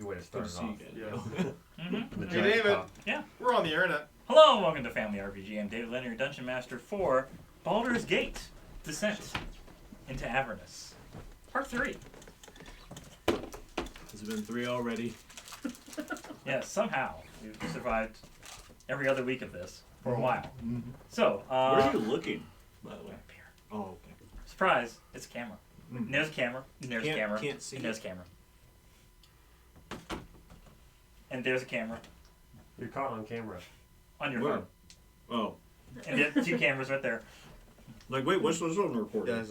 good way to start it off. Mm-hmm. Hey, David. Yeah. We're on the internet. Hello and welcome to Family RPG. I'm David Leonard, your Dungeon Master for Baldur's Gate Descent into Avernus. Part 3. Has it been 3 already? Yes, somehow we've survived every other week of this for a while. Mm-hmm. So, Where are you looking, by the way? up here. Oh, okay. Surprise, it's a camera. Mm. And there's a camera, and there's a camera, Can't see and there's a camera. And there's a camera You're caught on camera. on your Where? phone. Oh. And there's 2 cameras right there. Like, wait, what's this one recording? No,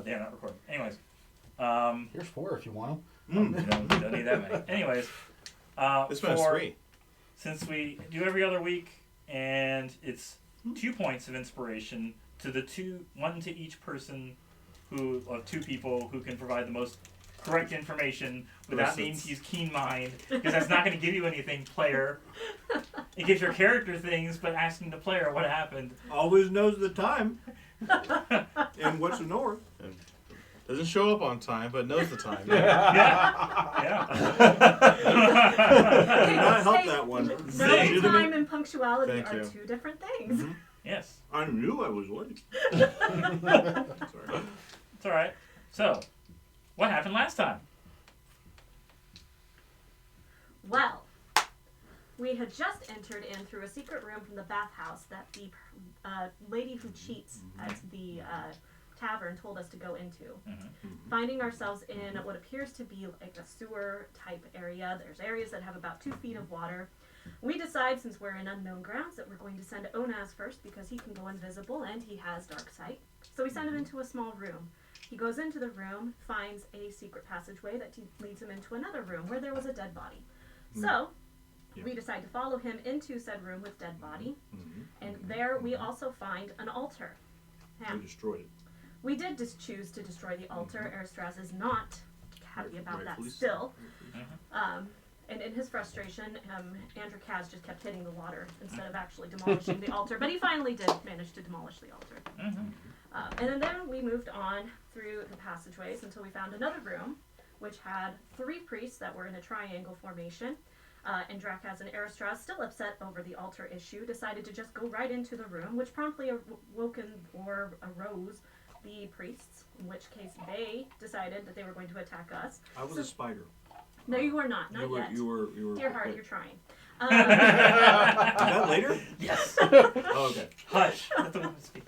they're not recording. Anyways. Here's 4 if you want You don't need that many. Anyways. This one has 3. Since we do every other week, and it's 2 points of inspiration to the 1 to each person of 2 people who can provide the most correct information without needing to use keen mind, because that's not going to give you anything, player. It gives your character things, but asking the player what happened. Always knows the time. And what's the north. And doesn't show up on time, but knows the time. Yeah. Did not help that one. Knowing time and punctuality Thank are you. 2 different things. Mm-hmm. Yes. I knew I was late. Sorry. It's alright. So, what happened last time? Well, we had just entered in through a secret room from the bathhouse that the lady who cheats at the tavern told us to go into. Finding ourselves in what appears to be like a sewer type area. There's areas that have about 2 feet of water. We decide, since we're in unknown grounds, that we're going to send Onaz first because he can go invisible and he has dark sight. So we send him into a small room. He goes into the room, finds a secret passageway that leads him into another room where there was a dead body. So we decide to follow him into said room with dead body, and there we also find an altar. We destroyed it. We did choose to destroy the altar. Aristraz is not happy about that Rightfully still. And in his frustration, Andrew Kaz just kept hitting the water instead of actually demolishing the altar. But he finally did manage to demolish the altar. And then we moved on through the passageways until we found another room, which had 3 priests that were in a triangle formation. And Drakaz and Aristraz, still upset over the altar issue, decided to just go right into the room, which promptly arose the priests, in which case they decided that they were going to attack us. I was a spider. No, you were not. Not yet. You were. Dear heart, you're trying. Is that later? Yes. Oh, okay. Hush. Let the woman speak.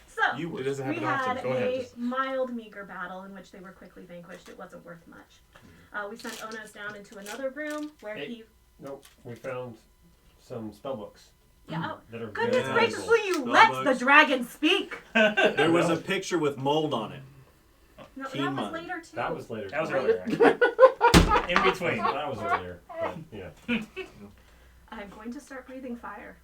So, You were. It doesn't have we an option. had Go ahead. a mild, meager battle in which they were quickly vanquished. It wasn't worth much. We sent Onaz down into another room where he... Nope, we found some spellbooks. Yeah, That are goodness very gracious, valuable. will you Spellbooks. let the dragon speak? There was a picture with mold on it. No, Keen that was mind. later too. That was later. That was too. earlier. In between. That was earlier. But, yeah. I'm going to start breathing fire.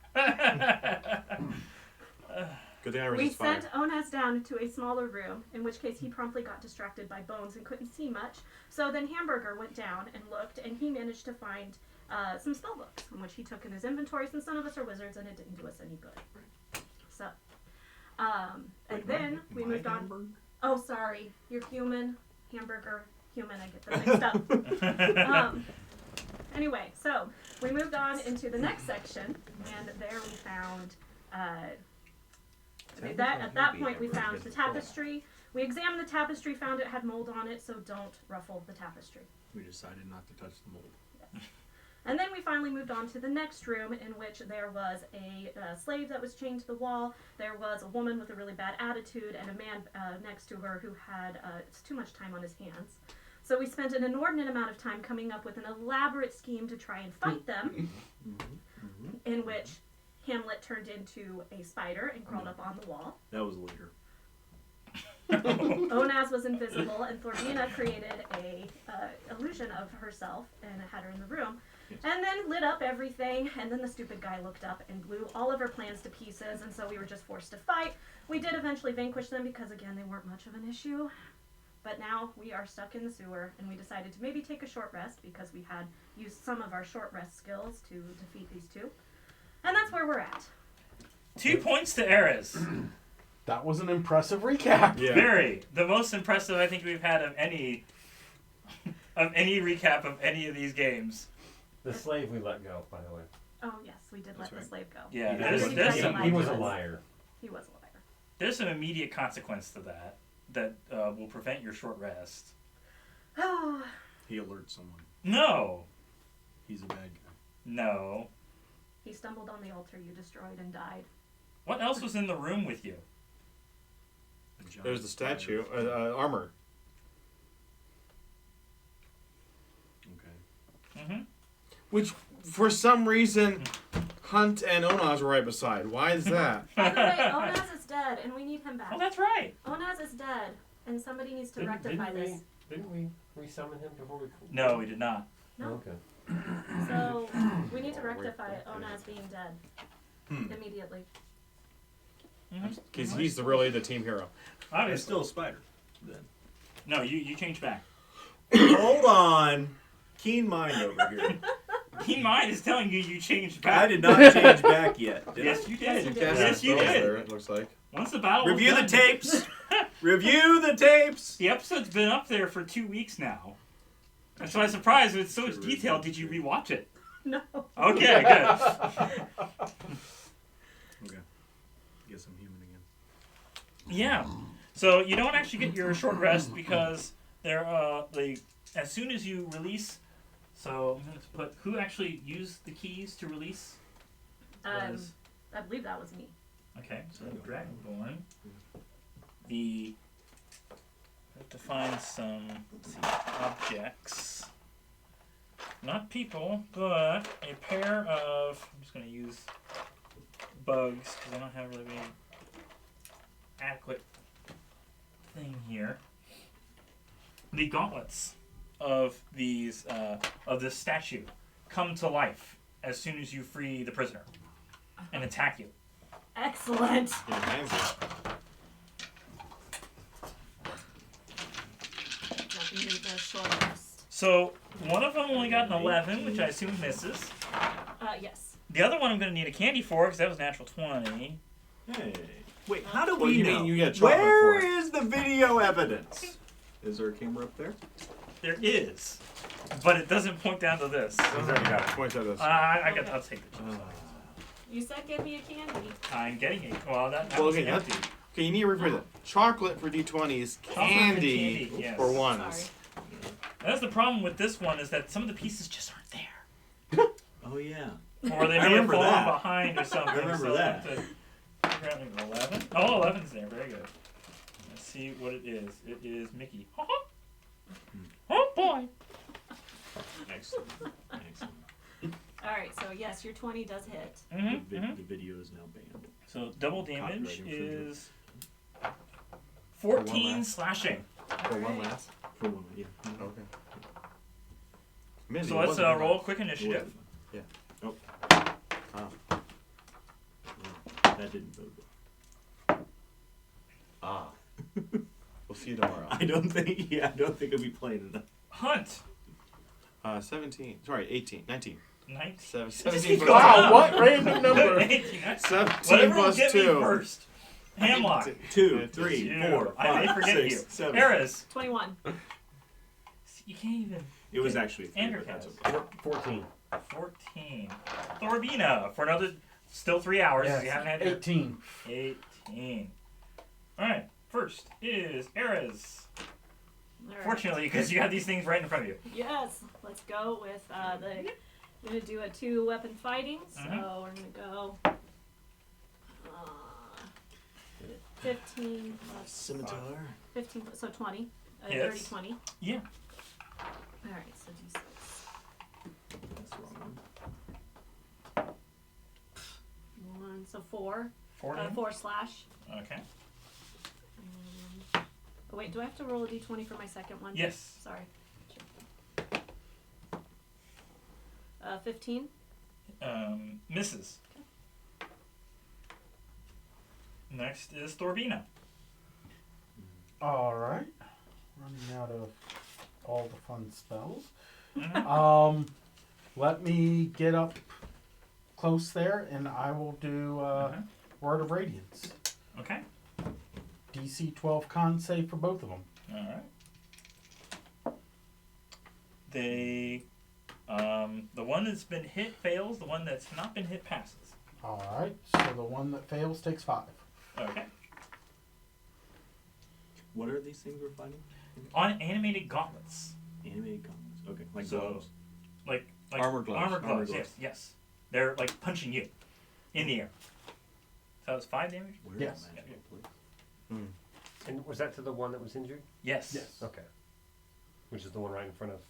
Good thing I We resist fire. sent Onaz down to a smaller room, in which case he promptly got distracted by bones and couldn't see much. So then Hamburger went down and looked, and he managed to find some spellbooks, in which he took in his inventory, since none of us are wizards and it didn't do us any good. So, and then we moved on. Oh, sorry, you're human, Hamburger, human, I get them mixed up. Anyway, so we moved on into the next section, and there we found... at that point, we found the tapestry. We examined the tapestry, found it had mold on it, so don't ruffle the tapestry. We decided not to touch the mold. And then we finally moved on to the next room, in which there was a slave that was chained to the wall. There was a woman with a really bad attitude, and a man next to her who had too much time on his hands. So we spent an inordinate amount of time coming up with an elaborate scheme to try and fight them, in which Hamlet turned into a spider and crawled up on the wall. That was later. Onaz was invisible, and Thorbina created a illusion of herself and had her in the room. Yes. And then lit up everything, and then the stupid guy looked up and blew all of our plans to pieces, and so we were just forced to fight. We did eventually vanquish them because, again, they weren't much of an issue. But now we are stuck in the sewer, and we decided to maybe take a short rest because we had used some of our short rest skills to defeat these 2. And that's where we're at. 2 points to Eris. That was an impressive recap. Yeah. Very. The most impressive I think we've had of any of any recap of any of these games. The slave we let go, by the way. Oh yes, we did let That's the slave go. Yeah, He there's, was- there's he- some he was a liar. He was a liar. there's some immediate consequence to that will prevent your short rest. Oh, He alerts someone. No, He's a bad guy. no. he stumbled on the altar you destroyed and died. What else was in the room with you? A giant There's the statue. spider. Armor. Okay. Mm-hmm. Which, for some reason, Hunt and Onaz were right beside. Why is that? By the way, Onaz is dead, and we need him back. Oh, that's right. Onaz is dead, and somebody needs to Didn't- rectify didn't this. Didn't we resummon him before we? No, we did not. No. Okay. So we need to rectify Onaz being dead immediately. Because he's really the team hero. It's Obviously. still a spider. Then. No, you changed back. Hold on. Keen mind over here. Keen Mind is telling you changed I back. did not change back yet. Did Yes, I? you Yes, did. you did. Yes, you Spells did. There, it looks like. Once the battle Review was the done, tapes. Review the tapes. The episode's been up there for 2 weeks now. And so I was surprised with so much detail. Did you rewatch it? No. Okay, good. Okay. Guess I'm human again. Yeah. So you don't actually get your short rest because they're as soon as you release. So I'm going to put who actually used the keys to release. Was- I believe that was me. Okay, so Dragonborn. I have to find some objects. Not people, but a pair of. I'm just going to use bugs because I don't have really any adequate thing here. The gauntlets of these of this statue come to life as soon as you free the prisoner and attack you. Excellent. Yeah, hands up. Nothing need the short rest. So one of them only got an 11, which I assume misses. Yes. The other one I'm going to need a candy for because that was natural 20. Hey. Wait, how do Well, we you know? mean you get chocolate Where for it. is the video evidence? Is there a camera up there? There is, but it doesn't point down to this. He's already got it. Point at us. I'll take the chips. You said give me a candy. I'm getting it. Well, that Well, was okay, empty. Okay, you need to rephrase that. Chocolate for D20s, candy yes. for ones. Sorry. That's the problem with this one is that some of the pieces just aren't there. Oh yeah. Or they I may have remember fallen that. behind or something. I remember so that. I have to figure out maybe 11. Oh, 11's there. Very good. Let's see what it is. It is Mickey. Oh boy. Excellent. Excellent. All right. So yes, your 20 does hit. Mm-hmm, The video is now banned. So double damage Copyright infringement. is 14 slashing. For one last. For one, yeah. Okay. Mindy, So it let's wasn't roll a bad. quick initiative. Yeah. Oh. Ah. That didn't bode well. Ah. We'll see you tomorrow. I don't think I'll be playing enough. Hunt. 17. Sorry, 18. 19. 19. Seven, Just 17 keep plus going Wow, up. what random number? 18. That's- 17 Whatever will plus get 2. me first. Hamlock. 2, 3, Two. 4, I may 5, forget 6, you. 7. Eris. 21. You can't even. It was actually 3, Andrew but that's has. okay. 14. 14. Thorbina for another. Still 3 hours. Yes. You haven't had your 18. 18. Alright. First is Eris. All right. Fortunately, because you have these things right in front of you. Yes. Let's go with the. I'm gonna do a 2-weapon fighting. So Mhm. we're gonna go. 15 plus Scimitar. 15, so 20. Yes. 30, 20. Yeah. Alright, so d6. That's the wrong one. 1, so 4. 14. 4 slash. Okay. Oh, wait, do I have to roll a d20 for my second one? Yes. Sorry. 15. Misses. Next is Thorbina. Alright. Running out of all the fun spells. Mhm. Let me get up close there and I will do Word of Radiance. Okay. DC 12 con save for both of them. Alright. They, the one that's been hit fails. The one that's not been hit passes. Alright, so the one that fails takes 5. Okay. What are these things we're fighting? On animated gauntlets. Animated gauntlets. Okay, like So- gloves. Like Armor gloves. Armor Armor gloves. gloves. Yes. They're like punching you in the air. So that was 5 damage. Where Yes. is magical place? And was that to the one that was injured? Yes. Yes. Okay. Which is the one right in front of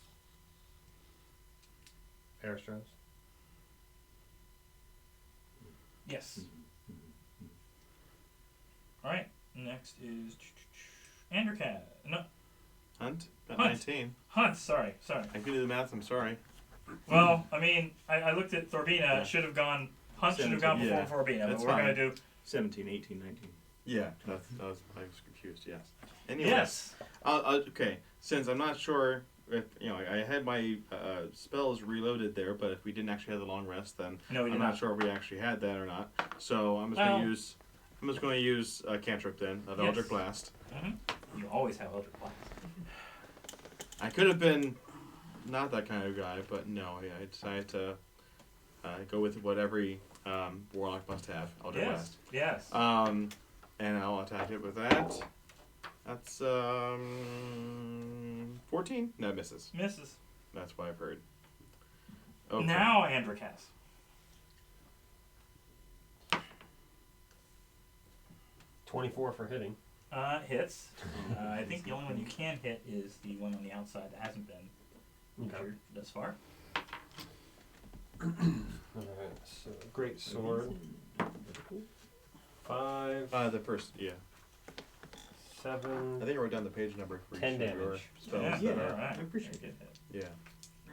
Aristros? Yes. All right. Next is Andrew No, Hunt? Got Hunt. 19. Hunt. Sorry. I can do the math, I'm sorry. Well, I mean, I looked at Thorbina. Yeah. It should have gone. Hunt should have gone before Yeah. Thorbina, but That's we're gonna fine. do. 17, 18, 19. Yeah, I was confused, yes. Anyway, Yes. okay, since I'm not sure if, I had my spells reloaded there, but if we didn't actually have the long rest, then No, we did I'm not. not sure if we actually had that or not. So I'm just Well- going to use a cantrip then, of Yes. Eldritch Blast. You always have Eldritch Blast. I could have been not that kind of guy, but no, yeah, I decided to go with what every warlock must have, Eldritch Blast. Yes. And I'll attack it with that. That's 14. No, it misses. Misses. That's what I've heard. Okay. Now Androcast. 24 for hitting. Hits. I think the only one you can hit is the one on the outside that hasn't been injured thus far. Alright, so great sword. 5, The first, yeah. 7. I think I wrote down the page number for 10 each of your damage. spells. Yeah, that are- alright. I appreciate Very good. Yeah.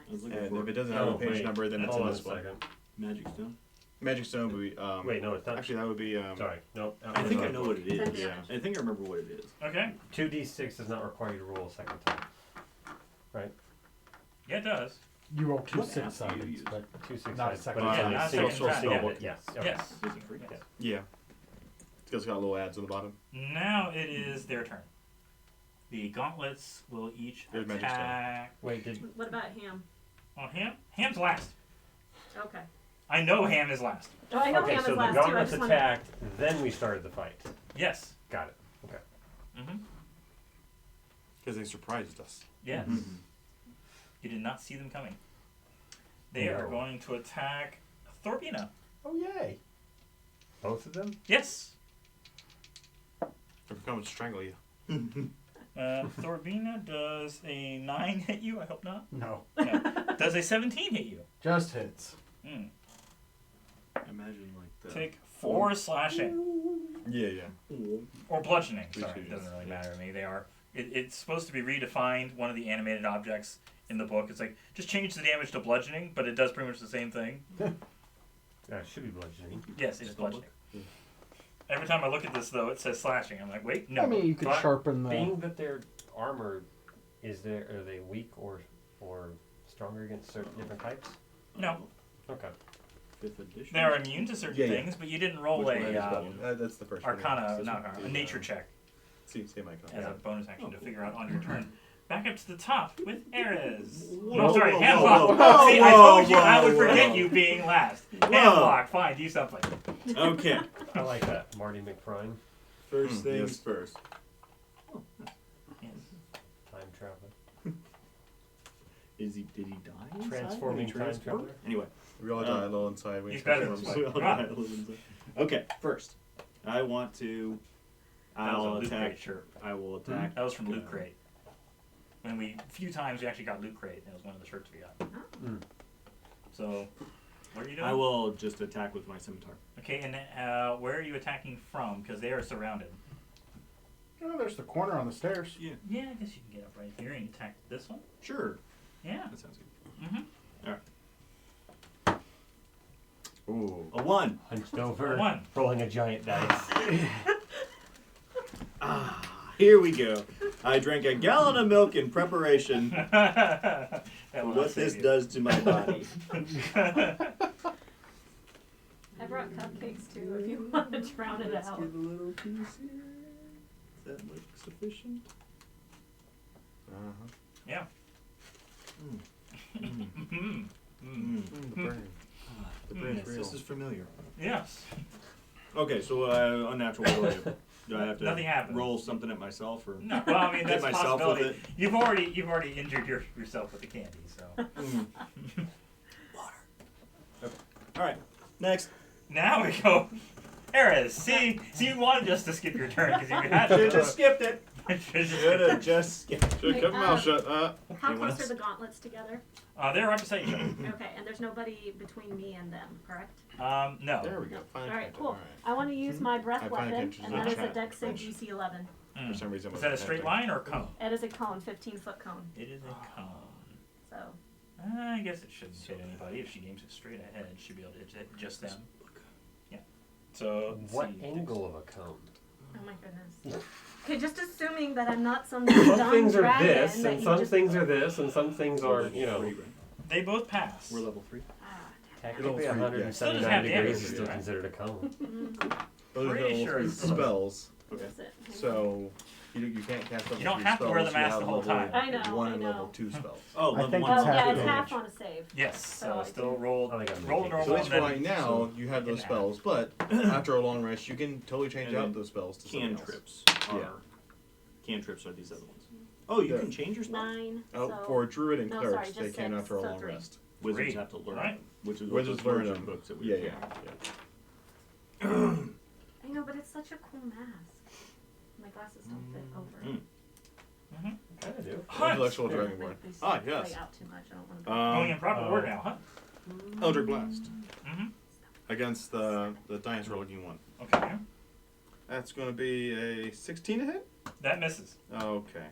I was looking And for if it doesn't have a Oh, page wait. number, then it's Hold in on a this one. second. magic stone. Magic Stone would be. Wait, no, it's not. Actually, that would be. Sorry, no. I think I know what it is. 10 Yeah. damage. I think I remember what it is. Okay. 2d6 does not require you to roll a second time. Yeah, it does. You roll 2 What 6 app do you sided, use? but 2 6 Not a sides, second but it's time. only Not a single second time, single yeah. hit, yes. Okay. Yes. Is it free? Yes. Yeah. It's got little ads on the bottom. Now it is their turn. The gauntlets will each There's Magic Stone. attack. Wait, did What about Ham? Oh, Ham? Ham's last. Okay. I know Ham is last. Oh, I know okay? Ham So is the last too. I gauntlets just wanted. attacked, then we started the fight. Yes. Got it. Okay. Mm-hmm. Because they surprised us. Yes. Mhm. You did not see them coming. They are No. going to attack Thorbina. oh yay! Both of them? Yes. They're coming to strangle you. Thorbina, does a 9 hit you? I hope not. No, No. Does a 17 hit you? just hits. Mm. Imagine like the. Take 4 slashing. Yeah, yeah. Or bludgeoning. Which Sorry, it is- doesn't really matter to me. They are. It's supposed to be redefined, one of the animated objects in the book. It's like, just change the damage to bludgeoning, but it does pretty much the same thing. It should be bludgeoning. Yes, it is bludgeoning. Yeah. Every time I look at this, though, it says slashing. I'm like, wait, no. I mean, you could But sharpen the. Being that their armor are they weak or stronger against certain different types? No. Okay. 5th edition. They're immune to certain Yeah, yeah. things, but you didn't roll Which one is a that? That's the first one. Arcana, This not one. Arcana, a nature check See, same icon. as Yeah. a bonus action to Oh, figure out on your turn. Back up to the top with Ares. Whoa, No, sorry, whoa, Handlock. whoa, whoa, See, I told you I would whoa, forget whoa. you being last. Whoa. Handlock, fine, do something. Okay. I like that. Marty McFrine. First things yes. first. Yes. Time traveler. Did he die inside? Transforming Did he time transform? traveler. Anyway. We all die a little inside. He's better than transform. We all die a little inside. Okay, first. I want to. That was a I'll Loot attack. Crate shirt. I will attack. That was from Loot Crate. When a few times we actually got Loot Crate. That was one of the shirts we got. Mm. So, what are you doing? I will just attack with my scimitar. Okay, and where are you attacking from? Because they are surrounded. Oh, there's the corner on the stairs. Yeah. Yeah, I guess you can get up right here and attack this one. Sure. Yeah. That sounds good. Mm-hmm. Ooh. A 1. Hunched over. 1. Rolling a giant dice. Here we go. I drank a gallon of milk in preparation That for will what not save this you. does to my body. I brought cupcakes too if you want to drown it Let's out. get a little piece here. Does that look sufficient? Uh-huh. Yeah. This is familiar. Yes. Okay, so unnatural. What do I do? Do I have to Nothing happens. roll something at myself or? No. Well, I mean Hit that's a myself with possibility. You've already injured yourself with the candy, so. Okay. All right. Next. Now we go. Erez, see, you wanted us to skip your turn because you had to. Should have skipped it. Should've Should have just skipped. Should kept mouth shut. How You close want are the gauntlets together? They're right beside each other. Okay, and there's nobody between me and them, correct? No. There we go. All Finally right, connected. cool. All right. I want to use my breath I finally weapon, connected and to that the is a chat, dex save which- DC 11. For some reason, Is that a straight line or a cone? It is a cone, 15-foot cone. It is a cone. So, I guess it shouldn't hit anybody. If she aims it straight ahead, it should be able to hit just them. Yeah. So, let's What see. angle of a cone? oh my goodness. Okay, just assuming that I'm not some Some dumb things are dragon this, that and you some just... things are this, and some things are, you know, They both pass. We're level 3. technically Level three, yeah. Still doesn't 179 have degrees damage, is still right? considered a cone. Those are Pretty level sure 3 it's- spells, Okay. That's it. so you can't cast level You don't 3 have to wear the spells, you mask have the whole level time. I know, 1 I and know. level 2 spells. Oh, I level think 1. it's Oh, half yeah, it's damage. half on a save. Yes. So So I still do- roll. I think I'm Roll making normal. So it's and then right now, you have those in half. spells, but after a long rest, you can totally change And out then those spells to something else. Cantrips Yeah. are. Cantrips are these other ones. Oh, you Yeah. can change your spell? 9. Oh, so... for Druid and No, Clerics, sorry, they just can 6, after a so long 3. rest. Wizards Great. have to learn Right. them, which is what Wizards those learn version them. books that we Yeah, read. yeah. I know, but it's such a cool mask. My glasses don't fit over. Kind of do. Hunt. Intellectual They- Dragonborn. they Ah, play yes. out too much. I don't want to. Going in proper order now, huh? Eldritch Blast. Mm-hmm. Against the dinosaur looking one. Okay. That's going to be a 16 to hit? That misses. Okay.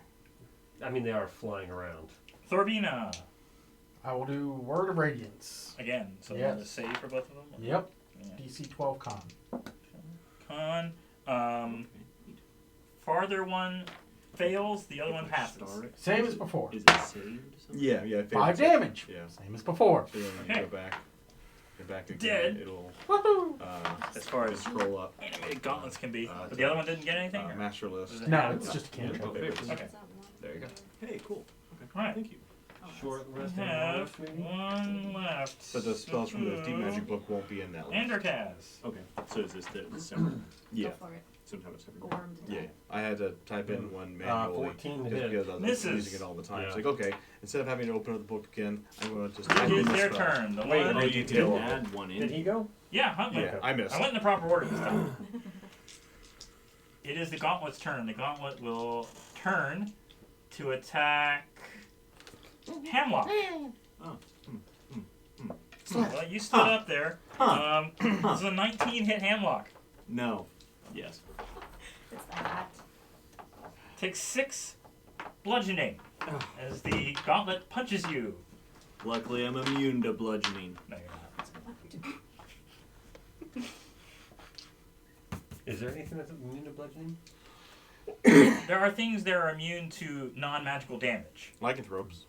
I mean, they are flying around. Thorbina. I will do Word of Radiance. Again. So Yes. the save for both of them? Yep. Yeah. DC 12 con. Con. Farther one fails, the other one passes. Same as before. Is it saved? Something? Yeah, yeah. 5 favorite. damage. Yeah. Same as before. So when Okay. you go back again, Dead. it'll Woohoo! As far as scroll up. animated gauntlets can be. Uh, But the other one didn't get anything? or- Master list. Was it- No, it's just a cantrip. Okay. There you go. Hey, cool. Alright. Thank you. Short We rest. have one left. But the spells from the Deep Magic book won't be in that list. Endercaz. Okay, so is this the separate? Yeah. Go for it. Sometimes separate. Gore him to Yeah, death. I had to type in one manually 14 to just hit. because I was Misses. using it all the time. It's Yeah. like, okay, instead of having to open up the book again, I'm going to just It type in is the their spell. turn. The Wait, one. Oh, They you detail did it. add one in. Did he go? Yeah, Hunt went. Yeah, I missed. I went in the proper order this time. It is the gauntlet's turn. The gauntlet will turn to attack Hamlock. Oh. Well, you stood up there. This is a 19 hit Hamlock. No. Yes. It's the hat. Takes 6 bludgeoning as the gauntlet punches you. Luckily, I'm immune to bludgeoning. No, you're not. Is there anything that's immune to bludgeoning? There are things that are immune to non-magical damage. Lycanthropes.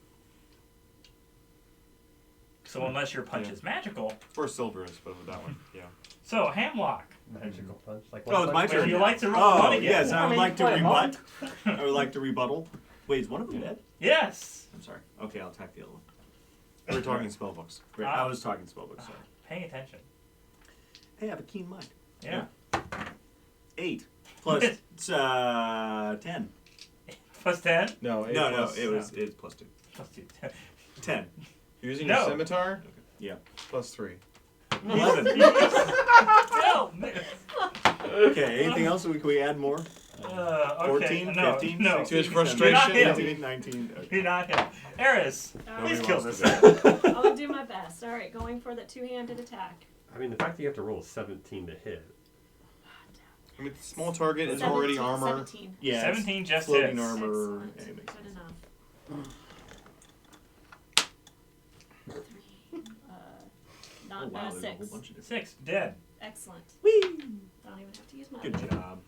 So unless your punch Yeah. is magical. Or silverous, but with that one, yeah. So Hamlock, Magical punch? Like Oh, it's my would turn. you like to roll Oh, one again? yes, I would mean, like to play 'em rebut. I would like to rebuttal. Wait, is one of them dead? Yes. I'm sorry. Okay, I'll attack the other one. We're talking spell books. Great. I was talking spellbook, sorry. Paying attention. Hey, I have a keen mind. Yeah. 8 plus 10. Plus 10. No, No, plus, it's plus 2. Plus 2. 10. Using No. your scimitar, Yeah. plus 3. 11. No. Okay, anything else? Can we add more? Okay. 14, no, 15, no. 16, His 17, frustration. 18, 19. Okay. You're not him. Eris, please Alright, kill wants this to thing. I'll do my best. Alright, going for the two-handed attack. I mean, the fact that you have to roll a 17 to hit. I mean, small target is 17, already armor. 17. Yeah, 17 just floating hits. armor. Excellent. It makes Good sense. enough. 3. Not Oh, wow, there's a 6. whole bunch of different. 6 dead. Excellent. Whee! Don't even have to use my Good other. job.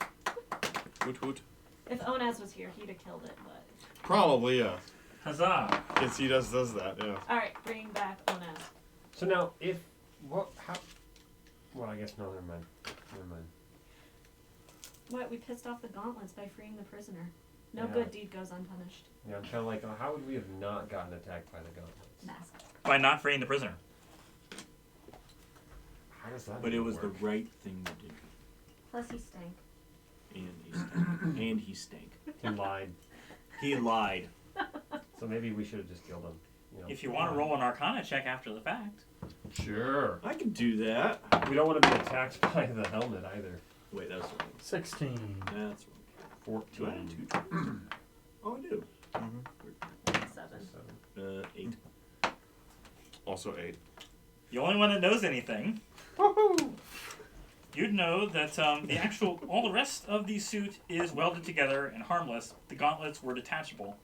Hoot hoot. If Onaz was here, he'd have killed it, but... Probably, yeah. Huzzah. Yes, he does that, yeah. Alright, bring back Onaz. So now, if what? How? Well, I guess no. Never mind. Never mind. What? We pissed off the gauntlets by freeing the prisoner. No Yeah. good deed goes unpunished. Yeah, I'm kind of like, how would we have not gotten attacked by the gauntlets? Mask. By not freeing the prisoner. How does that But it even was work? the right thing to do. Plus he stank. And he stank. And he stank. He lied. He lied. So maybe we should have just killed him. You know. If you want to roll an Arcana check after the fact. Sure. I can do that. We don't want to be attacked by the helmet either. Wait, that's wrong. 16. That's wrong. Do I have 14. 2 turns? Oh, I do. 7. 8. Also 8. The only one that knows anything, Woohoo! you'd know that all the rest of the suit is welded together and harmless. The gauntlets were detachable.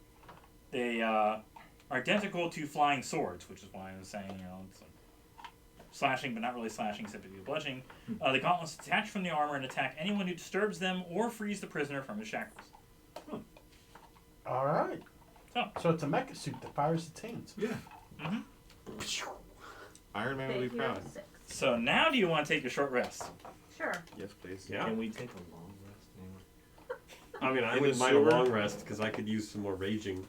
They are identical to flying swords, which is why I was saying, it's like slashing, but not really slashing, except to be bludgeoning. The gauntlets detach from the armor and attack anyone who disturbs them or frees the prisoner from his shackles. Alright. So it's a mecha suit that fires its hands. Yeah. Mm-hmm. Iron Man will be Big hero proud. 6. So now do you want to take your short rest? Sure. Yes, please. Yeah. Can we take a long rest? I mean, I In wouldn't the mind a sewer? long rest because I could use some more raging.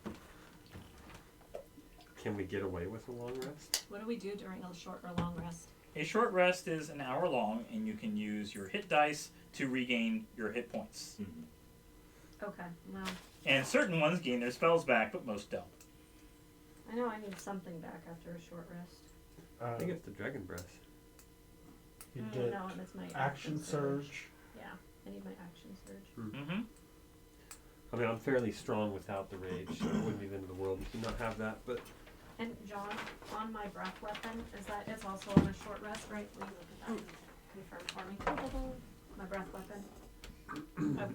Can we get away with a long rest? What do we do during a short or long rest? A short rest is an hour long, and you can use your hit dice to regain your hit points. Mm-hmm. Okay, well, And certain ones gain their spells back, but most don't. I know I need something back after a short rest. I think it's the dragon breath. You Mm, get no, it's my action surge. Yeah, I need my action surge. Mm-hmm. I mean, I'm fairly strong without the rage, so it wouldn't be the end of the world to not have that. But And John, on my breath weapon, it's also on a short rest, right? Will you look at that? Confirm for me. My breath weapon. Oh,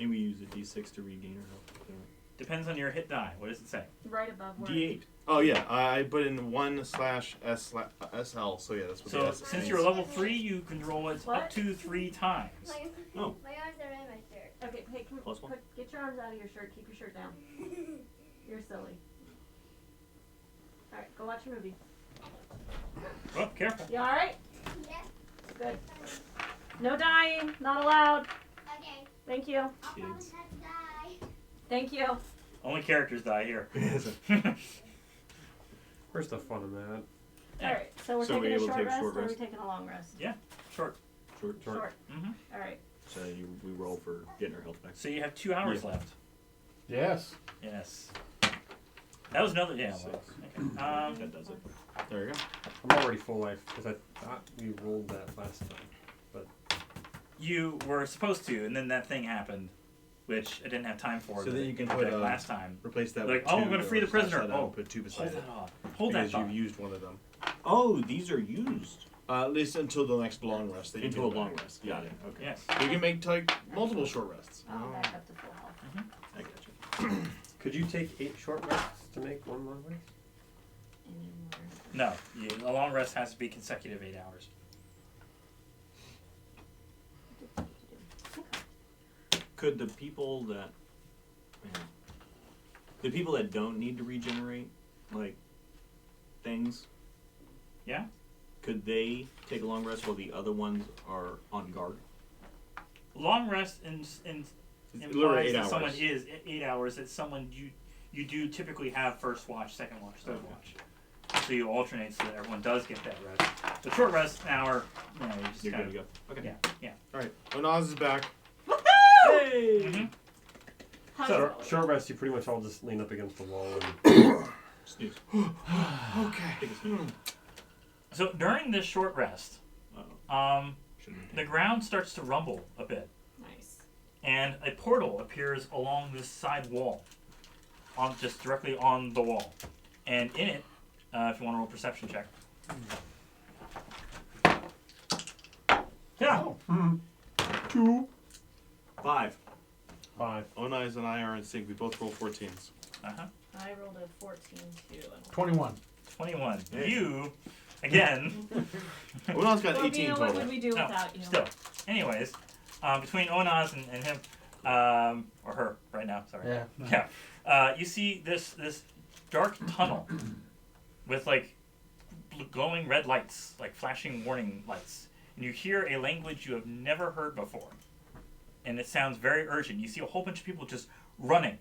And we use a d6 to regain our health. Depends on your hit die. What does it say? right above where. D8. Oh yeah, I put in 1/SL, so yeah, that's what So the S since is. you're level 3, you can roll it What? up to 3 times. Oh. My arms are in my shirt. Okay, hey, Plus one. get your arms out of your shirt. Keep your shirt down. You're silly. All right, go watch a movie. Oh, careful. You all right? Yes. Good. No dying. Not allowed. Okay. Thank you. I'll probably Kids. have to die. Thank you. Only characters die here. where's the fun in that? All right, so we're So we taking a able to short take a rest, short or are we rest? taking a long rest? Short. Short. Short. Mm-hmm. All right. So we roll for getting our health back. So you have 2 hours Yeah. left. Yes. Yes. That was another. Yeah. Six. Well, okay. That does it. There you go. I'm already full life because I thought we rolled that last time. You were supposed to, and then that thing happened, which I didn't have time for. So but then you it can came put, back last time. Replace that Like, with oh, 2, I'm gonna free or the prisoner. slash that out Oh, and put 2 beside Hold it. that off. Hold that Because thought. you used one of them. Oh, these are used. At least until the next long rest. That you Into get a long back. rest. Got it. Okay. Yes. You can make like multiple short rests. I'll back up to full health. I got you. Could you take 8 short rests to make 1 long rest? No, Anymore. a long rest has to be consecutive 8 hours. Could the people that don't need to regenerate, like things, Yeah. could they take a long rest while the other ones are on guard? Long rest in It's implies literally 8 that hours. someone is 8 hours. That someone you do typically have first watch, second watch, third watch. So you alternate so that everyone does get that rest. The short rest, an hour. You just You're kind good to of, go. Okay. yeah. Alright. Onaz is back. Hey! Mm-hmm. How's So, it? short rest, you pretty much all just lean up against the wall and Snooze. Okay. Take a snooze. So during this short rest, Uh-oh. Shouldn't the ground starts to rumble a bit, Nice. and a portal appears along this side wall, just directly on the wall, and in it, if you want to roll a perception check. Yeah. Oh. 2. 5. 5. Onaz and I are in sync. We both roll 14s. Uh-huh. I rolled a 14 too. 21. 21. Hey. You, again. Onaz got Well, 18 Vina, total. what would we do No, without you? Still. Anyways, between Onaz and him, or her right now, sorry. Yeah. Yeah. You see this dark tunnel with like glowing red lights, like flashing warning lights. And you hear a language you have never heard before. And it sounds very urgent. You see a whole bunch of people just running.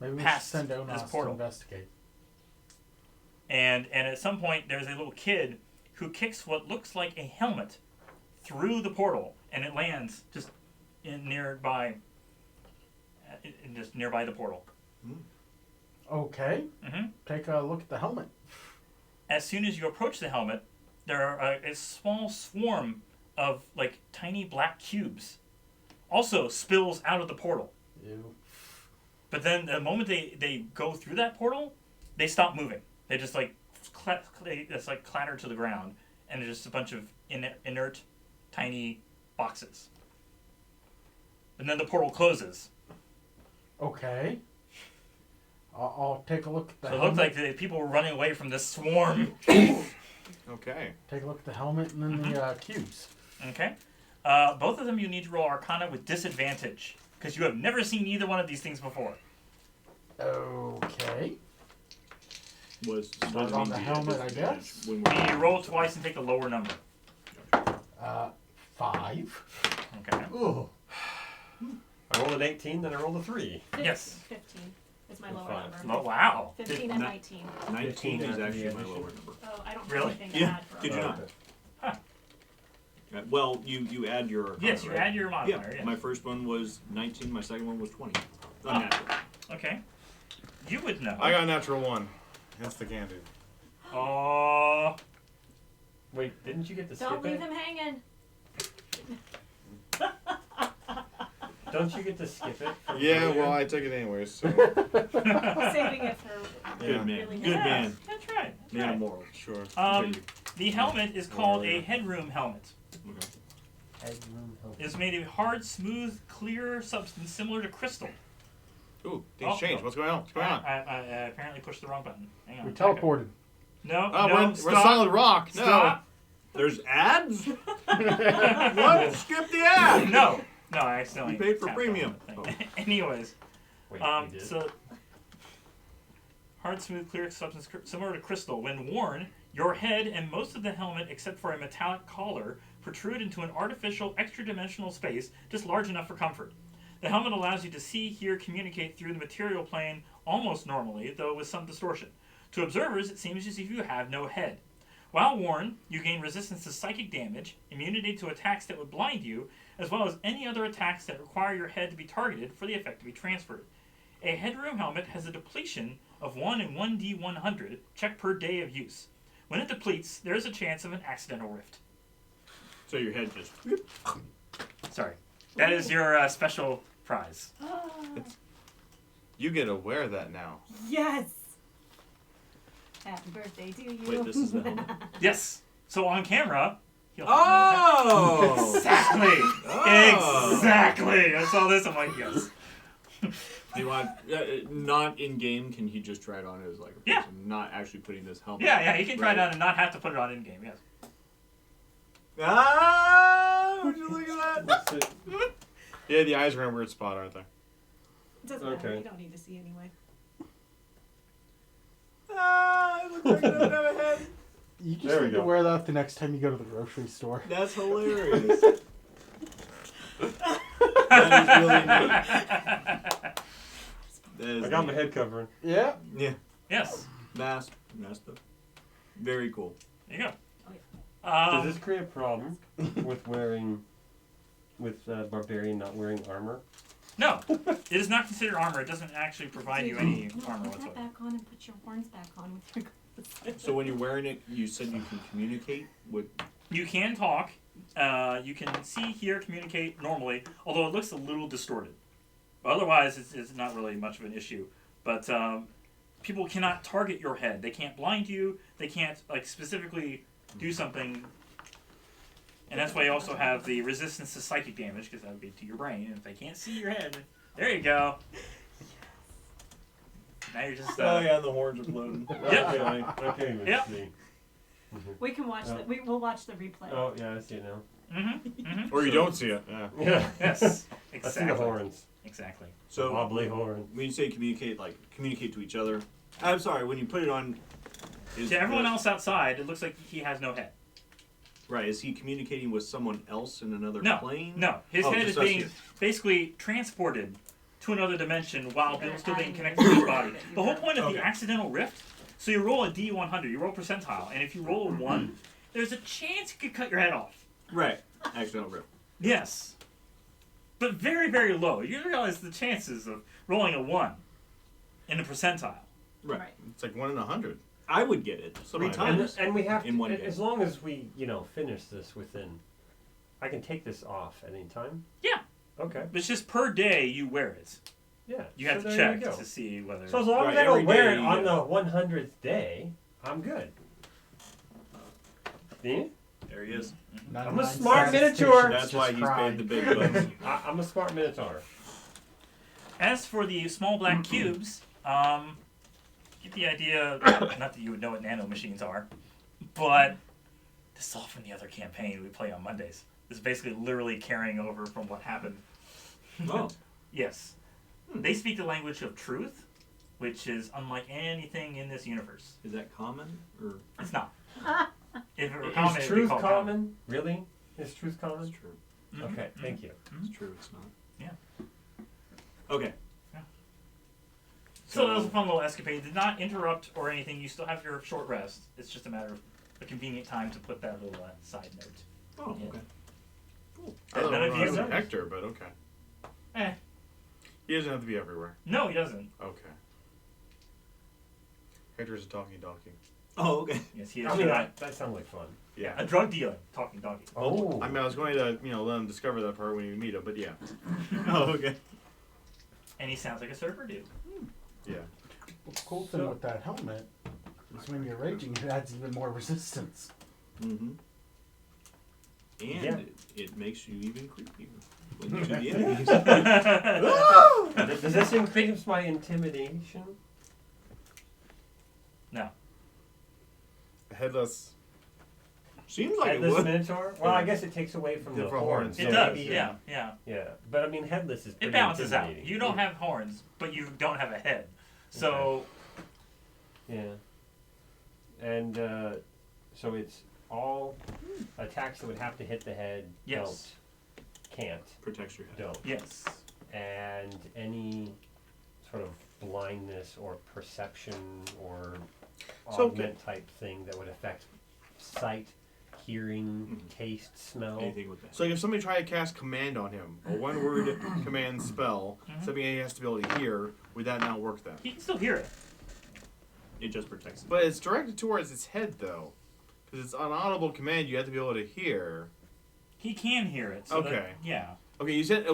Maybe we should Past send this Onaz to portal. investigate. And at some point there's a little kid who kicks what looks like a helmet through the portal, and it lands just nearby the portal. Okay. Mm-hmm. Take a look at the helmet. As soon as you approach the helmet, there are a small swarm of like tiny black cubes also spills out of the portal. Ew. But then the moment they go through that portal, they stop moving. They just like clatter to the ground, and there's just a bunch of inert tiny boxes. And then the portal closes. Okay. I'll take a look at the So it helmet. looked like the people were running away from this swarm. Okay. Take a look at the helmet and then the cubes. Okay. Both of them you need to roll Arcana with disadvantage, because you have never seen either one of these things before. Okay. Start on the helmet, I guess. When You roll twice and take a lower number. 5. Okay. Ugh. I rolled an 18, then I rolled a 3. Yes. 15 is my lower Five. number. Oh, wow. 15 and 19. 19 is 15 actually is my the lower number. Oh, I don't have Really? anything to Yeah. add for Did you it. not? Huh. Well, you add your. Yes, you right? add your Yeah. modifier. Yes. My first one was 19. My second one was 20. Oh. Unnatural. Okay. You would know. I got a natural 1. That's the candy. Oh. Wait, didn't you get to Don't skip leave it? him hanging. Don't you get to skip it? from Yeah, earlier? well, I took it anyways, so. Saving it for Good Yeah. man. really Good good. man. That's right. That's Man of right. morals. Sure. The helmet is called a headroom helmet. Okay. Headroom help. It is made of hard, smooth, clear substance similar to crystal. Ooh, things Oh, changed. no. What's going on? What's going on? I apparently pushed the wrong button. Hang on. We back up. teleported. No, Oh, no, we're stop. solid rock. No. Stop. There's ads? What? Skip the ad. No, I accidentally. You paid for tapped on premium. the thing. Anyways, Wait, we did? so hard, smooth, clear substance similar to crystal. When worn, your head and most of the helmet, except for a metallic collar, protrude into an artificial, extra-dimensional space just large enough for comfort. The helmet allows you to see, hear, communicate through the material plane almost normally, though with some distortion. To observers, it seems as if you have no head. While worn, you gain resistance to psychic damage, immunity to attacks that would blind you, as well as any other attacks that require your head to be targeted for the effect to be transferred. A headroom helmet has a depletion of 1 in 1d100, check per day of use. When it depletes, there is a chance of an accidental rift. So your head just. Sorry. That is your special prize. You get to wear that now. Yes. Happy birthday to you. Wait, this is the helmet? Yes. So on camera, he'll have no Oh! Exactly. Oh. Exactly. I saw this. I'm like, yes. Do you want not in game? Can he just try it on as like a Yeah. person, not actually putting this helmet? Yeah. He can try it Right. on and not have to put it on in game. Yes. Ah! Would you look at that? What's it? Yeah, the eyes are in a weird spot, aren't they? It doesn't matter. Okay. You don't need to see anyway. Ah! It looks like I don't have a head. You just There we need to go. wear that the next time you go to the grocery store. That's hilarious. That is really neat. That is I got my neat. head covering. Yeah. Yeah. Yes. Mask up. Very cool. There you go. Does this create a problem with Barbarian not wearing armor? No, it is not considered armor. It doesn't actually provide you any armor Put that whatsoever. back on and put your horns back on with your glasses. So when you're wearing it, you said you can communicate with. You can talk. You can see, hear, communicate normally, although it looks a little distorted. Otherwise, it's not really much of an issue. But people cannot target your head. They can't blind you. They can't specifically do something. And that's why you also have the resistance to psychic damage, because that would be to your brain. And if they can't see your head, there you go. Now you're just. Oh yeah, the horns are floating. Okay, okay, let's Yep. see. We can watch the. We'll watch the replay. Oh, yeah, I see it now. Or you don't see it. Yeah. Yeah. Yes. I see Exactly. the horns. Exactly. So Wobbly horns. when you say communicate, like communicate to each other. I'm sorry. When you put it on. To everyone else outside, it looks like he has no head. Right. Is he communicating with someone else in another No. plane? No. His Oh, head is just us being here. basically transported to another dimension while They're still being adding connected to his body. that you The whole have. point of Okay. the accidental rift, so you roll a D100, you roll percentile, and if you roll a 1, there's a chance you could cut your head off. Right. Accidental rip. Yes. But very, very low. You realize the chances of rolling a 1 in a percentile. Right. It's like 1 in 100. I would get it 3 times. And we have in to, one as game. long as we, finish this within. I can take this off at any time. Yeah. Okay. It's just per day you wear it. Yeah. You have so to there you check go. to see whether. So as long Right, as I don't every wear day it you on get the 100th day, I'm good. See? There he is. I'm a smart minotaur. statisticians That's why just he's cry. paid the big bucks. I'm a smart minotaur. As for the small black cubes, get the idea. Not that you would know what nano machines are, but this is all from the other campaign we play on Mondays. This is basically literally carrying over from what happened. Oh. Yes. They speak the language of truth, which is unlike anything in this universe. Is that common? Or It's not. If it were common, Is it'd be truth called common? Really? Is truth It's common? true. Mhm. Okay, thank you. It's true, it's not. Yeah. Okay. So that was a fun little escapade. Did not interrupt or anything. You still have your short rest. It's just a matter of a convenient time to put that little side note. Oh, Yeah. okay. I don't None of know you if noticed. Hector, but okay. Eh. He doesn't have to be everywhere. No, he doesn't. Okay. Hector's a talking donkey. Oh, okay. Yes, he is. I mean, that sounds like fun. Yeah. A drug dealer, talking donkey. Oh. I mean, I was going to, let him discover that part when you meet him, but yeah. Oh, okay. And he sounds like a surfer dude. Yeah. The cool thing with that helmet is when you're raging, it adds even more resistance. Mm-hmm. And Yeah. it makes you even creepier when you do the enemies. Does this increase my intimidation? No. Headless. Seems like it Headless would. Minotaur? Well, I guess it takes away from the From horns. horns. It so does. maybe- Yeah, yeah. Yeah, but I mean, headless is pretty It balances out. intimidating. You don't have horns, but you don't have a head. So, Yeah. And so it's all attacks that would have to hit the head. Yes. Can't. Protects your head. Don't. yes. And any sort of blindness or perception or So- augment type thing that would affect sight, hearing, taste, smell. Anything with that. So like if somebody tried to cast command on him, a one-word command spell, something he has to be able to hear, would that not work then? He can still hear it. It just protects it. But it's directed towards its head, though. Because it's an audible command you have to be able to hear. He can hear it. So Okay. that, yeah. Okay, you said,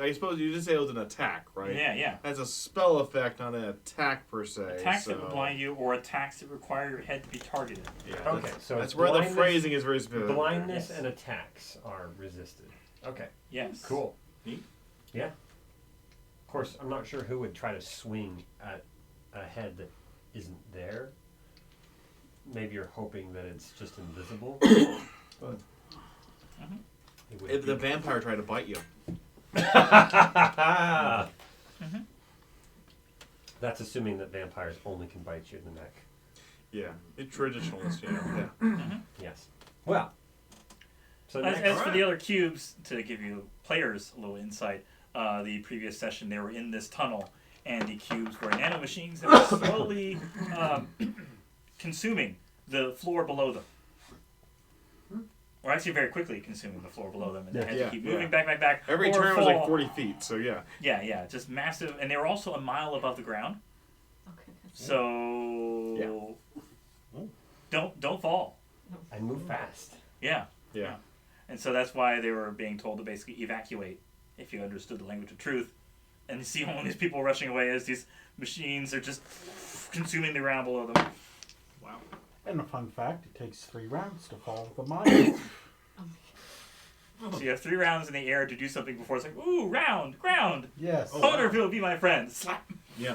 I suppose you did say it was an attack, right? Yeah, yeah. That's a spell effect, not an attack per se. Attacks so, that will blind you or attacks that require your head to be targeted. Yeah, Okay, that's, so that's it's where the blindness- phrasing is very specific. Blindness Yes. and attacks are resisted. Okay, Yes. cool. Neat. Yeah. Of course, I'm not sure who would try to swing at a head that isn't there. Maybe you're hoping that it's just invisible. But it would If the be- vampire tried to bite you. That's assuming that vampires only can bite you in the neck. Yeah, it's traditionalist, yeah. Yes. Well. So As, next, as for the other cubes, to give you players a little insight, the previous session they were in this tunnel, and the cubes were nano machines that were slowly consuming the floor below them. Or actually very quickly consuming the floor below them, and they had Yeah, to keep yeah. moving back. Every or turn was like fall. 40 feet, so yeah. Yeah, just massive, and they were also a mile above the ground. Okay. So don't fall. and move fast. Yeah. Yeah. And so that's why they were being told to basically evacuate, if you understood the language of truth. And you see all these people rushing away as these machines are just consuming the ground below them. Wow. And a fun fact, it takes 3 rounds to fall the mine. So you have 3 rounds in the air to do something before it's like, ooh, ground. Yes. I wonder if it'll be my friend. Slap. Yeah.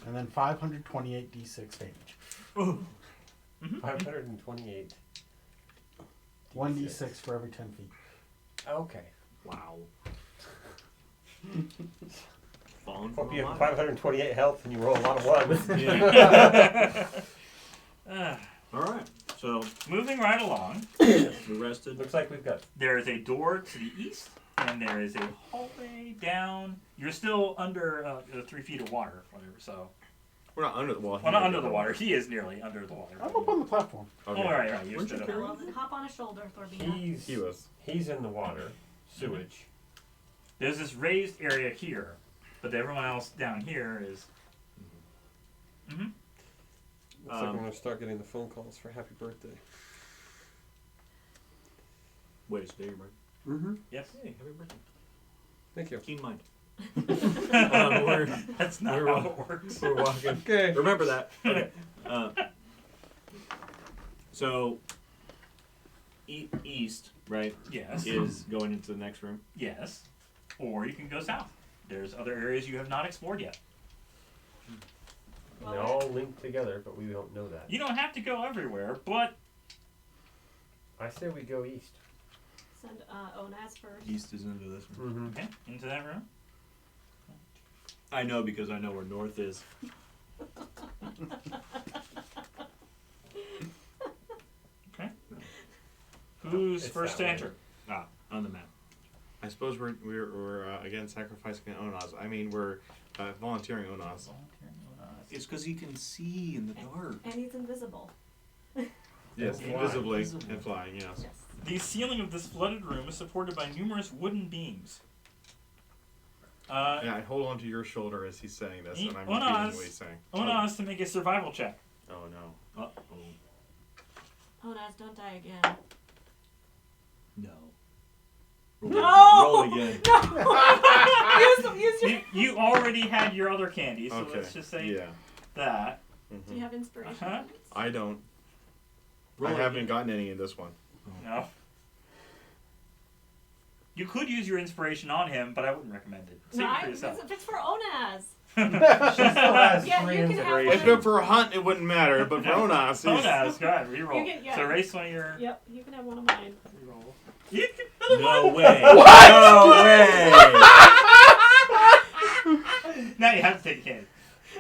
And then 528 d6 damage. 528. 1d6 for every 10 feet. Okay. Wow. Falling Hope from you a have line. 528 health and you roll a lot of ones. All right. So Moving right along, we rested. Looks like we've got there is a door to the east, and there is a hallway down. You're still under 3 feet of water, whatever, so We're not under the wall. Well, not under the water. He is nearly under the water. I'm up on the platform. Oh, right. You're Weren't you stood up. carrying Well, then hop on a shoulder, Thorbina. He was. He's in the water, sewage. There's this raised area here, but everyone else down here is. Mm-hmm. Looks like I'm gonna start getting the phone calls for happy birthday. Wait, today your birthday? Mm-hmm. Yes. Hey, happy birthday. Thank you. Keen mind. That's not we're how wa- it works. We're walking. Okay. Remember that. Okay. So, east, right, Yes. is going into the next room. Yes. Or you can go south. There's other areas you have not explored yet. And they're all linked together, but we don't know that. You don't have to go everywhere, but I say we go east. Send Onaz first. East is into this room. Mm-hmm. okay, into that room. I know because I know where north is. Who's It's first that to way. enter? Ah, on the map. I suppose we're again sacrificing Onaz. I mean, we're volunteering Onaz. It's because he can see in the dark. And he's invisible. Yes, And invisibly flying. and flying. Yes. Yes. The ceiling of this flooded room is supported by numerous wooden beams. Yeah, I hold on to your shoulder as he's saying this, and I'm Onaz. repeating what he's saying. Onaz to make a survival check. Oh no. Uh-oh. Onaz, don't die again. No. No! Roll again. Use your... You already had your other candy, so Okay. let's just say Yeah. that. Do you have inspiration? Uh-huh. points? I don't. Roll I haven't again. gotten any in this one. No. You could use your inspiration on him, but I wouldn't recommend it. Save No, it for yourself. if it's for Onaz. She still has Yeah, three you can have If inspiration. it for a hunt, it wouldn't matter, but for Onaz, he's... Onaz, go ahead, reroll. You can- yeah. So erase one of your Yep, you can have one of mine. reroll. You can No way. No way! Now you have to take a candy.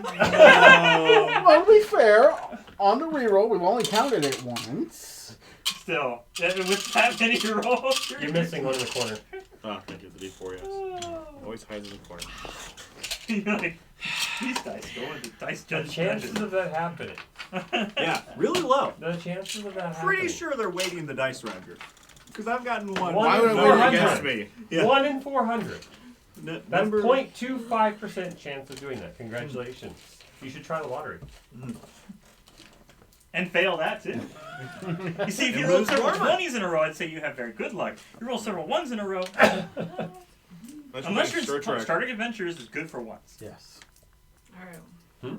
Well, to be fair, on the reroll, we've only counted it once. Still, with that many rolls, You're missing one in the corner. Oh, thank you, the D4, yes. Always hides in the corner. You're like, these dice go into dice The judge chances dungeon. of that happening. Yeah, really low. The chances of that Pretty happening. sure they're weighting the dice around here. Because I've gotten one. One Why would it in work 400. against me? Yeah. 1 in 400. That's Number 0.25% chance of doing that. Congratulations. You should try the lottery. And fail that too. You see, if And you roll lose several more money. 20s in a row, I'd say you have very good luck. You roll several 1s in a row, unless you're Star Trek. starting adventures is good for once. Yes. Alright. Hmm?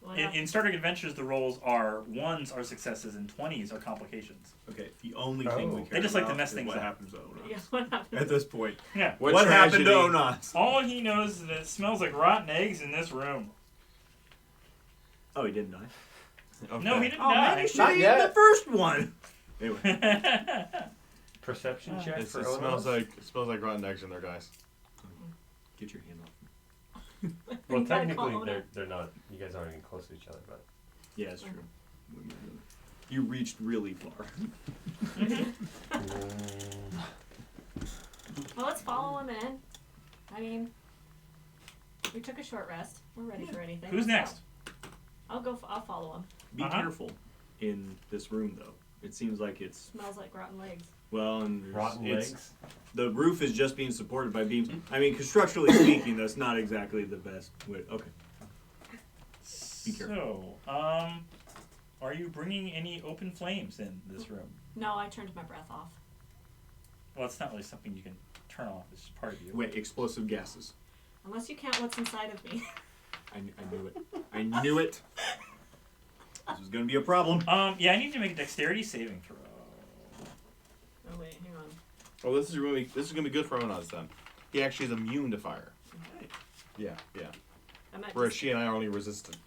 Well, In starting adventures, the rolls are 1s are successes and 20s are complications. Okay, the only thing we Oh. care They just like to about mess is things what up. happens to Onas. yeah, what happened? At this point. Yeah. What happened to tragedy. Onas? All he knows is that it smells like rotten eggs in this room. Oh, he didn't die. Okay. No, he didn't Oh, man, die. he should Not have yet. eaten the first one. Anyway, Perception check It for smells Onos? like rotten eggs in there, guys. get your hand off. Well, You gotta technically, call they're not. You guys aren't even close to each other, but. Yeah, it's true. You reached really far. Well, let's follow him in. I mean, we took a short rest. We're ready for anything. Who's Let's next? go. I'll follow him. Be Uh-huh. careful in this room, though. It seems like it's Smells like rotten legs. well, and Rotten it's, legs. the roof is just being supported by beams. I mean, constructurally speaking, that's not exactly the best way. Okay. Be careful. So, are you bringing any open flames in this room? No, I turned my breath off. Well, it's not really something you can turn off. It's just part of you. Wait, explosive gases. Unless you count what's inside of me. I knew it. I knew it. This was gonna be a problem. Yeah, I need to make a dexterity saving throw. Oh wait, hang on. Oh, this is gonna be good for Onaz then. He actually is immune to fire. Okay. Yeah. I'm at, Whereas she and I are only resistant.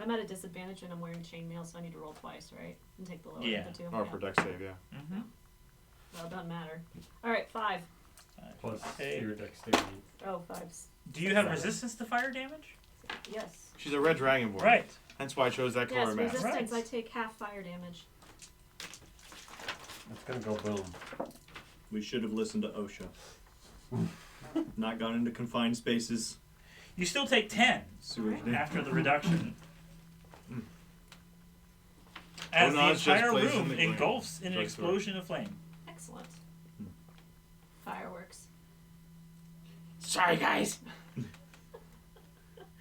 I'm at a disadvantage and I'm wearing chainmail, so I need to roll twice, right? And take the lower Yeah. of the two. Oh, for dex save, yeah. Mm-hmm. Well, it doesn't matter. Alright, 5. Plus Okay. your dexterity. Oh, 5's. Do you have resistance to fire damage? Yes. She's a red dragonborn. Right. Hence why I chose that Yes, color mask. resistance. Right. I take half fire damage. It's gonna go boom. We should have listened to OSHA. Not gone into confined spaces. You still take 10 Sewage. after the reduction. As the Leonard just entire plays in room the flame. engulfs in an Plays through it. explosion of flame. Excellent. Fireworks. Sorry, guys.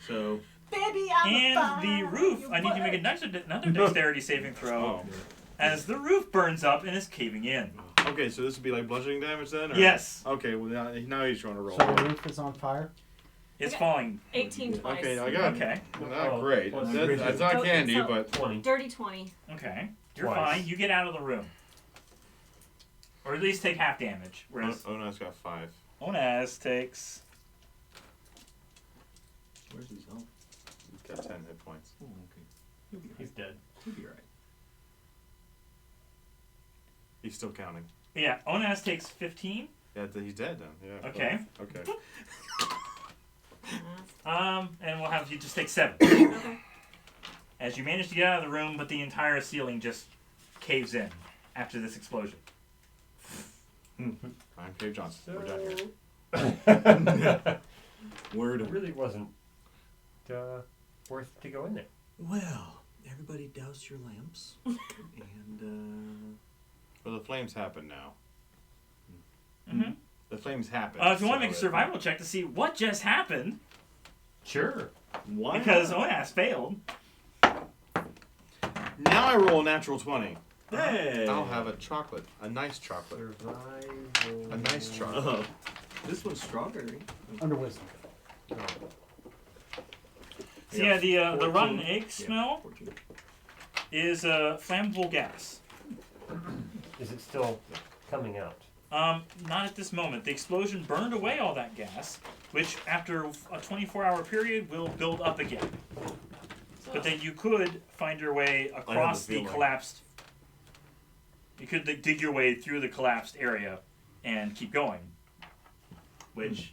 So, Baby, I'm And a the fire. roof, You I need to make butt. another dexterity saving throw Oh. as the roof burns up and is caving in. Okay, so this would be like bludgeoning damage then? Or? Yes, Okay, well now he's trying to roll. So the roof is on fire. it's Okay. falling. 18 twice. Okay, I got Okay, not Oh, great. well, That's not so- candy, so- but 20. Dirty 20. okay. You're Twice. fine. You get out of the room. Or at least take half damage. Whereas Onaz got 5. Onaz takes... where's his health? He's got 10 hit points. Oh, okay. He'll be He's right. dead. He'll be right. He's still counting. Yeah, Onaz takes 15. Yeah, he's dead then. Yeah. Okay. Okay. And we'll have you just take 7. Okay. As you manage to get out of the room, but the entire ceiling just caves in after this explosion. I'm Cave Johnson. We're done here. It Word. really wasn't worth to go in there. Well, everybody douse your lamps. And, Well, the flames happen now. Mm-hmm. The flames happen. If you want to make a so survival check to see what just happened, Sure. why because not? Onaz failed. Now I roll a natural 20. Hey! I'll have a chocolate. A nice chocolate. Survival. A nice chocolate. Oh. This one's strawberry. Under wisdom. Oh. So yeah, the 14. rotten egg Yeah, smell 14. is a flammable gas. Is it still coming out? Not at this moment. The explosion burned away all that gas, which after a 24-hour period will build up again. But then you could find your way across the feeling. collapsed. You could dig your way through the collapsed area and keep going. Which,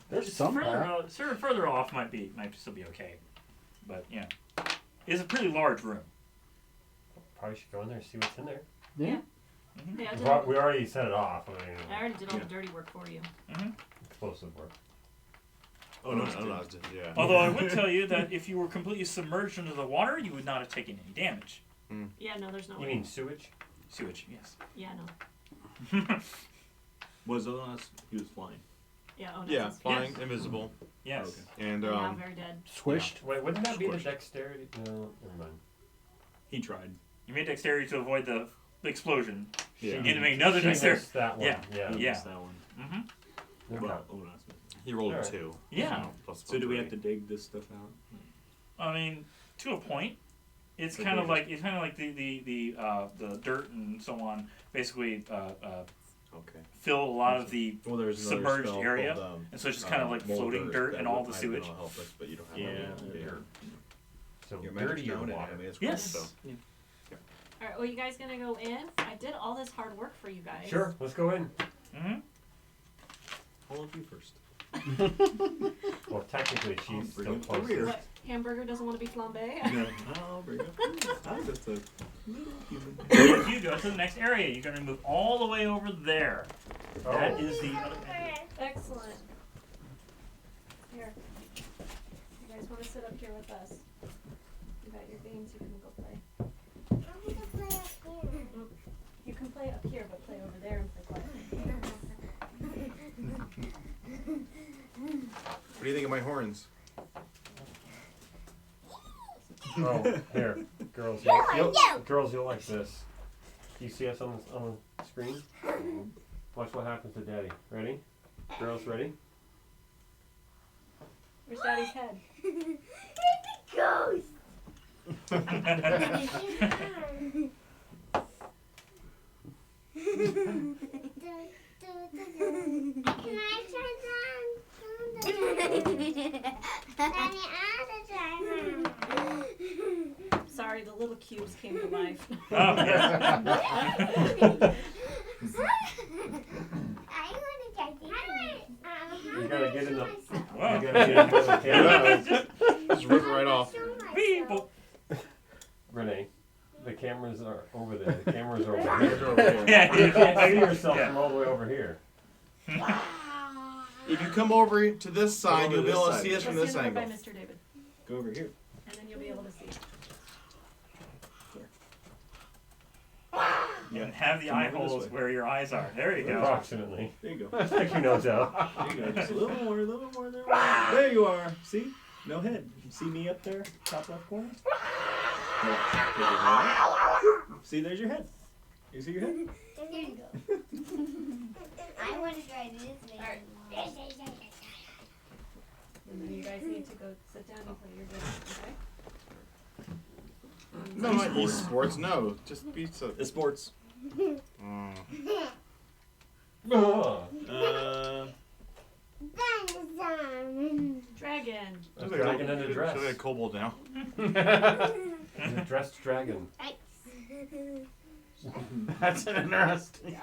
There's some further off might still be okay. But yeah, it's a pretty large room. Probably should go in there and see what's in there. Yeah. Hey, We already set it off. I mean, I already did all the dirty work for you. explosive work. Oh, no, yeah. Although I would tell you that if you were completely submerged under the water, you would not have taken any damage. Yeah, no, there's no You way. mean sewage? Sewage, yes. Yeah, no. Was us? He was flying. Yeah, oh, no. Yeah, it's- flying, invisible, Yes. Okay. and Now very dead. Squished. Wait, wouldn't that be the Squished. dexterity? No, never mind. He tried. You made dexterity to avoid the explosion. Yeah. You need to make another She dexterity. missed that one. Yeah. Yeah. He Yeah. missed that one. Mm-hmm. Okay. Well, oh, no, it's missing. he rolled a Alright. 2. Yeah. So do we have to dig this stuff out? I mean, to a point. It's But kind of there's- like the dirt and so on. Basically, Okay. fill a lot of the Well, there's another submerged spell area, called, and so it's just kind of like floating dirt that and all would- the I don't know, sewage. help us, but you don't have Yeah, any dirt. So Your magic's dirtier down, water. I mean, it's Yes. cool, so. Alright, well, you guys gonna go in? I did all this hard work for you guys. Sure, let's go in. Mm-hmm. All of you first. Well, technically, I'll she's bring still it over closer. here. What? Hamburger doesn't want to be flambe? No, I'll bring it. I'm just a little human. If you go to the next area, you're going to move all the way over there. That Oh. is the other end. Excellent. Here. You guys want to sit up here with us? You got your games, you can go play. You can play up here, but play over there and play quietly. What do you think of my horns? Oh, here, girls, girls, you'll like this. You see us on the screen? Watch what happens to Daddy. Ready? Girls, ready? Where's Daddy's head? Ghost. Can I try that? Sorry, the little cubes came to life. Oh, yeah. You gotta get in the. Wow. You gotta get into the camera. Just rip it right off. People. Renee, the cameras are over there. The cameras are over Here's here. over here. Yeah, You can't see yeah. yourself Yeah. from all the way over here. If you come over to this side, over you'll to be able to this see side. us from Just this stand over angle. by Mr. David, Go over here. and then you'll be able to see. And have the Come eye over this holes way. where your eyes are. There you go. Approximately. There you go. Stick your nose out. There you go. Just a little more, a little more. There you are. See? No head. You see me up there? Top left corner? See, there's your head. You see your head? Here you go. I want to try this way. Alright. And then you guys need to go sit down and play your game, okay? No, not esports. No, just pizza. The sports. Oh. Dragon. A dragon in a dress. Should we have a kobold now? He's a dressed dragon. That's interesting.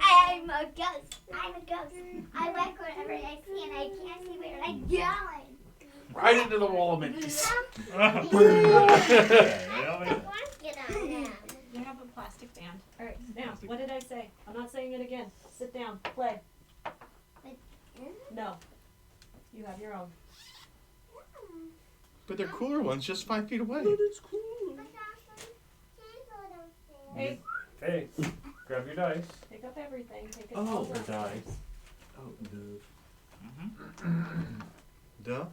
I'm a ghost. I'm a ghost. I walk wherever I see and I can't see where I'm going. Right into the wall of Mickey's. I want to get on now. You have a plastic band. Alright, now, what did I say? I'm not saying it again. Sit down, play. No. You have your own. But they're cooler ones, just 5 feet away. It's cool. Hey, Hey, grab your dice. pick up everything. Take it Oh, all or the dice. Oh, no. Duh.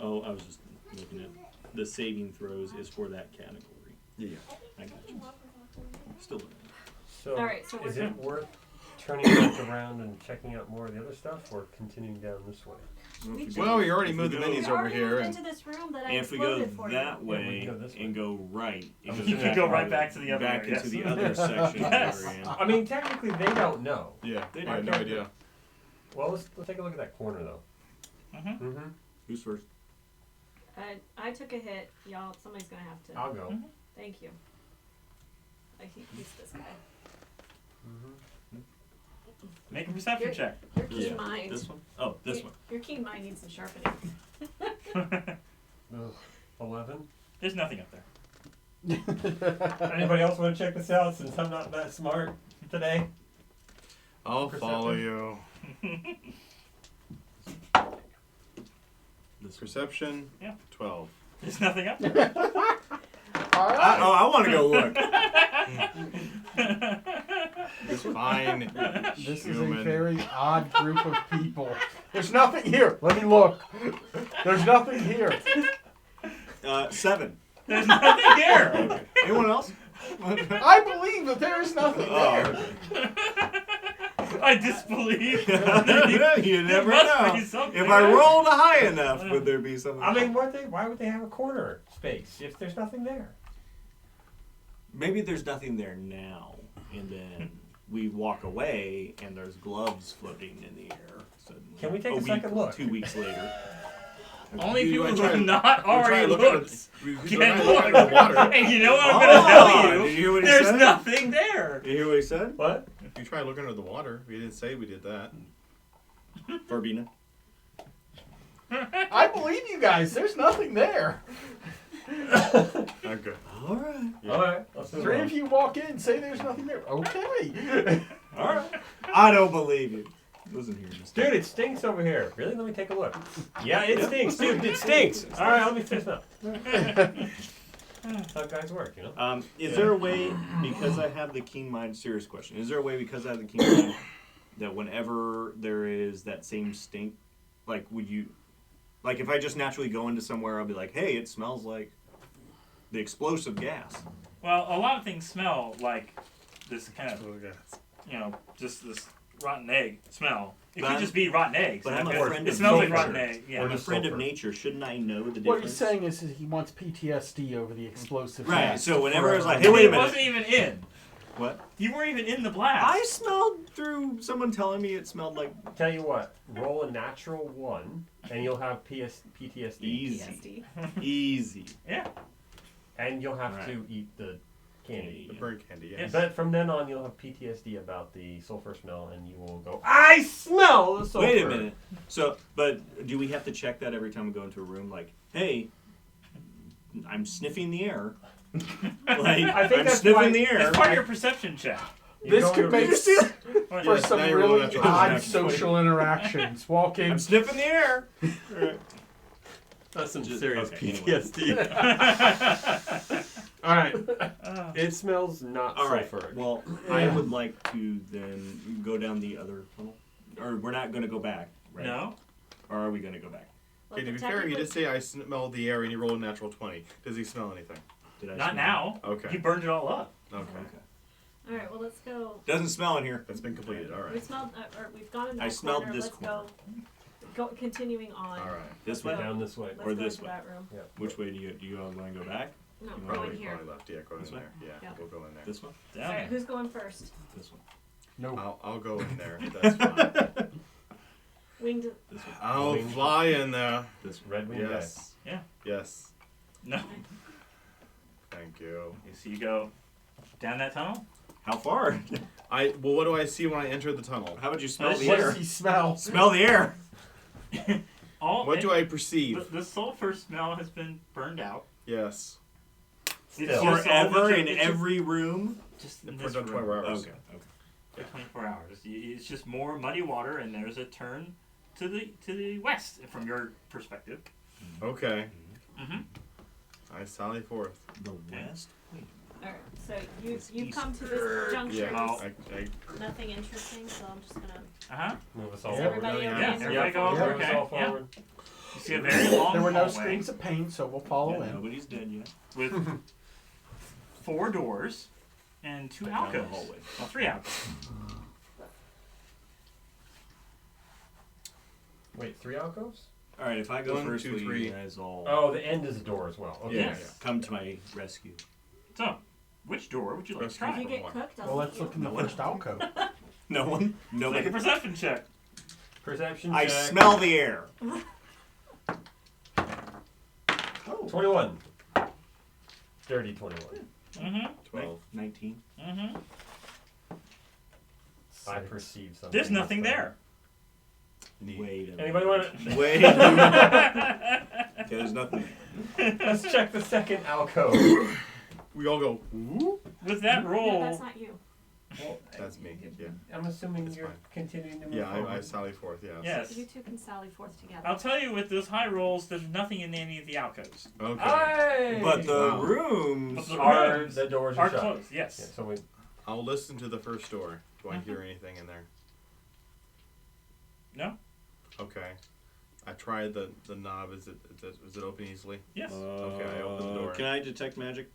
Oh, I was just looking at the saving throws is for that category. Yeah. I got you. Still learning. So, Alright, so is we're it worth turning back around and checking out more of the other stuff, or continuing down this way? Well, we already If moved the we go- minis We over already here, moved and into this room that I And if we go exploded for that you. Yeah, we way can go this way. and go right, it goes You back could go right back to the other back way, into yes. the other section Yes. we're in. I mean, technically, they don't know. yeah, They I have no don't. idea. Well, let's take a look at that corner, though. Mhm. Mm-hmm. Who's first? I took a hit. Y'all, somebody's gonna have to. I'll go. Mhm. Thank you. He's this guy. Mm-hmm. Make a perception check. Your keen Yeah. mind. This one? Oh, this one. Your keen mind needs some sharpening. 11. There's nothing up there. Anybody else want to check this out, since I'm not that smart today? I'll Perception. follow you. This one. Perception. Yeah. 12. There's nothing up there. I want to go look. It's fine. This is a Human. very odd group of people. There's nothing here. Let me look. There's nothing here. 7. There's nothing here. Anyone else? I believe that there is nothing there. I disbelieve. You never must know. be something If I there. rolled high enough, would there be something? I mean, why would they have a corner space if there's nothing there? Maybe there's nothing there now, and then we walk away, and there's gloves floating in the air. Suddenly. Can we take a week, second look? 2 weeks later. Only You people wanna who try have to- not already looked We can look look. at the water. And you know what I'm Oh, gonna tell did you hear what he There's said? nothing there. You hear what he said? What? You try looking under the water. We didn't say we did that. Verbena. I believe you guys. There's nothing there. Okay. All right. Yeah. All right. Let's move 3 on. of you walk in and say there's nothing there. Okay. All right. I don't believe you. Listen here, Mr. Dude, it stinks over here. Really? Let me take a look. Yeah, it stinks, dude. It stinks. All right, let me finish up. That's how guys work, you know? Is there a way, because I have the keen mind, serious question, is there a way, because I have the keen mind, that whenever there is that same stink, like, would you, like, if I just naturally go into somewhere, I'll be like, hey, it smells like the explosive gas. Well, a lot of things smell like this kind of, just this rotten egg smell. It But could I'm- just be rotten eggs. but I'm a It friend It of smells like nature. rotten egg. Or Yeah. I'm a just friend of sulfur. nature. Shouldn't I know the difference? What he's saying is he wants PTSD over the explosive Right, gas so whenever it's like, forever. hey, wait a It minute. wasn't even in. What? You weren't even in the blast. I smelled through someone telling me it smelled like Tell you what, roll a natural 1, and you'll have PTSD. easy. PSD. Easy. Yeah. And you'll have Right. to eat the candy. The bird candy, yeah. Yes. But from then on, you'll have PTSD about the sulfur smell, and you will go, I smell the sulfur. Wait a minute. So, but do we have to check that every time we go into a room? Like, hey, I'm sniffing the air. Like, I think I'm that's sniffing why- the air. It's part of your perception check. You're This going could to make reach- What? for Yes, some now you're rolling really natural odd twenty. social interactions. Walk in. I'm sniffing the air. That's some Just- serious okay, PTSD. All right. Oh. It smells not All right. sulfuric. Well, I would like to then go down the other tunnel, or we're not going to go back, right? No. Or are we going to go back? Well, Okay, to be technically- fair, you did say I smell the air and you rolled a natural 20. Does he smell anything? Did I? Not smell? now. Okay. You burned it all up. Okay. All right, well, let's go. Doesn't smell in here. That's been completed. All We right. smelled, or we've gone in that I smelled corner. this Let's corner. go. Continuing on. All right. This Let's way? go. Down this way. Let's Or go this into way? that room. Which way do you all want to go back? No, You go wanna in here. Probably left. Yeah, go This in way? there. Yeah, Yeah. we'll go in there. This one? Down All right, there. who's going first? This one. No. I'll go in there. That's fine. Winged. This one. I'll Wing. fly in there. This one. Red wing Yes. Yeah. Yes. No. Thank you. Okay, so you go down that tunnel. How far? Well, what do I see when I enter the tunnel? How would you smell What the What air? does he smell? Smell the air. What do I perceive? The sulfur smell has been burned out. Yes. It's Still. just all Forever the- in it's just- every room. Just in For this the room. 24 hours. Okay. For 24 hours. It's just more muddy water, and there's a turn to the west from your perspective. Okay. Mm-hmm. I sally forth. The west. All right, so It's you've come to east. this juncture. Yeah. Oh. I Nothing interesting, so I'm just gonna. Uh huh. Move us all Is Yeah, forward. everybody yeah, okay? Yeah, Is everybody go Yeah. over. Move us Okay. all Yeah. forward. You see a very long There were no hallway screams of pain, so we'll follow in. Nobody's dead yet. with 4 doors and 2 Down the alcoves. hallway. Well, 3 alcoves. Wait, 3 alcoves? All right. If I go 1, first, 2, will 3. you guys all Oh, the end is a door as well. Okay. Yes. come to my rescue? So, which door would you like to Rescue If try? you get cooked, I'll Well, let's you. look in the first alcove. No one. Make Nobody. a perception check. Perception I check. smell the air. 21. Dirty 21. Mm-hmm. 12. 19. Mm-hmm. I perceive something. There's nothing that's there. Neat. Wait a minute. Anybody want to? Wait a minute. Okay, there's nothing. Let's check the second alcove. We all go, ooh. With that No, roll, that's not you. Well, That's me, yeah. I'm assuming It's you're fine. continuing to move Yeah, forward. I sally forth, yes. yes. You two can sally forth together. I'll tell you, with those high rolls, there's nothing in any of the alcoves. Okay. Aye! But the Wow. rooms. But the Are rooms the doors are shut? closed. Yes. Yeah, so we. I'll listen to the first door. Do I hear anything in there? No. Okay. I tried the knob. Is it open easily? Yes. Okay, I open the door. Can I detect magic?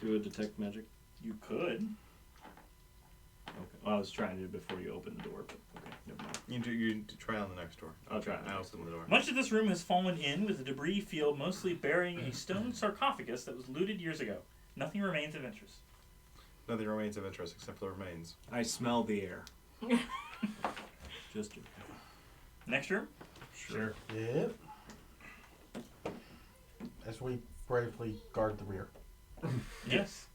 Do a detect magic. You could. Okay. Well, I was trying to before you opened the door, but okay, never mind. You try on the next door. I'll try on the I next open the door. Much of this room has fallen in, with the debris field mostly burying a stone sarcophagus that was looted years ago. Nothing remains of interest. Nothing remains of interest except for the remains. I smell the air. Just Next room. Sure. Yep. As we bravely guard the rear. Yes.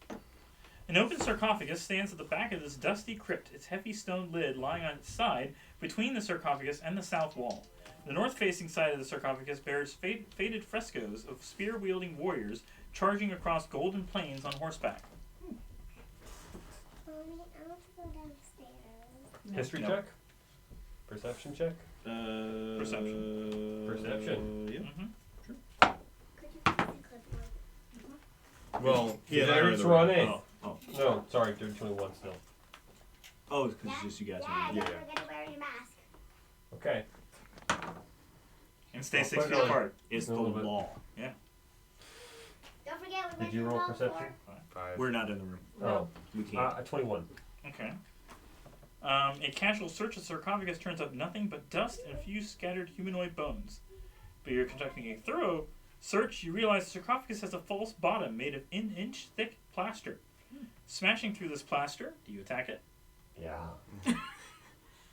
An open sarcophagus stands at the back of this dusty crypt, its heavy stone lid lying on its side between the sarcophagus and the south wall. The north-facing side of the sarcophagus bears faded frescoes of spear-wielding warriors charging across golden plains on horseback. Mommy, I want to go downstairs. History No. check? Perception check? Perception. Perception. Yeah. Mm-hmm. Could you pass the clipboard? Well, he and I are in There's the one room. in. Oh. No, sorry, they're 21 still. Oh, it's because it's just you guys. Dad, Yeah, don't yeah. forget to wear your mask. Okay. And stay I'll 6 put feet it on. apart. It's A the little bit. law. Don't forget we Did you went to roll the perception? 5. We're not in the room. Oh. We can't. 21. Okay. A casual search of the sarcophagus turns up nothing but dust and a few scattered humanoid bones. But you're conducting a thorough search, you realize the sarcophagus has a false bottom made of an inch thick plaster. Smashing through this plaster, do you attack it? Yeah.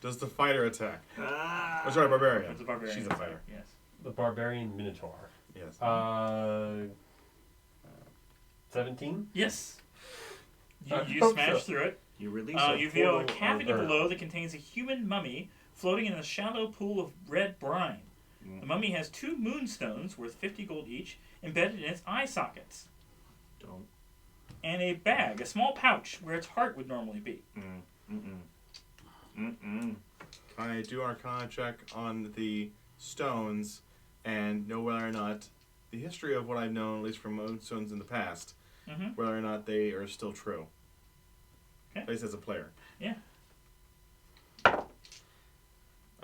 Does the fighter attack? Ah. Oh, sorry, barbarian. It's a barbarian. She's a fighter. Yes. The barbarian minotaur. Yes. 17? Yes. I You hope smash so. through it. You release You feel a portal cavity or- below that contains a human mummy floating in a shallow pool of red brine. Mm. The mummy has 2 moonstones worth 50 gold each embedded in its eye sockets. Don't. and a bag, a small pouch where its heart would normally be. Can I do Arcana check on the stones and know whether or not the history of what I've known, at least from moonstones in the past, whether or not they are still true? Okay. At least as a player. Yeah.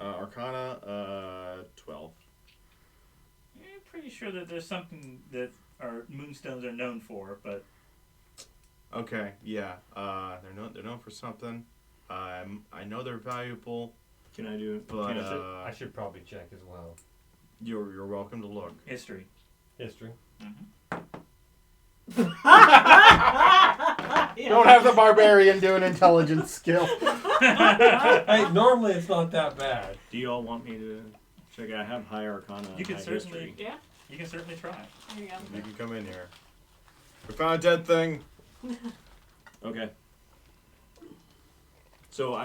Arcana, 12. I'm pretty sure that there's something that our moonstones are known for, but Okay, yeah. They're known for something. I know they're valuable, Can I do it? but I should probably check as well. you're welcome to look. history. History. Don't have the barbarian do an intelligence skill. Hey, normally it's not that bad. Do you all want me to check it? I have high Arcana. You can high certainly, history. Yeah. you can certainly try. There you go. You can come in here. We found a dead thing. Okay. So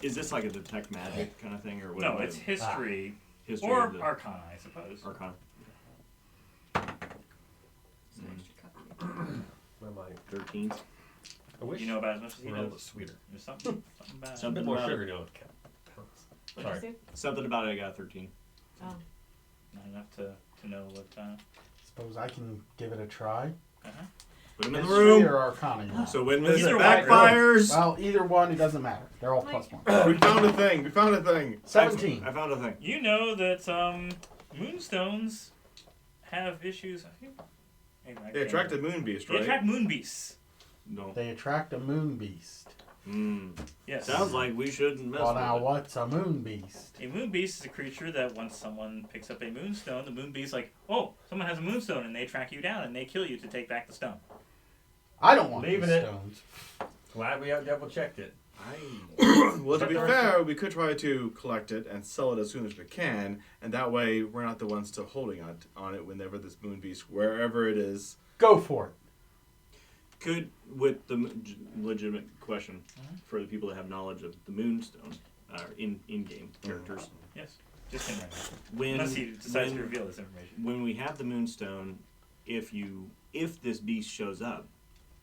is this like a detect magic kind of thing, or what? No, it's history history or of the arcana, I suppose. Arcana. It's an extra cup. My mind. 13. I wish You know about as much as he Roll does. was sweeter. There's something bad. A bit Something more about sugar it. don't count. What'd you Sorry. say? Something about it. I got a 13. Oh. Not enough to know what. Suppose I can give it a try. Put him in the History room. or Arcana? You want? So when this Either way, backfires, Well, either one, it doesn't matter. They're all plus one. We found a thing. We found a thing. 17. I found a thing. You know that moonstones have issues. I think. They attract a moon beast, They right? attract moon beasts. No. They attract a moon beast. Yes. Sounds like we shouldn't mess Well, with now it. what's a moon beast? A moon beast is a creature that once someone picks up a moonstone, the moon beast's like, oh, someone has a moonstone, and they track you down and they kill you to take back the stone. I don't want Leaving these it. stones. Glad we out double checked it. Well, to be fair, we could try to collect it and sell it as soon as we can, and that way we're not the ones still holding on it whenever this moon beast, wherever it is. Go for it. Could, with the legitimate question for the people that have knowledge of the moonstone, in-game characters, Yes. Just him right now. when Unless he decides to when- reveal this information. when we have the moonstone, if this beast shows up,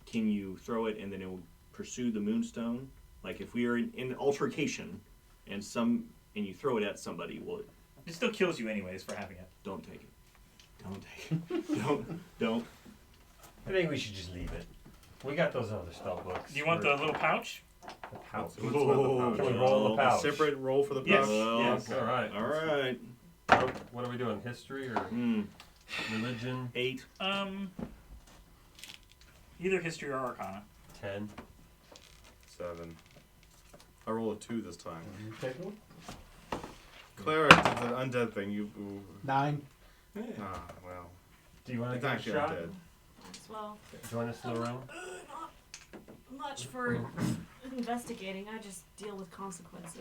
can you throw it and then it will pursue the moonstone? Like if we are in an altercation and you throw it at somebody, well, It still kills you anyways for having it. don't take it. Don't take it. don't. I think we should just leave it. We got those other spell books. Do you want the little pouch? the pouch? What's with the pouch? Can we roll the pouch? Separate roll for the Yes. pouch? Yes. All right. All right. What are we doing? History or religion? 8. Either history or arcana. 10. 7. I roll a 2 this time. You take one. Cleric, it's an undead thing. You. 9. Well. Do you want to It's give it a actually shot? undead. As well. Join us in the room. Not much for investigating. I just deal with consequences.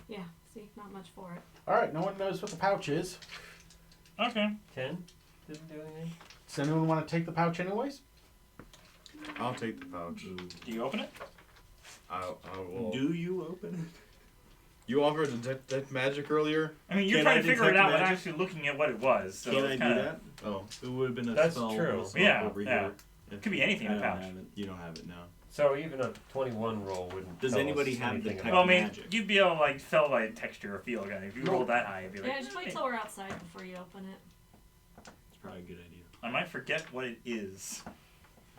Yeah. See, not much for it. All right. No one knows what the pouch is. Okay. 10. Didn't do anything. Does anyone want to take the pouch anyways? I'll take the pouch. Do you open it? I will. Do you open it? You offered to detect magic earlier? I mean, you're Can trying I to figure it detect out without magic? actually looking at what it was. So Can I it's do kinda, that? Oh, it would have been a That's spell. true. slot Yeah, over yeah. here. It could be anything in I a don't pouch. have it. You don't have it now. So even a 21 roll wouldn't. Does tell anybody us have anything detect about Well, I mean, magic? you'd be able to like tell by texture or feel. Guy. If you roll that high, you'd be like, Yeah, just wait till we're outside before you open it. It's probably a good idea. I might forget what it is.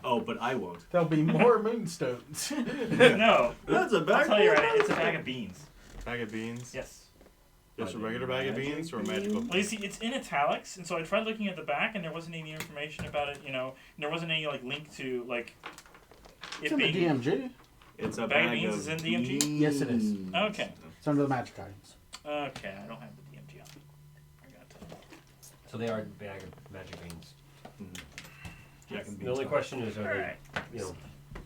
Oh, but I won't. There'll be more moonstones. No, That's a I'll bag. tell you right. It's a bag of beans. Bag of beans? Yes. Just a regular bag of beans or a magical Well, you see, it's in italics, and so I tried looking at the back, and there wasn't any information about it. You know, and there wasn't any like link to like It's it in the being. DMG. It's a Bag of bag beans of is in DMG? beans. Yes, it is. Okay. It's under the magic items. Okay, I don't have the DMG on. I got So they are a bag of magic beans. Jack and The only beanstalk. question is, are Alright. they,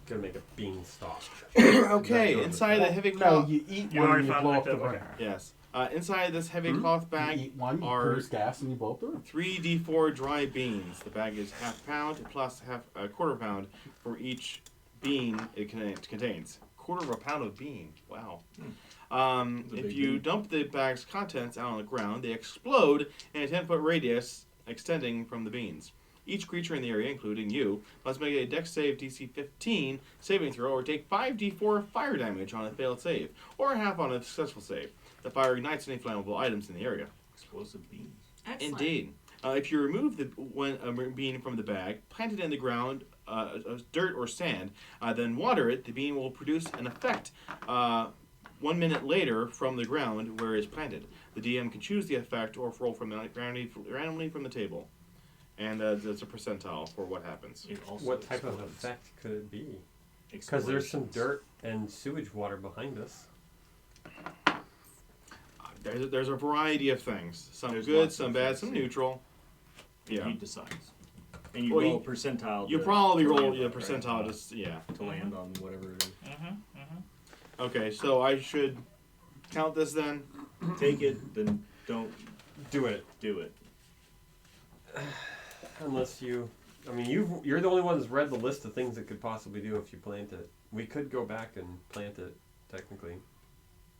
gonna make a bean stock? Okay, inside the heavy No, cloth. you eat You one already and you found blow like up the the- brain. okay. Yes. Inside this heavy Hmm? cloth You bag eat one, you are produce gas, and you blow up the room. 3d4 dry beans. The bag is half pound plus a quarter pound for each bean it contains. Quarter of a pound of bean. Wow. That's a If big you bean. dump the bag's contents out on the ground, they explode in a 10-foot radius extending from the beans. Each creature in the area, including you, must make a Dex save DC 15 saving throw or take 5d4 fire damage on a failed save, or half on a successful save. The fire ignites any flammable items in the area. Explosive beams. Excellent. Indeed. If you remove the bean from the bag, plant it in the ground, dirt or sand, then water it, the bean will produce an effect 1 minute later from the ground where it is planted. The DM can choose the effect or roll from randomly from the table. And there's a percentile for what happens. It also What type of explodes. effect could it be? Because there's some dirt and sewage water behind us. There's a variety of things. Some There's good, lots some of bad, things, some yeah. neutral. And Yeah. he decides. And you Well, roll a percentile. You to- probably to roll land your on it, right? percentile, just, yeah. To land on whatever it is. Okay, so I should count this then? Take it, then don't Do it. do it. Unless you... I mean, you're the only one that's read the list of things it could possibly do if you plant it. We could go back and plant it, technically.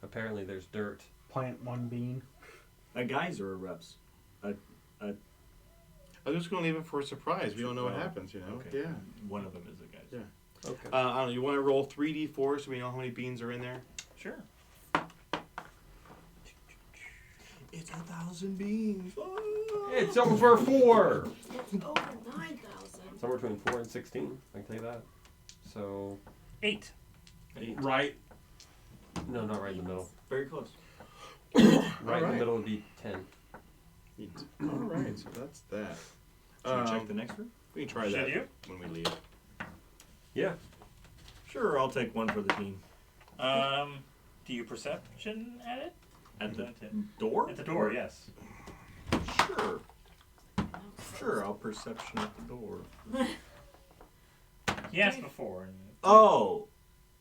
Apparently there's dirt. Plant 1 bean. A geyser erupts. I'm just going to leave it for a surprise. We don't know what happens, you know? Okay. Yeah. One of them is a geyser. Yeah. Okay. I don't know, you want to roll 3d4 so we know how many beans are in there? Sure. It's 1,000 beans. It's over 4! It's over 9,000. Somewhere between 4 and 16, I can tell you that. So... 8. Right... No, not right in the middle. Very close. Right in the Alright. middle would be 10. Alright, so that's that. Should we check the next room? We can try Should that you? when we leave. Yeah. Sure, I'll take one for the team. Do you perception at it? At the That's it. door? At the door, yes. Sure. Sure, I'll perception at the door. He asked before. And Oh!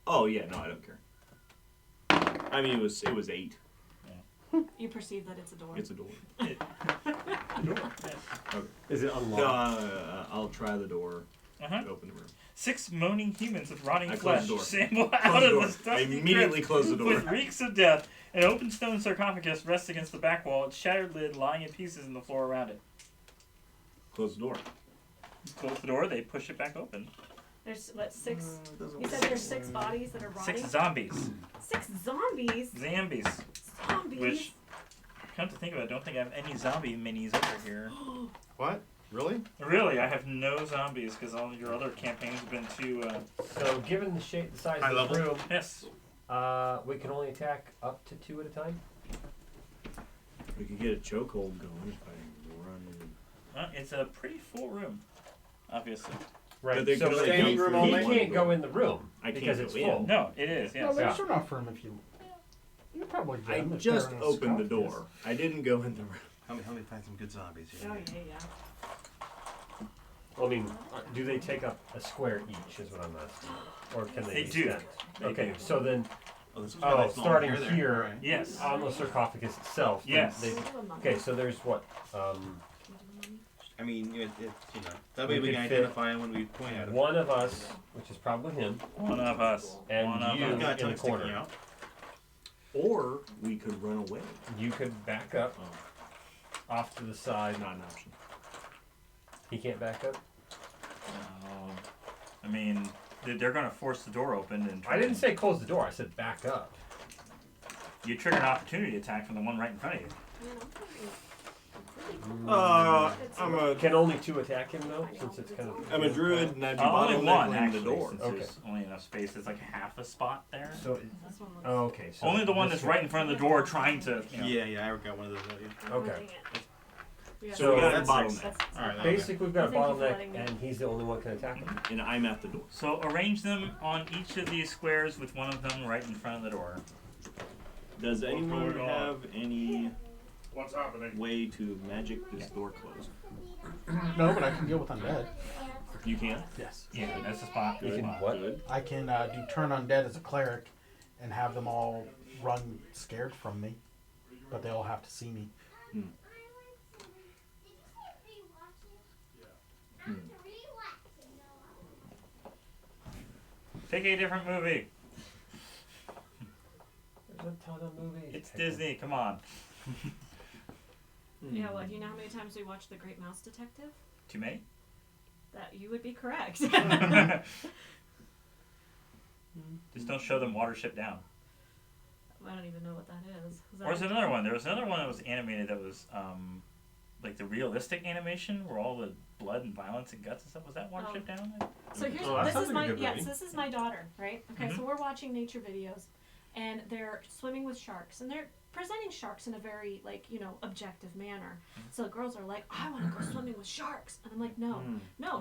Oh, yeah, no, I don't care. I mean, it was 8. You perceive that it's a door. It's a door. the door, yes. Okay. Is it No, unlocked? I'll try the door Uh-huh. to open the room. 6 moaning humans with rotting I close flesh the door. sample Close out the of door. the I stuffy immediately crypt close the door. with reeks of death. An open stone sarcophagus rests against the back wall, its shattered lid lying in pieces in the floor around it. Close the door. Close the door, they push it back open. There's, what, 6? You said there's 6 bodies that are rotting? 6 zombies. 6 zombies? Zombies. Zombies? Which, come to think of it, I don't think I have any zombie minis over here. What? Really? Really, I have no zombies because all of your other campaigns have been too. So, given the shape, the size High of the level. room, Yes. we can only attack up to 2 at a time. We could get a chokehold going if I run. It's a pretty full room, obviously. Right. But they So can like, standing he, room he only? can't go in the room I can't because go it's in. full. No, it is. No, Yes. there's enough room if you. You could probably get I them if just they're in a opened the sarcophagus. door. I didn't go in the room. Help me find some good zombies here. Oh, yeah. I mean, do they take up a square each? Is what I'm asking. Or can they? They be do. stacked? They Okay, do. so then, Oh, this was really small starting there. here, Alright. Yes. on the sarcophagus itself. then Yes. they- Can we do a mummy? okay, so there's what? Can we do a mummy? I mean, you know, that way We we can could fit identify him when we point at him. One of us, which is probably him, One of us. and One of you us. Got a in tongue the sticking corner. out. Or we could run away. You could back up off to the side. Not an option. He can't back up. I mean, they're going to force the door open and. I didn't say close the door. I said back up. You trigger an opportunity attack from the one right in front of you. Man, I'm I'm a Can only 2 attack him though, since it's kind of. I'm a druid and I'd be Only one bottlenecking actually, the door. since Okay. there's only enough space. There's like half a spot there. So, This one looks oh, okay. So Only the one this that's right in front of the door, trying to. You know, yeah, I got one of those. Okay. So we got a that's bottleneck. That's, All right. Basically, we've got a Thank you for letting bottleneck, me- and he's the only one who can attack him. And I'm at the door. So arrange them on each of these squares with one of them right in front of the door. Does anyone going on? have any What's happening? way to magic this door closed? No, but I can deal with undead. You can? Yes. Yeah, that's the spot. You Good can spot. what? Good. I can do turn undead as a cleric and have them all run scared from me. But they all have to see me. Pick a different movie. There's a ton of movies. It's Disney. Come on. Yeah, well, do you know how many times we watched The Great Mouse Detective? Too many? that you would be correct. Just don't show them Watership Down. I don't even know what that is. Or was another one? There was another one that was animated that was like the realistic animation where all the blood and violence and guts and stuff. Was that Watership Down? So here's Oh, that this sounds is like a my good movie. this is my daughter, right? Okay, Mhm. so we're watching nature videos, and they're swimming with sharks, and they're presenting sharks in a very objective manner. So the girls are like, I want to go swimming with sharks, and I'm like, no,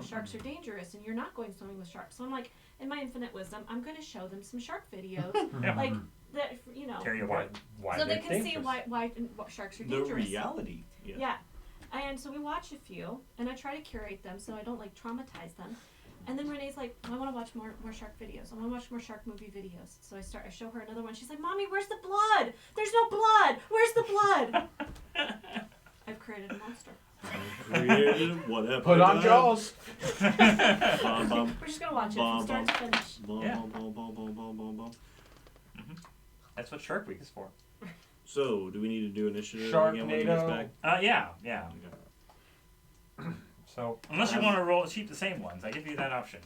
sharks are dangerous, and you're not going swimming with sharks. So I'm like, in my infinite wisdom, I'm going to show them some shark videos, Yeah. like that, Tell you why. Why so they they're can see dangerous. why sharks are The dangerous. reality. Yeah. Yeah. And so we watch a few, and I try to curate them so I don't like traumatize them. And then Renee's like, I want to watch more shark videos. I want to watch more shark movie videos. So I show her another one. She's like, Mommy, where's the blood? There's no blood. Where's the blood? I've created a monster. Creative, whatever. Put on Jaws. Bum, bum, We're just gonna watch it bum, from start to finish. bum, Yeah. bum, bum, bum, bum, bum, bum. That's what Shark Week is for. So, do we need to do initiative again when he gets Sharknado. back? Yeah. Okay. So Unless you want to keep the same ones, I give you that option.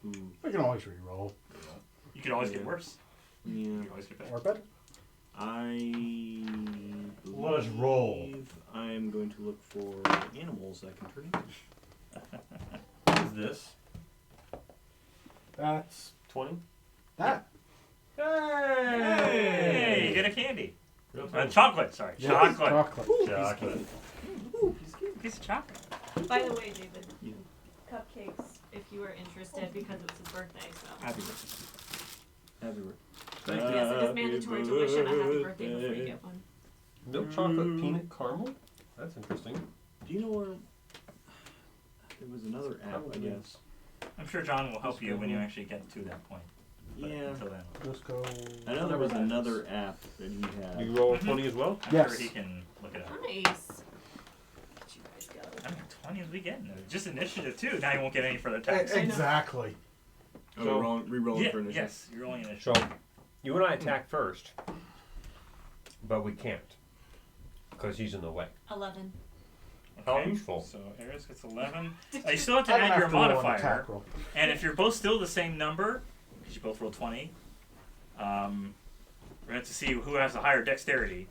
Ooh, We can always re-roll. You could always get worse. yeah. You could always get better. Or better. I Let us roll. believe I'm going to look for animals I can turn into. what is this? That's 20? that. Hey, you get a candy. Real time. Chocolate, sorry. Yeah, Chocolate. Chocolate. Chocolate. Piece of chocolate. By the way, David, Yeah. cupcakes, if you were interested, because it was his birthday, so. Happy birthday. Happy birthday. Thank Yes, it is mandatory to wish him a happy birthday before you get one. Milk chocolate peanut caramel? That's interesting. Do you know where? There was another app, I Probably. guess. I'm sure John will help you when you actually get to that point. But Yeah. Until then, Let's go. I know there was another app that he had. You roll 20 as well? I'm Yes. sure he can look it up. Nice. Let you guys go. I mean, 20 is we getting? Just initiative too. Now you won't get any further text. Exactly. Oh, So- re-rolling Yeah, for initiative. yes, you're rolling So, initiative. you and I attack first, but we can't because he's in the way. 11. How useful. So Eris gets 11. You still have to I don't add your have to roll an modifier. attack roll. And if you're both still the same number, because you both rolled 20, we're going to have to see who has the higher dexterity.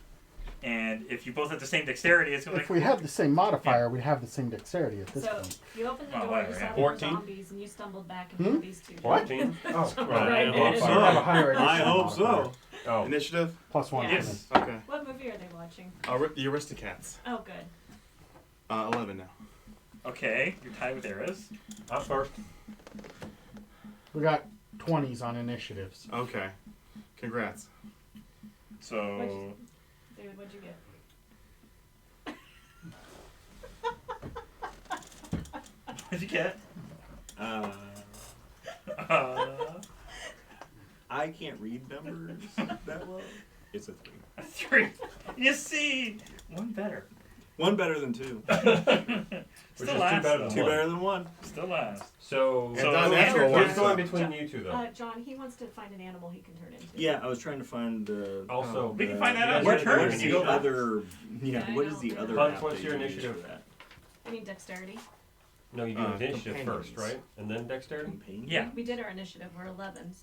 And if you both have the same dexterity, it's going to If we had the same modifier, we'd have the same dexterity at this So point. you opened the Oh, door, whatever, you saw yeah. there were 14? zombies, and you stumbled back and found these two. 14? Oh, Right. right. I hope You so. have a higher I initiative hope so. modifier. Oh, Initiative? Plus one. Yes. Okay. What movie are they watching? The Aristocats. Oh, good. 11 now. Okay, you're tied with Eris. I'm first. We got 20s on initiatives. Okay. Congrats. So, David, what'd you get? what'd you get? Uh, Uh, I can't read numbers that well. It's a 3. a 3. You see, one better. One better than 2. Which Still is last. two better than 2 one. better than 1. Still last. So, So Andrew what's gets- going between you two, though? John, he wants to find an animal he can turn into. Yeah, I was trying to find the. Also, We can find that out your your turn turn. when What's you the go back. other? Yeah, I what is know. the other? Hunt, app what's that your you use initiative? for that? I need dexterity. No, you do initiative companions. first, right? And then dexterity? Companion? Yeah. We did our initiative. We're 11s.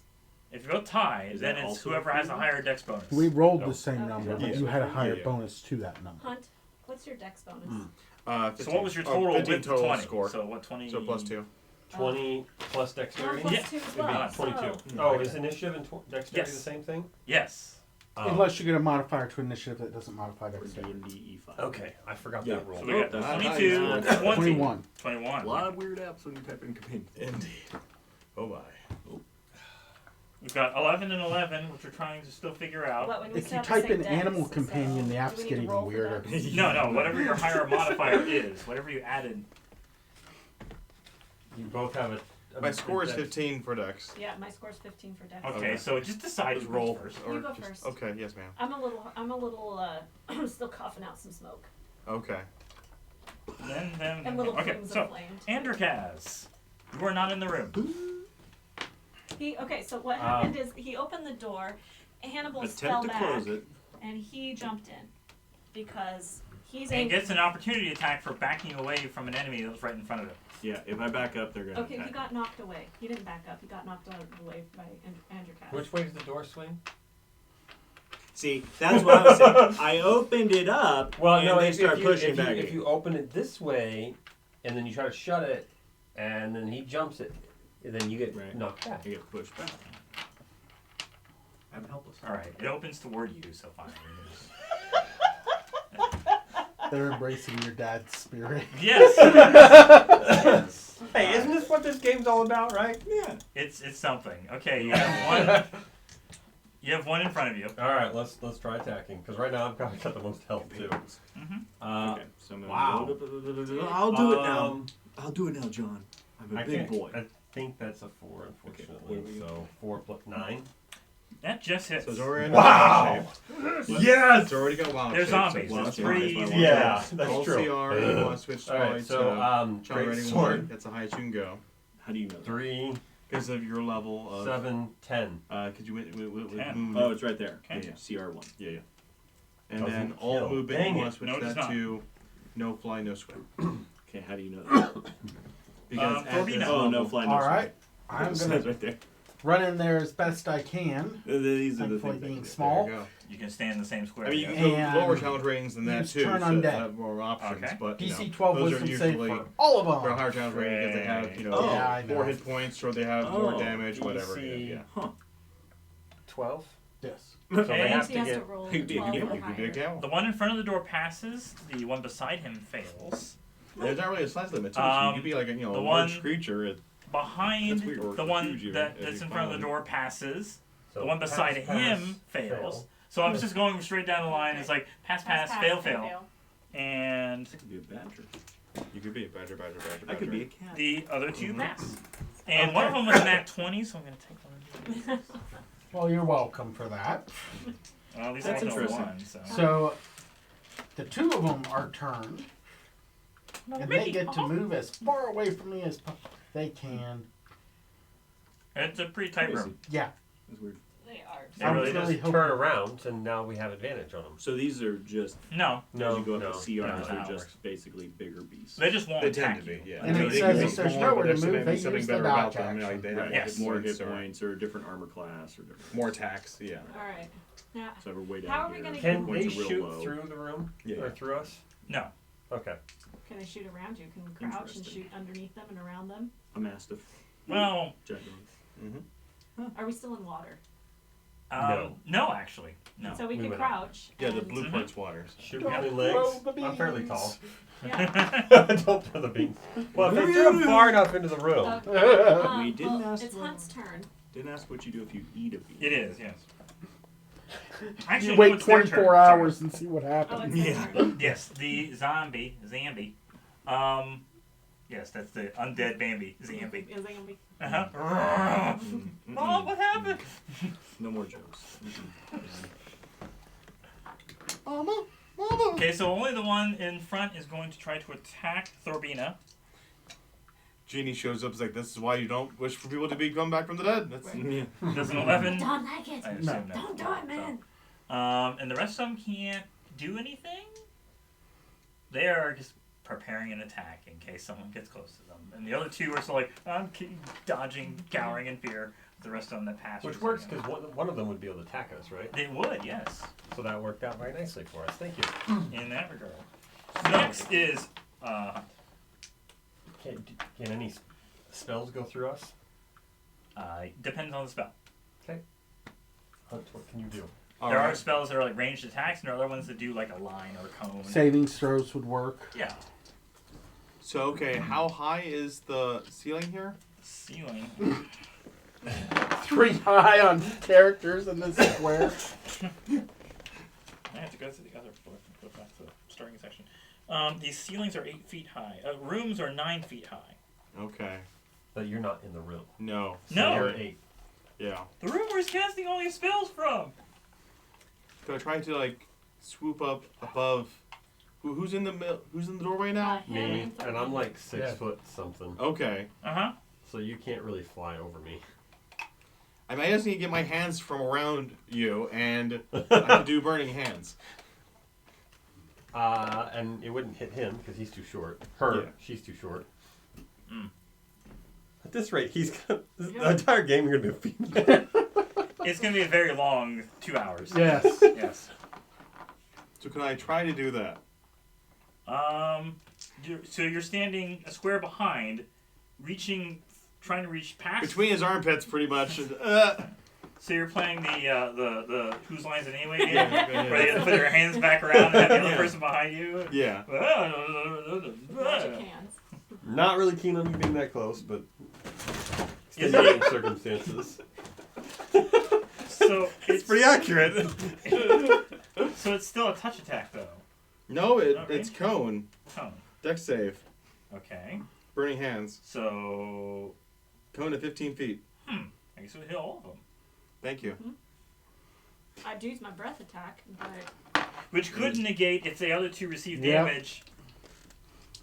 If you go tie, Is then that it's also whoever a has the free higher dex bonus. We rolled No. the same Okay. number, but Yeah. you had a higher Yeah. bonus to that number. Hunt, what's your dex bonus? 15. So what was your total 15 with the total 20? score. So what 20? So plus 2. 20 plus dexterity? Plus Yeah. 2 as It'd be well. 22. So, Oh, is initiative and dexterity Yes. the same thing? Yes. Oh. Unless you get a modifier to initiative that doesn't modify For dexterity. D&D E5. Okay, I forgot Yeah. that rule. So we got that's 22, nice. 20, 21. 21. A lot of weird apps when you type in companion. Indeed. Oh my. We've got 11 and 11, which we're trying to still figure out. what, when we If still you have the type same in dex, animal so companion, the do apps we need get to even roll for weirder. that? No, whatever your higher modifier is, whatever you added. You both have a My score is dex- 15 for Dex. Yeah, my score's 15 for dex. Okay, Okay. so just decide Just who roll. goes first. Or You go just, first. Okay, yes, ma'am. I'm a little, I'm still coughing out some smoke. Okay. Then, And little okay, plumes so of flame. Androkaz, you are not in the room. So what happened is he opened the door, Hannibal fell Attempt to back, close it. and he jumped in because He's And angry. gets an opportunity attack for backing away from an enemy that was right in front of him. Yeah, if I back up, they're gonna Okay, attack. he got knocked away. He didn't back up. He got knocked out of the way by Andrew Cat. Which way does the door swing? See, that's what I was saying. I opened it up, and they start pushing back. If you open it this way, and then you try to shut it, and then he jumps it, then you get knocked back. You get pushed back. I'm helpless. All right, it opens toward you, so fine. They're embracing your dad's spirit. Yes. Yes. Hey, isn't this what this game's all about, right? Yeah. It's something. Okay, you have one. You have one in front of you. All right, let's try attacking because right now I've probably got the most health too. Okay, so I'm gonna wow. I'll do it now. I'll do it now, John. I'm a big boy. I think that's a 4, unfortunately. Okay, so 4 plus 9. That just hits. So it's already in Wow. wild shape. Yes. It's already got wild They're shape. zombies. So It's wild pretty shape. easy. Yeah, that's Call true. CR, you want to switch All right, twice. so John great rating sword. 1. That's the highest you can go. How do you know that? 3, Because of your level of 7, 10. Could you move? 10. Oh, it's right there. Okay. Yeah, CR1. Yeah. And Doesn't then all kill. movement, Dang you it. want to switch No, it does that not. to no fly, no swim. Okay, how do you know that? Because at Corbina. this Oh, level, no fly, no All swim. right, I'm It says gonna right there. run in there as best I can. These are the Thankfully things. I being can do. small. There you go. You can stay in the same square. I mean, you can And go lower challenge ratings than that use too, turn so undead. have more options. Okay. But you know, DC 12 those are wisdom save usually for all of for a them. higher challenge rating because they have Oh, yeah, I 4 know. hit points or they have more Oh, damage, whatever. DC. Yeah. Huh. 12. Yes. So they Okay. have He to has to get. roll He'd be a 12 good or one. You could be a higher. camel. The one in front of the door passes. The one beside him fails. There's not really a size limit too, so you could be like a the a large one- creature. Behind That's weird, or the huge one even, that's as in you front of the follow. door passes. So The one beside pass, him pass, fails. fail. So I'm just going straight down the line. It's like pass, fail. fail. And That could be a badger. You could be a badger. I could be a cat. the other two Mhm. pass. And one of them was an Act 20, so I'm going to take one of these. Well, you're welcome for that. Well, at least That's I know interesting. one. So. So, the two of them are turned, and they get to move as far away from me as they can. It's a pretty tight room. Yeah. That's weird. They are. They I'm really really just hoping- Turn around, and now we have advantage on them. So these are just No, No, as you go up no, to CR, no, they're that just works. basically bigger beasts. they just won't They attack tend to be, you. yeah. And They it can says be if there's smaller, nowhere but to there's move, they something use the better about dodge them. action. They have more Yes. hit More points hit or points or different armor class or different. more attacks. Yeah. All right. Now, So we're way down How are we here. gonna Hit Can points they are real shoot low. through the room Yeah. or through us? No. Okay. can they shoot around you? Can we crouch and Interesting. shoot underneath them and around them? A mastiff. Well, Giant. Are we still in water? no, actually, no. So we We can went crouch. Yeah, the and- blue part's water. so. Shoot Yeah. between legs. Throw the I'm fairly beans. tall. Yeah. Don't throw the beans. Well, if they threw them far enough into the room. We didn't well, ask it's for- Hunt's turn. Didn't ask what you do if you eat a bee. It is, yes. Actually, You no, wait it's their 24 turn. hours and see what Oh, happens. it's Yeah. their turn. Yes, the Zambi. Yes, that's the undead Bambi. Zambi. Is it gonna be? Uh-huh. Mom, what happened? No more jokes. Mama, mama. Okay, so only the one in front is going to try to attack Thorbina. Genie shows up. Is like, this is why you don't wish for people to be come back from the dead. That's Yeah. Does an 11. Don't like it. I assume no. Don't do it, man. And the rest of them can't do anything. They are just preparing an attack in case someone gets close to them. And the other two are still like, I'm dodging, cowering in fear. The rest of them that pass. Which works because one of them would be able to attack us, right? They would, yes, So that worked out very nicely for us. Thank you. in that regard. Next is Can any spells go through us? depends on the spell. Hunt, what can you do? There are spells that are like ranged attacks, and there are other ones that do like a line or a cone. Saving throws would work. Yeah. So okay, how high is the ceiling here? Ceiling. 3 high on characters in this square. I have to go to the other book and go back to the starting section. These ceilings are 8 feet high. Rooms are 9 feet high. Okay. But you're not in the room. No. So No. You're at 8. Yeah. The room where he's casting all these spells from. So I tried to like swoop up above. Who's in the Who's in the doorway now? him Me, and and I'm like 6 Yeah. foot something. Okay. Uh-huh. So you can't really fly over me. I mean, I just need to get my hands from around you, and I can do burning hands. And it wouldn't hit him because he's too short. Her, Yeah. she's too short. Mm. At this rate, he's gonna, the entire game you're gonna be a female. It's going to be a very long 2 hours. Yes. Yes. So can I try to do that? So you're standing a square behind, trying to reach past. Between his armpits, pretty much. So you're playing the Whose Lines It Anyway game? Yeah. Where you put your hands back around and have the other person behind you? Yeah. Magic hands. Not really keen on you being that close, but Is still it? in circumstances. So It's pretty accurate. So it's still a touch attack, though. No, Not it's range? cone. Oh, Dex save. okay. Burning hands. So Cone at 15 feet. I guess it would hit all of them. Thank you. I'd use my breath attack, but Which could negate if the other two receive Yeah. damage.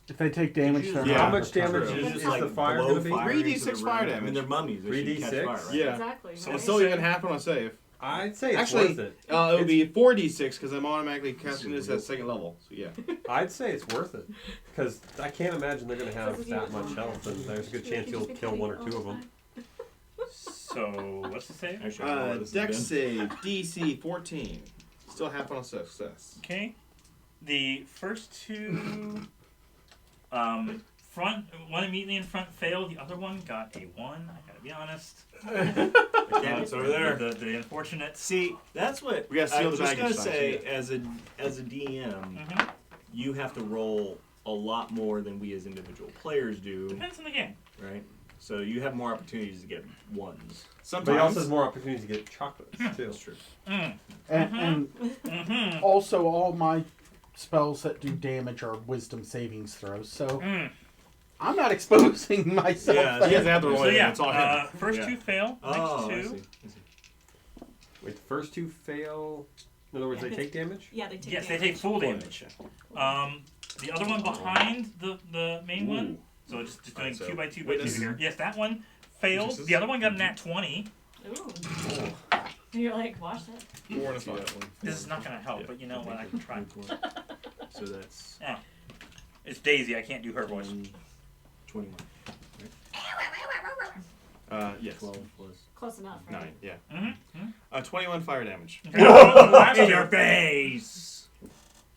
If they take damage, they're Yeah. not How much damage recovered. is, It's is like the fire below going to be? fire 3d6 into the fire room. I damage. mean, they're mummies. They should catch 3d6? fire, right? Yeah. exactly. So right? it's still even happen on save. I'd say it's Actually, worth it. it would be 4d6 because I'm automatically casting this at second level. So yeah. I'd say it's worth it. Because I can't imagine they're going to have Says that you much don't health, and there's a good Should we chance just you'll be kill cutting one or all two the of them. time? So what's the save? Actually, I don't know where this has Dex been. save DC 14. Still half on a success. Okay. The first two, front one immediately in front failed. The other one got a 1. I gotta be honest. Again, it's over there. The unfortunate. See, that's what We gotta seal I the just baggage gotta sign, say. too. As a DM, Mhm. you have to roll a lot more than we as individual players do, Depends on the game. right? So you have more opportunities to get ones. But he also Sometimes. has more opportunities to get chocolates, too. That's true. Mm. And also, all my spells that do damage are wisdom savings throws, so Mm. I'm not exposing myself. Yeah, He there. doesn't have to roll So anything. yeah, It's all him. first Yeah. two fail. Oh, Next I two. see. Wait, the first two fail. In other words, Yeah, they take damage? Yeah, they take Yes, they damage. take full damage. The other one behind the main one. So just doing Alright, so 2 by 2 by 2 witnesses. here. Yes, that one failed. Witnesses. The other one got a nat 20. Ooh. You're like, watch that. 4 and a See 5. that one? This is not gonna help, Yeah. but you know what? I can try. So that's It's Daisy. I can't do her voice. 21. Yes. 12 plus. Close enough, right? 9, yeah. Mm-hmm. 21 fire damage. Okay, so the last In two. your face!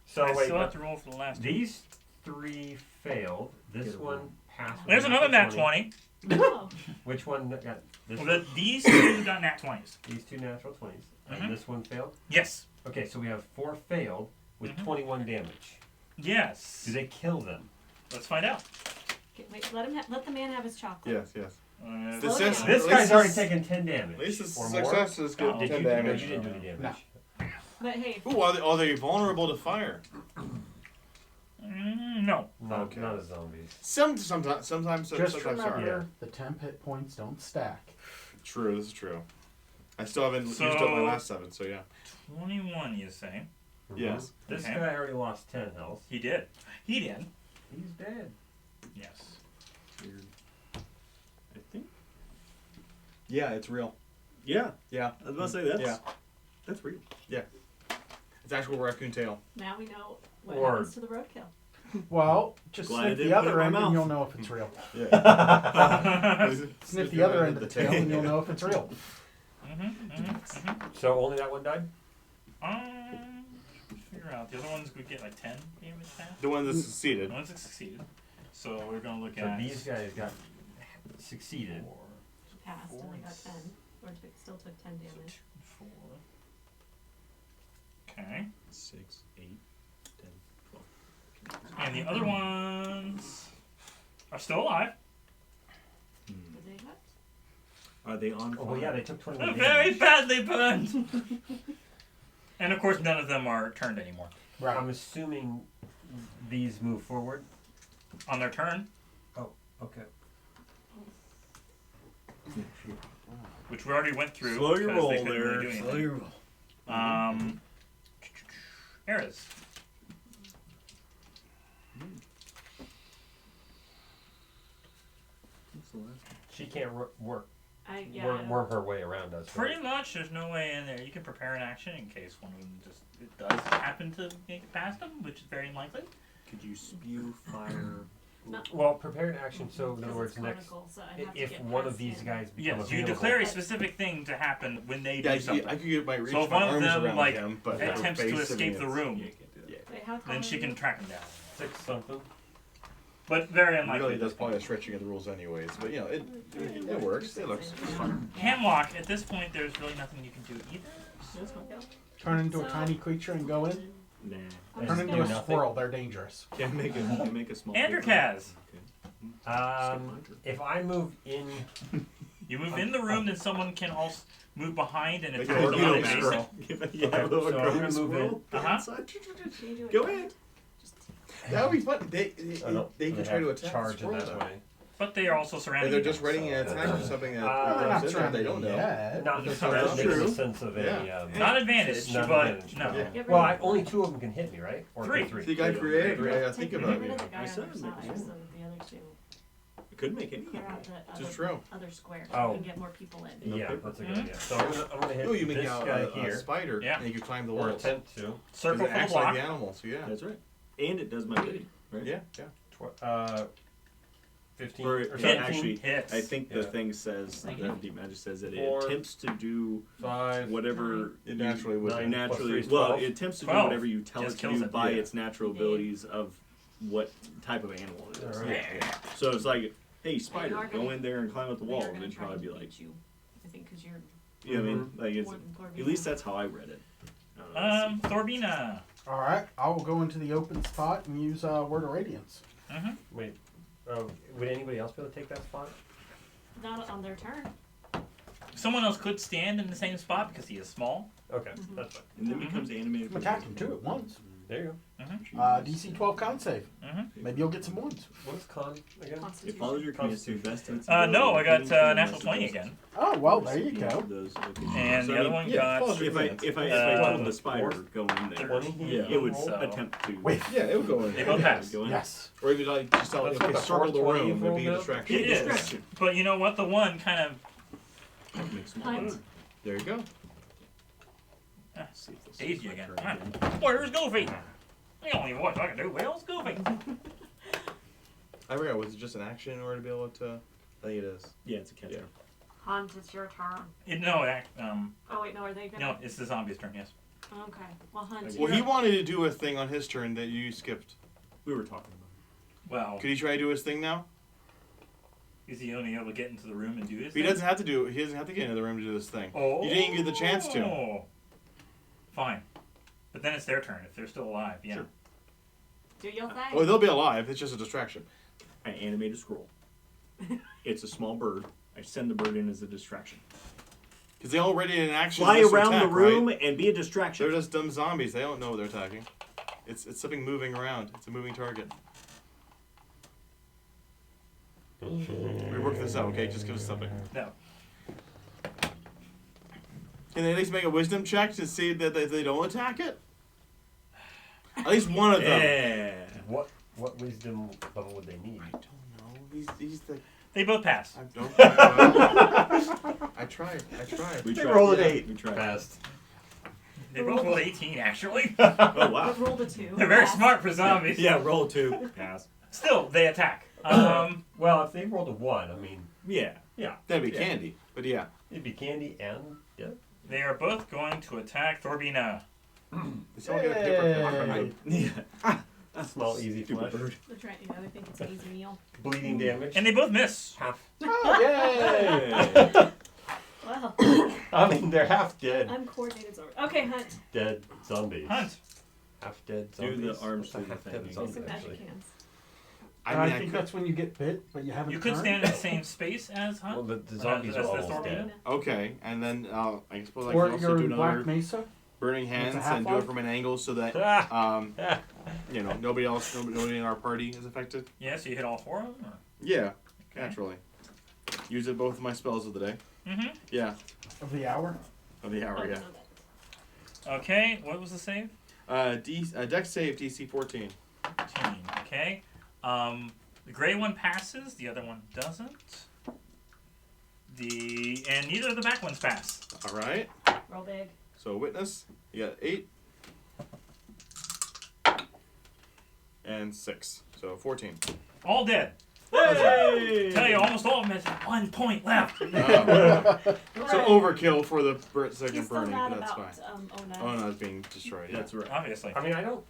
So, I wait, still have to roll for the last two. these 3 failed. This Get a one roll. passed. with There's a another nat 20. 20. Oh. Which one got this? Well, these two got nat 20s. These two natural 20s. Mhm. And this one failed? Yes. Okay, so we have 4 failed with Mhm. 21 damage. Yes. Do they kill them? Let's find out. Okay, wait, let the man have his chocolate. Yes. Uh, This Slow is- down. This At guy's least already it's- taken 10 damage. At least his or more. success is good. Oh, Did 10 you, no, damage. you didn't do any damage. But hey, Ooh, are they vulnerable to fire? no. Not, Okay. not as zombies. Sometimes Just are. remember, the temp hit points don't stack. True, this is true. I still haven't used up my So- last 7, so yeah. 21, you say? Yes. This Okay. guy already lost 10 health. He did. He did. He's dead. Yes. Weird. I think. Yeah, it's real. Yeah. Yeah. I was about to say that's. Yeah. That's real. It's actual raccoon tail. now we know what Or- happens to the roadkill. Well, just Glad I sniff didn't the put it other in my end mouth. and you'll know if it's real. Yeah. Sniff the other end of the tail and you'll know if it's real. So only that one died? Figure out. The other ones would get like 10 damage now. The one that succeeded. The ones that succeeded. So we're going to look So at. these guys got succeeded. 4, Passed and Four they got is- 10. Or still took 10 so damage. 2, 4. Okay. 6, 8, 10, 12. And the other ones are still alive. Did they hit? Are they on fire? Oh, well, yeah, they took 21 Very damage. badly burned. And of course, none of them are turned anymore. Right. I'm assuming these move forward. On their turn, Okay. which we already went through. Slow your because roll they couldn't there. really do Slow anything. your roll. Eras. What's the last one? She can't work worm her way around us. Pretty much, there's no way in there. You can prepare an action in case one of them just it does happen happen to make it past them, which is very unlikely. Could you spew fire? Well, prepared action. So in other Because words, it's next, chronicle, so I'd have to if get one of past these him. guys become Yes, you available, declare a specific thing to happen when they Yeah, do something. I could get my reach So if my one of arms them around like him, but attempts her to face, escape I the mean, room, Yeah, you can't do that. Wait, how tall then are she you? can track him down. 6 something. But very It unlikely. really does probably a stretching of the rules anyways, but you know, it works. It looks fun. Hamlock, at this point, there's really nothing you can do either. Turn into a So- tiny creature and go in. Nah. I'm Turn just into a gonna- nothing. squirrel. They're dangerous. Can't make a small. Andrew paper. Kaz. Okay. If I move in, You move in the room, then someone can also move behind and Like attack a the little one squirrel. adjacent. Yeah, Okay, a little so I'm growing gonna move squirrel. in. Uh-huh. Inside. Can you do it Go quick? in. Just- That would be fun. They I don't can really try to have attack charge the in squirrel that though. way. But they are also surrounding. And they're you. just ready an attack for something that They're They're comes not in that surrounding they don't me know. yet. Not That's surrounding in true. the sense of a. Yeah. Not advantage, It's not but advantage, no. Yeah. Get Well, rid of only 2 of them can hit me, right? Or Three. So you got creative. Three. I gotta think Get about rid it. of the guy I on said the side, make so sure. the other two It could make any. clear out the This other, is true. other square. Oh. You can get more people in. Yeah, that's a good Mhm. idea. So I'm gonna hit Oh, you make this out guy a here, spider, Yeah. and you can climb the or walls. attempt to. Circle It for the acts like block. the animal, so yeah. That's right. And it does my bidding. Right. Yeah, yeah. 15 Or or it 17. actually, Hits. I think the Yeah. thing says Thank the you. deep magic says that it 4, attempts to do 5. whatever It naturally would. 9 plus naturally 3 is well 12. it attempts to do 12. whatever you tell Just it to kills do it. by Yeah. its natural Yeah. abilities of what type of animal it is. Alright. Yeah. So it's like, hey spider, are go gonna- in there and climb up the They wall, are and gonna it'd try probably to be like, beat you. I think because you're you know what I mean? Like it's more than Thorby. at least that's how I read it. I don't know, Thorbina. All right, I will go into the open spot and use Word of Radiance. Mm-hmm. Wait. Would anybody else be able to take that spot? Not on their turn. Someone else could stand in the same spot because he is small. Okay, Mhm. that's fine. and then becomes animated. I'm attacking 2 at once. There you DC 12 con save. Mm-hmm. Maybe you'll get some ones. go. What's con again? It Constitution. follows your commands to best in its No, I ability, got including to natural the 20 rest of again. Oh, well, there you those- go. those locations. And So, the I other mean, one yeah, got. follows your If I commands. if I Uh, told the spider go in there, 20? Yeah. it would So- attempt to Wait. Yeah, it would go in. They both pass. go in. Yes. Or even like just tell That's okay, what the circle the 420 room and be a rolled out? distraction. It is. Distraction. But you know what? The one kind of. Make small Hunt. bird. There you go. See if this Dazed is you my again. turn Come again. on. Where's Goofy? The only voice I can do well is Goofy. I forgot, was it just an action in order to be able to? I think it is. Yeah, it's a catcher. Yeah. Hunt, it's your turn. Oh wait, no, are they gonna? No, it's the zombie's turn. Yes. Okay. Well, Hunt. Okay. Well, you're he up. wanted to do a thing on his turn that you skipped. We were talking about Well, Could he try to do his thing now? is he only able to get into the room and do his He thing? doesn't have to do. He doesn't have to get into the room to do this thing. Oh. You didn't even get the chance to. Fine. But then it's their turn if they're still alive. Yeah. Sure. Do your thing. Well, they'll be alive. It's just a distraction. I animate a scroll. It's a small bird. I send the bird in as a distraction. Because they already in action. Fly just to around attack, the room Right? and be a distraction. They're just dumb zombies. They don't know what they're attacking. It's something moving around. It's a moving target. We work this out, okay? Just give us something. No. Can they at least make a wisdom check to see that they don't attack it? At least one of them. Yeah. What wisdom level would they need? I don't know. He's the. They both pass. I don't. I tried. We They tried. rolled an Yeah, 8. We tried. Passed. They both rolled 18 actually. Oh wow. I've rolled a 2. They're very Pass. smart for zombies. Yeah, roll 2. Pass. Still, they attack. Well, if they rolled a 1, I mean, Yeah. That'd be Yeah. candy. But yeah. it'd be candy and They are both going to attack Thorbina. It's all get a paper cut. Yay. Yeah. small, easy Stupid flesh. bird. They're trying, I think it's an easy meal. Bleeding damage. And they both miss. Half. Oh, yay! Hey. Wow. I mean, they're half dead. I'm coordinated. Okay, Hunt. Dead zombies. Hunt. Half dead Do the zombies. arms What's a through the half dead thing. Do zombie, some magic actually? hands. I, I think could- that's when you get bit, but you haven't. You could turned. stand in the same space as Hunt. Well, the zombies that's are the almost Thorbina. dead. Okay, and then I suppose I Or can you're also do in Black another Mesa. burning It's a hands and do half-life? it from an angle so that nobody in our party is affected. Yeah, so you hit all 4 of them? Yeah, Okay. naturally. Use it both of my spells of the day. Mm-hmm. Yeah, Of the hour. of the hour. Oh, Yeah. no, that- Okay, what was the save? Dex save DC 14. 14. Okay. The gray one passes, the other one doesn't. And neither of the back ones pass. All right. Roll big. So witness, you got 8. and 6. So 14. All dead. Hey! Tell you, almost all of them has 1 point left. So overkill for the second He's still burning, mad but that's about fine. Ona. Ona's being destroyed. Yeah. That's right. Obviously. I mean, I don't.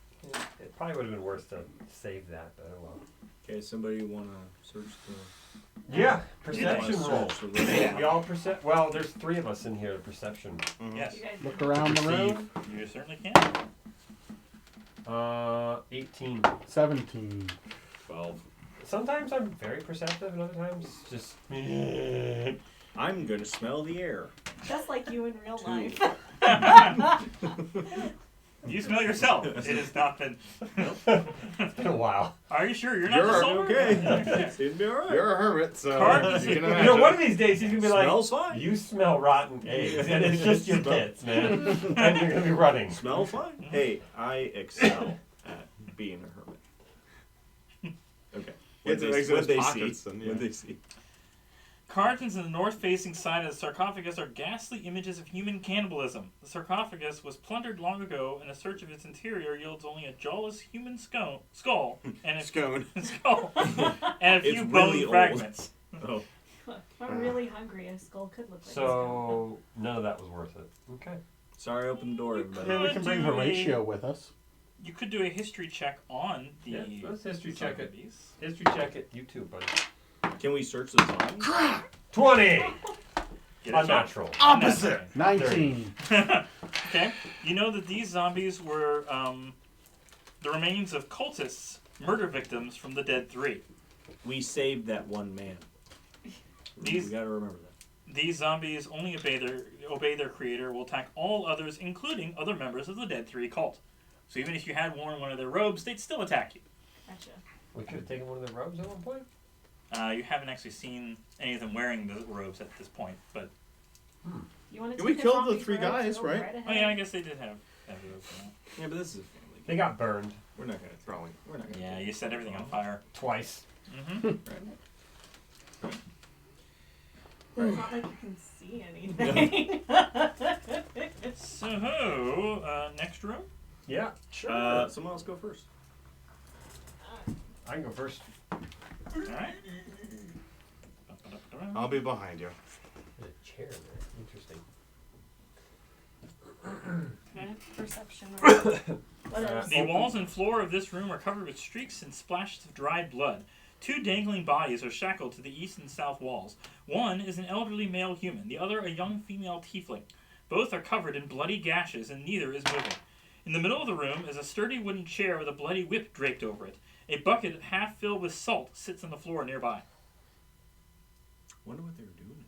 It probably would have been worse to save that, but oh well. Okay, somebody want to search the... Yeah, Yeah. perception roll. Search the room. We all percep. Well, there's 3 of us in here. Perception. Mhm. Yes, You guys Look around the room. you certainly can. 18. 17. 12. Sometimes I'm very perceptive, and other times just. I'm gonna smell the air. Just like you in real 2. life. You smell yourself. It has not been. It's been a while. Are you sure you're not You're the solver? Okay. Seems to be alright. You're a hermit, so Card- you can You imagine. know, one of these days he's gonna be like, Smells fine. "You smell rotten eggs," and it's just your tits, man, and you're gonna be running. Smells fine. Hey, I excel at being a hermit. Okay. It's eggs in his they pockets, see? then, yeah. What they see? Cartons in the north-facing side of the sarcophagus are ghastly images of human cannibalism. The sarcophagus was plundered long ago, and a search of its interior yields only a jawless human skull and a Scone. skull and a few It's bone really old. fragments. Oh. If I'm really hungry, a skull could look like a skull. So none of that was worth it. Okay. Sorry, I opened the door, everybody. Yeah, we can bring Horatio with us. You could do a history check on the. Yeah, let's history check it. zombies. History check it. YouTube, buddy. Can we search the zombies? 20. Get a check. Unnatural. Opposite. 19. Okay. You know that these zombies were the remains of cultists, murder victims from the Dead 3. We saved that one man. We gotta remember that. These zombies only obey their creator, will attack all others, including other members of the Dead 3 cult. So even if you had worn one of their robes, they'd still attack you. Gotcha. We could have taken one of the robes at one point. You haven't actually seen any of them wearing the robes at this point, but You want to We take killed zombie the 3 for it? guys, Go right? ahead. oh yeah, I guess they did have robes. Yeah, but this is a family. They got burned We're not gonna Probably. We're not gonna. Yeah, you set everything on fire. twice. Mm-hmm. It's not like you can see anything. So, next room. Yeah, sure. Someone else go first. I can go first. All right. I'll be behind you. There's a chair there. Interesting. Okay, perception. Right? What is? The walls and floor of this room are covered with streaks and splashes of dried blood. 2 dangling bodies are shackled to the east and south walls. One is an elderly male human, the other a young female tiefling. Both are covered in bloody gashes, and neither is moving. In the middle of the room is a sturdy wooden chair with a bloody whip draped over it. A bucket half filled with salt sits on the floor nearby. Wonder what they were doing in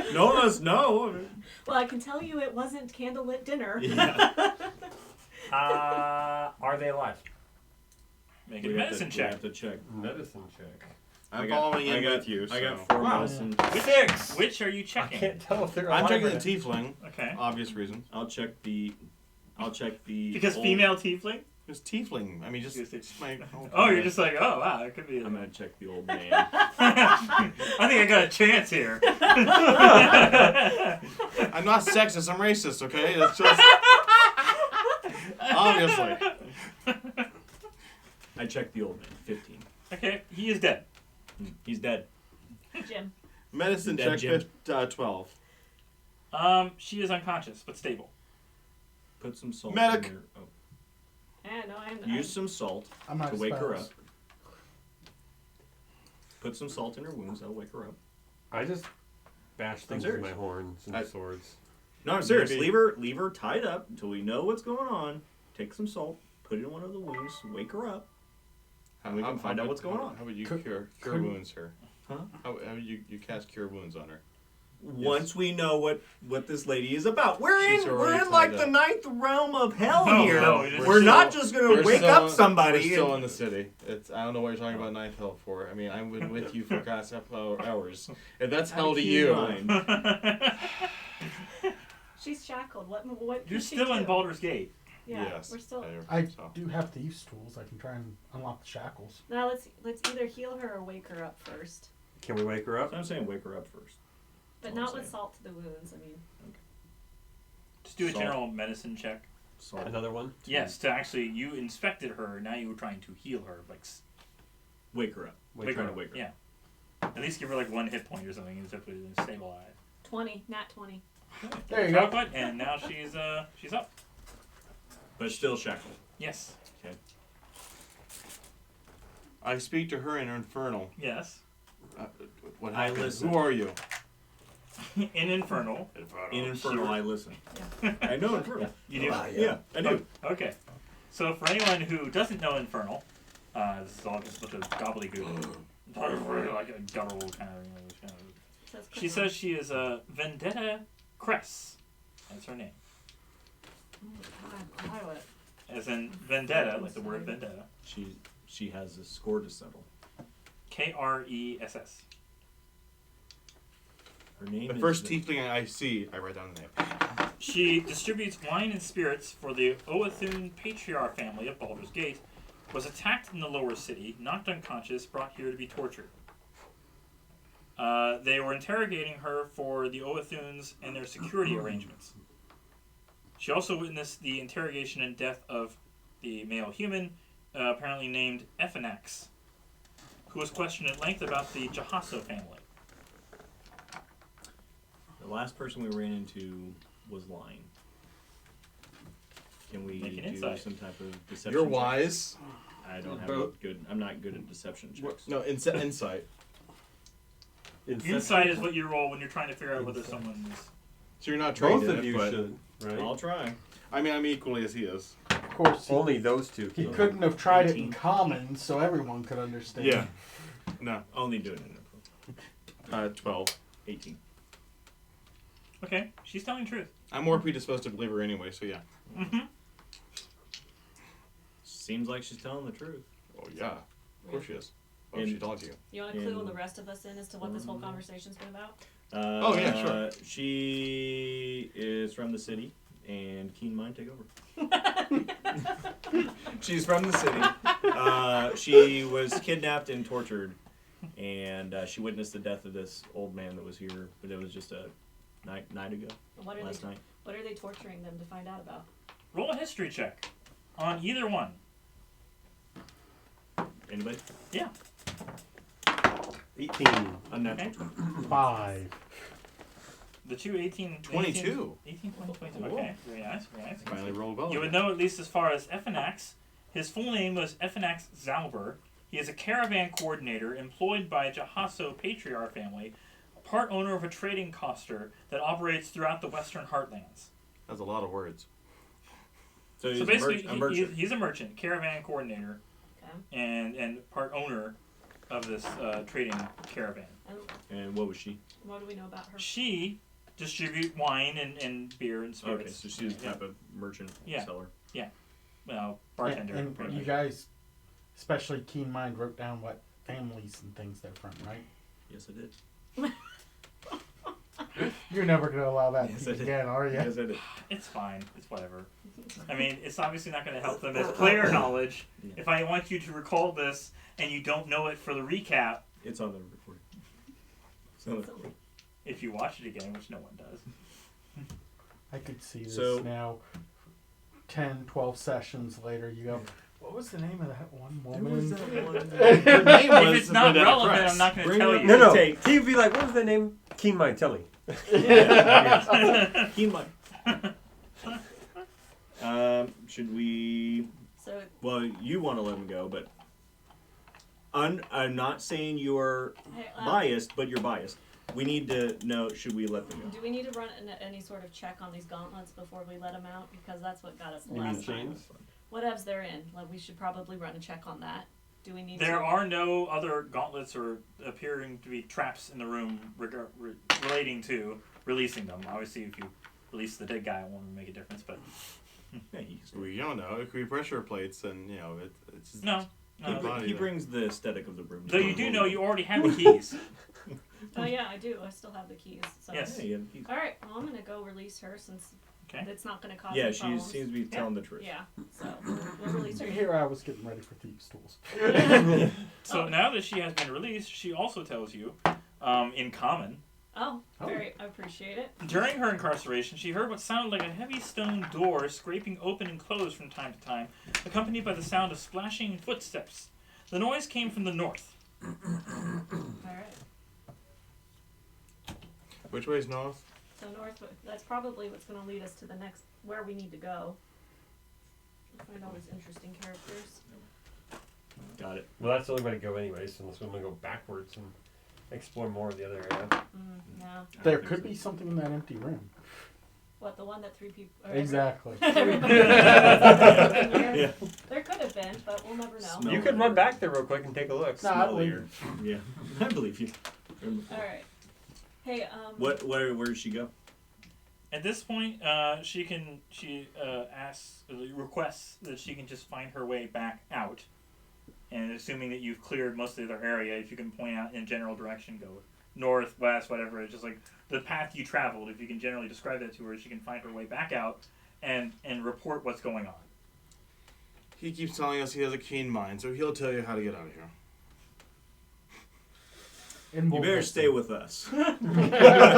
here. No one must know. Well, I can tell you it wasn't candlelit dinner. Yeah. Are they alive? Make a We have medicine to, check. We have to check. Medicine check. I'm following in with you. I got so. 4 Wow. medicine. 6. Which are you I checking? can't tell if they're I'm alive. checking or the not. tiefling. Okay. Obvious reasons. I'll check the. Because old- female tiefling? It's tiefling. I mean, just Yes, it's my. Oh, you're just like, oh wow, it could be. I'm gonna check the old man. I think I got a chance here. I'm not sexist. I'm racist. Okay, it's just obviously. I checked the old man. 15. Okay, he is dead. He's dead. Jim. Medicine Dead check Jim. 12. She is unconscious but stable. Put some salt Medic. in your. Oh. Yeah, no, I'm. Use some salt I'm not to wake her spells. up. Put some salt in her wounds. That'll wake her up. I just bash things with serious. my horns and swords. No, I'm serious. Maybe- Leave her tied up until we know what's going on. Take some salt. Put it in one of the wounds. Wake her up. And we can find out what's going on. How would you Could- cure could- wounds her? Huh? How would you cast cure wounds on her? Once we know what this lady is about, we're She's in already like tied the up. 9th realm of hell No, here. no, we're not just gonna We're wake still up in- somebody. We're still and- in the city. It's I don't know what you're talking about ninth hell for. I mean, I've been with you for past hours. If that's hell to Keep you, in mind. She's shackled. What You're can she still in do? Baldur's Gate. Yeah, yes. we're still. I so. do have thieves' tools. I can try and unlock the shackles. Now let's either heal her or wake her up first, Can we wake her up? I'm saying wake her up first. but That's all not I'm with saying. salt to the wounds. I mean, Just do a Salt. general medicine check. Salt. Another one? Yes, to actually, you inspected her, now you were trying to heal her, like, Wake her up. wake her Trying up. to wake her. Yeah. At least give her like 1 hit point or something, and hopefully stabilize. 20, nat 20. There you go. Chocolate, and now she's up. But still shackled. Yes. Okay. I speak to her in Infernal. Yes. What I happened? listen. Who are you? In Infernal. In Infernal, I listen. I know Infernal. You do? Yeah, I do. Okay. So for anyone who doesn't know Infernal, this is all just a bunch of gobbledygook. Like a guttural kind of. She says she is a Vendetta Cress. That's her name. As in Vendetta, like the word Vendetta. She has a score to settle. Kress. Her name The is first tiefling I see, I write down the name. She distributes wine and spirits for the Oathun Patriarch family of Baldur's Gate, was attacked in the lower city, knocked unconscious, brought here to be tortured. They were interrogating her for the Oathuns and their security arrangements. She also witnessed the interrogation and death of the male human, apparently named Avernus, who was questioned at length about the Jahasso family. The last person we ran into was lying. Can we Make an do insight. some type of deception? You're check? wise. I don't have a good. I'm not good at deception checks. No, insight. Insight is what you roll when you're trying to figure out whether someone is... So you're not trained Both in of it, you but should, right? I'll try. I mean, I'm equally as he is. Of course, Only those two. he can. couldn't have tried it 18. in common so everyone could understand. Yeah. No. Only doing it. 12. 18. Okay, she's telling the truth. I'm more predisposed to believe her anyway, so yeah. Mm-hmm. Seems like she's telling the truth. Oh yeah. Of course she is. Oh, And- she told you. You want to clue In- the rest of us in as to what this whole conversation's been about? Oh, yeah, sure. She is from the city, and Keen Mind take over. She's from the city. She was kidnapped and tortured, and she witnessed the death of this old man that was here, but it was just a night ago, What are last they? night. What are they torturing them to find out about? Roll a history check on either one. Anybody? Yeah. 18. Unnatural. Okay. 5. The two 18... 22. 18, 20, 22. Okay, very nice, very nice. Finally rolled well. You would know at least as far as Avernus. His full name was Avernus Zauber. He is a caravan coordinator employed by Jahasso Patriarch family, part owner of a trading coaster that operates throughout the Western Heartlands. That's a lot of words. So, So basically, a merchant. he's a merchant, caravan coordinator, Okay. and part owner of this trading caravan. And what was she? What do we know about her? She distribute wine and beer and spirits. Okay, so she's the type of merchant Yeah. seller. Well, bartender. And pretty you much. guys, especially Keen Mind, wrote down what families and things they're from, right? Yes, I did. You're never going to allow that Yes, to I did. again, are you? Yes, I did. It's fine. It's whatever. I mean, it's obviously not going to help them as player knowledge. Yeah. If I want you to recall this and you don't know it for the recap, It's on the recording. So, if you watch it again, which no one does. I could see this So- now. 10, 12 sessions later, you go, what was the name of that one woman? was that one? Her name If was it's not Vendetta relevant, Cress. I'm not going to Bring tell up- you. No. Take. He'd be like, what was the name? Keen Mind, tell me. Keen Mind. Should we? So Well, you want to let him go, but I'm not saying you're hey, biased, but you're biased. We need to know, should we let them go? do we need to run any sort of check on these gauntlets before we let them out? Because that's what got us the You mean last time. chains? Whatevs they're in, like we should probably run a check on that. Do we need There to? are no other gauntlets or appearing to be traps in the room relating to releasing them. Obviously, if you release the dead guy, it won't make a difference, but Yeah, he's, We don't know. It could be pressure plates, and it's no. he, No. body he there. brings the aesthetic of the room. Though you do know you already have the keys. Oh yeah, I do. I still have the keys. So. Yes. Yeah, he's, All right. Well, I'm gonna go release her since Okay. it's not gonna cause yeah, any she problems. seems to be telling the truth. Yeah. So we'll release her. Here I was getting ready for thieves' tools. So now that she has been released, she also tells you, in common, Oh, Oh. very. I appreciate it. During her incarceration, she heard what sounded like a heavy stone door scraping open and closed from time to time, accompanied by the sound of splashing footsteps. The noise came from the north. All right. Which way is north? So north. That's probably what's going to lead us to the next where we need to go. Find all these interesting characters. Got it. Well, that's the only way to go anyways, unless we want to go backwards and explore more of the other area. No. There could be something in that empty room. What, the one that 3 people? Exactly. Everybody. Yeah. There could have been, but we'll never know. Smell You could run back there real quick and take a look. No, I believe Smellier. Yeah, I believe you. All right. Hey. Where did she go? At this point, she requests that she can just find her way back out. And assuming that you've cleared most of the area, if you can point out in a general direction, go north, west, whatever. It's just like the path you traveled. If you can generally describe that to her, she can find her way back out and report what's going on. He keeps telling us he has a keen mind, so he'll tell you how to get out of here. And You we'll better listen. stay with us.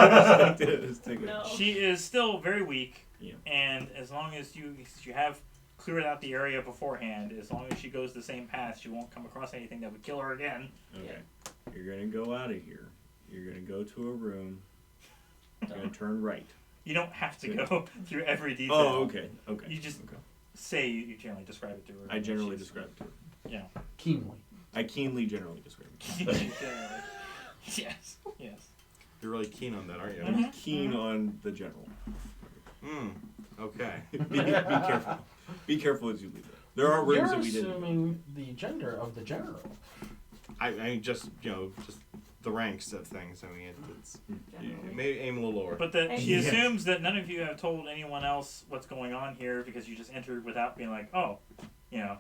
No. She is still very weak, Yeah. and as long as you have cleared out the area beforehand, as long as she goes the same path, she won't come across anything that would kill her again. Okay. You're gonna go out of here. You're gonna go to a room. You're gonna turn right. You don't have to go through every detail. Oh, okay. Okay. You just okay. say you generally describe it to her. I generally describe it to her. Yeah. Keenly. I keenly generally describe it. Generally. Yes. Yes. You're really keen on that, aren't you? Mhm. Keen on the general. Okay. Be careful. Be careful as you leave it. There are rooms You're that we didn't. assuming the gender of the general. I just, just the ranks of things. I mean, it's Generally. maybe aim a little lower. But that she Yeah. assumes that none of you have told anyone else what's going on here because you just entered without being like, oh, Yeah,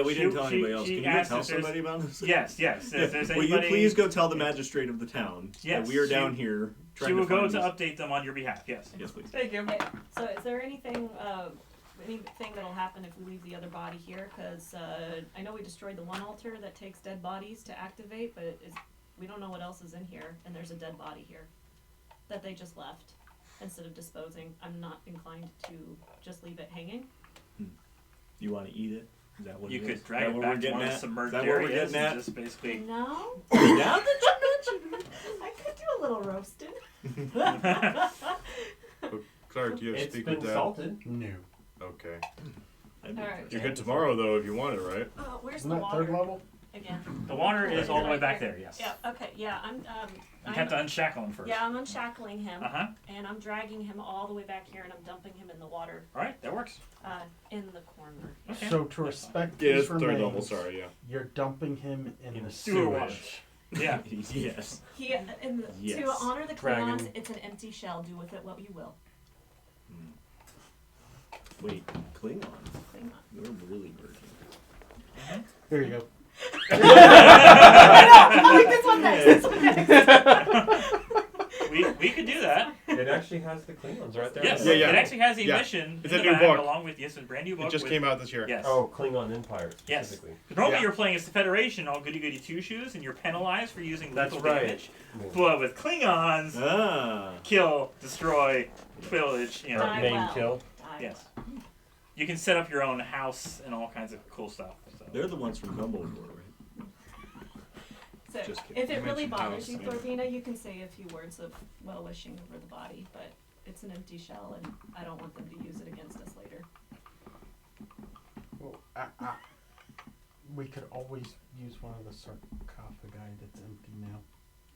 we didn't tell She- anybody else. she Can you go asked tell if there's- somebody about this? yes. If there's Will anybody, you please go tell the magistrate of the town Yes, that we are she- down here trying she will to go find to this- update them on your behalf. Yes. Yes, please. Thank you. Hey, so is there anything that'll happen if we leave the other body here? Because I know we destroyed the one altar that takes dead bodies to activate, but we don't know what else is in here, and there's a dead body here that they just left instead of disposing. I'm not inclined to just leave it hanging. You want to eat it? Is that what You it could is? drag Is that it what back we're to getting one of the at? submerged Is that what we're areas getting and at? just basically. No, Now that you mention it. I could do a little roasted. Clark, do you have to It's speak been with Dad? salted. No. Okay. I'd be Alright. You're good tomorrow, though, if you want it, right? Where's Isn't the that water third level? again? The water is all the way Right back there. there. Yes. Yeah. Okay. Yeah. You have to unshackle him first. Yeah, I'm unshackling him, Uh huh. and I'm dragging him all the way back here, and I'm dumping him in the water, All right, that works. in the corner. Okay. So to respect Yeah, his it's third remains, level, sorry, yeah. you're dumping him in the sewer water. sewage. Yeah. Yes. He, to Yes. honor the Dragon. Klingons, it's an empty shell. Do with it what you will. Wait, Klingon. Klingon. We're really working. Here you go. This one next. This one next. We could do that. It actually has the Klingons right there. Yes. Yeah, yeah. It actually has a Yeah. mission It's in a the new back, book. along with a brand new book. It just with, came out this year. Yes. Oh, Klingon Empire Yes. specifically. Normally Yeah. you're playing as the Federation, all goody goody two shoes, and you're penalized for using That's lethal right. damage. But with Klingons, kill, destroy, pillage. You know. Die Main well. kill. Die Yes. You can set up your own house and all kinds of cool stuff. So. They're the ones from Dumbledore, right? So, Just kidding. if it You really mentioned bothers house, you, yeah. Corvina, you can say a few words of well-wishing over the body, but it's an empty shell, and I don't want them to use it against us later. Well, we could always use one of the sarcophagi that's empty now.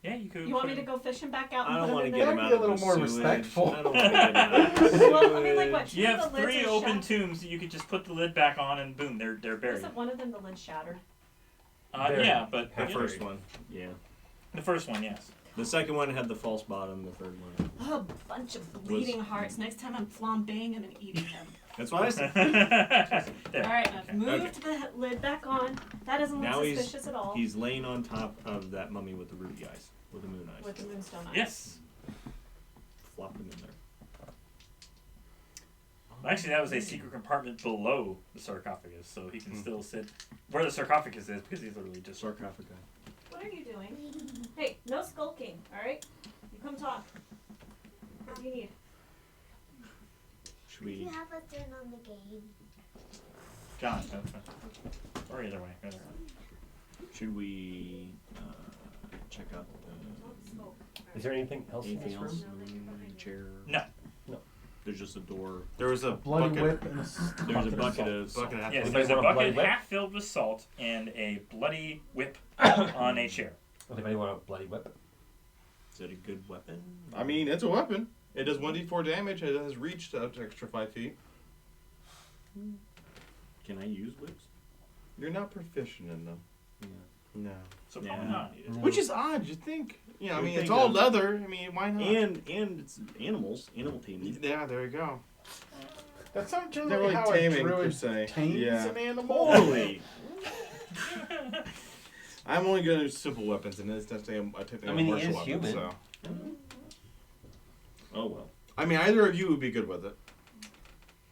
Yeah, you could. You want me to go fishing back out I and don't put want him to in get there? them out Be a of little the more sewage. respectful. I don't want to get them out of the Well, I mean, like, what? You two of have the lids 3 are open shattered. tombs that you could just put the lid back on, and boom, they're buried. Isn't one of them the lid shattered? Buried. Yeah, but The yeah, first one, yeah. the first one, yes. The second one had the false bottom. The third one. Oh, a bunch of bleeding hearts. Next time I'm flambeing him and eating him. That's why I said. There. Alright, I've Okay. moved the lid back on. That doesn't look Now suspicious at all. He's laying on top of that mummy with the ruby eyes, with the moon eyes. With the moonstone eyes. Yes. Flop him in there. Well, actually, that was a secret compartment below the sarcophagus, so he can still sit where the sarcophagus is because he's literally just. Sarcophagi. What are you doing? Hey, no skulking, alright? Come talk. What do you need? Should Do we? you have us turn on the game? John, or either way. Either way. Should we check out Is there anything else in anything this else? room? Chair. No. There's just a door. There was a Bloody bucket. whip and There's a of bucket salt. of salt. Bucket half Yes, full. there's a Anybody want a bloody bucket whip? half filled with salt and a bloody whip on a chair. Does anybody want a bloody whip? Is it a good weapon? I mean, it's a weapon. It does 1d4 damage. It has reached up to extra 5 feet. Can I use whips? You're not proficient in them. Yeah. No. So Yeah. probably not needed. Which is odd. You'd think. You know, I You'd mean, it's think all of- leather. I mean, why not? And it's animals, animal taming. Yeah, there you go. That's not Not generally really how a taming per druid se. tames Yeah. an animal. Totally. I'm only going to use simple weapons, and it's definitely a I mean, he martial is weapon. human. So. Oh well. I mean, either of you would be good with it,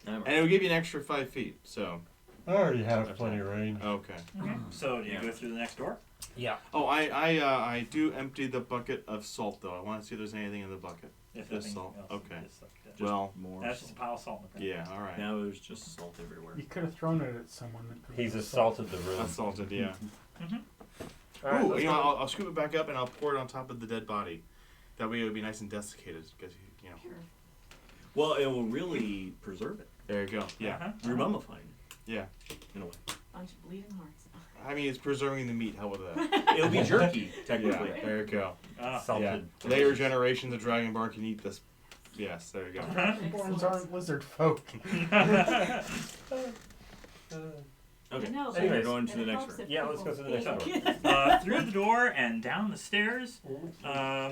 I'm- and it would give you an extra 5 feet. So. I already have plenty of range. Okay. Okay. So do you Yeah. go through the next door? Yeah. Oh, I do empty the bucket of salt though. I want to see if there's anything in the bucket. If Just nothing salt. else, Okay. just like that. Just Well, more. That's just a pile of salt in the ground. Yeah. All right. Now there's just salt everywhere. You could have thrown it at someone. That could He's have assaulted the room. Assaulted. Yeah. Mm-hmm. All right, Ooh, let's you know, go. I'll scoop it back up and I'll pour it on top of the dead body. That way it would be nice and desiccated. Because you know. Well, it will really preserve it. There you go. Yeah. Uh-huh. Remummifying it. Yeah. In a way. Bunch of bleeding hearts. I mean, it's preserving the meat. How about that? It'll be jerky, Yeah. technically. There you go. Ah. Salted. Yeah. Later generations of Dragonborn can eat this. Yes. There you go. Dragonborns aren't lizard folk. Okay. I know, So Anyways. we're going to the it next helps room. if Yeah, let's go to the next people- Through the door and down the stairs.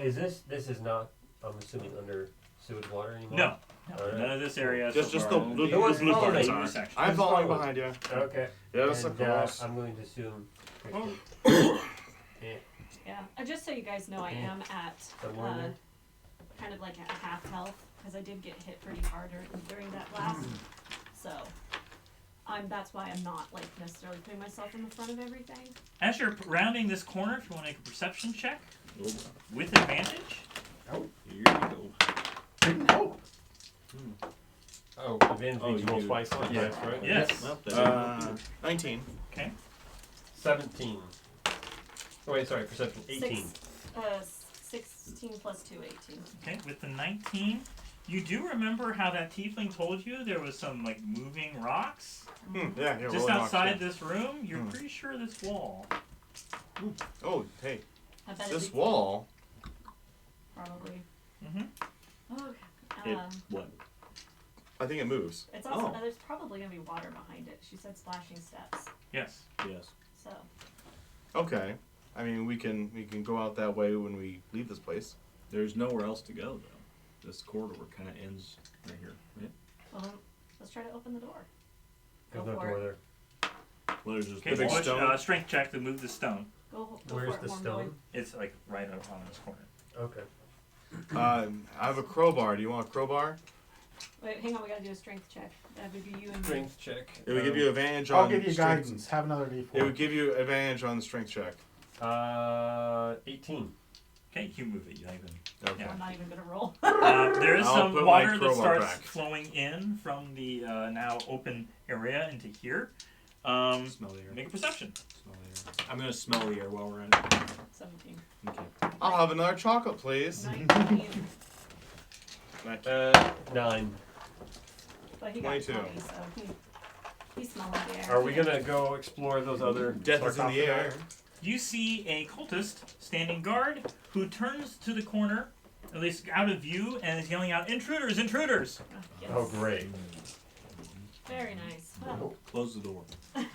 Is this is not, I'm assuming, under sewage water anymore? No. Alright. None of this area. Just so the far. blue Who wants blue to follow parts me? are. Section. I'm following Who's behind you. Okay. Yes, And, of course. I'm going to assume. Yeah, just so you guys know, I am at Somewhere there? kind of like at half health because I did get hit pretty hard during that blast. So, that's why I'm not like necessarily putting myself in the front of everything. As you're rounding this corner, if you want to make a perception check Oh, with advantage. here you go. Didn't help. Oh, advantage Oh, means you roll do. twice on Yeah. dice, right? Yes. Well, that 19. Okay. 17. Oh, wait, sorry, perception. 18. 16 plus 2, 18. Okay. With the 19, you do remember how that tiefling told you there was some like moving rocks Yeah, just rolling rocks, outside yeah. this room. You're pretty sure this wall. Oh, hey. I bet This it's wall. probably. Mm-hmm. Okay. It, what? I think it moves. It's also Oh. there's probably gonna be water behind it. She said splashing steps. Yes. Yes. So Okay. I mean, we can go out that way when we leave this place. There's nowhere else to go, though. This corridor kind of ends right here, right? well, let's try to open the door. There's Go no for door it. there. Well, there's just Okay. The big Push, stone? strength check to move the stone. Go Where's for it, the warm stone? boy. It's like right up on this corner. Okay. I have a crowbar. Do you want a crowbar? Wait, hang on. We gotta do a strength check. That would be you and me. Strength check. It would give you advantage on. I'll give you strength. guidance. Have another D4. It would give you advantage on the strength check. 18. Okay, you move it. You don't even. Okay. I'm not even gonna roll. There is I'll some put my water that crowbar starts back. flowing in from the now open area into here. smell the air. Make a perception. Smell the air. I'm gonna smell the air while we're at it. 17. Okay. I'll have another chocolate, please. 19. 9. But he got 22. 20, so he's smelling the air. Are we gonna go explore those other Death is in the air. You see a cultist standing guard who turns to the corner, at least out of view, and is yelling out, "Intruders! Intruders!" Oh, yes. Oh, great. Very nice. Well, Close the door. Let's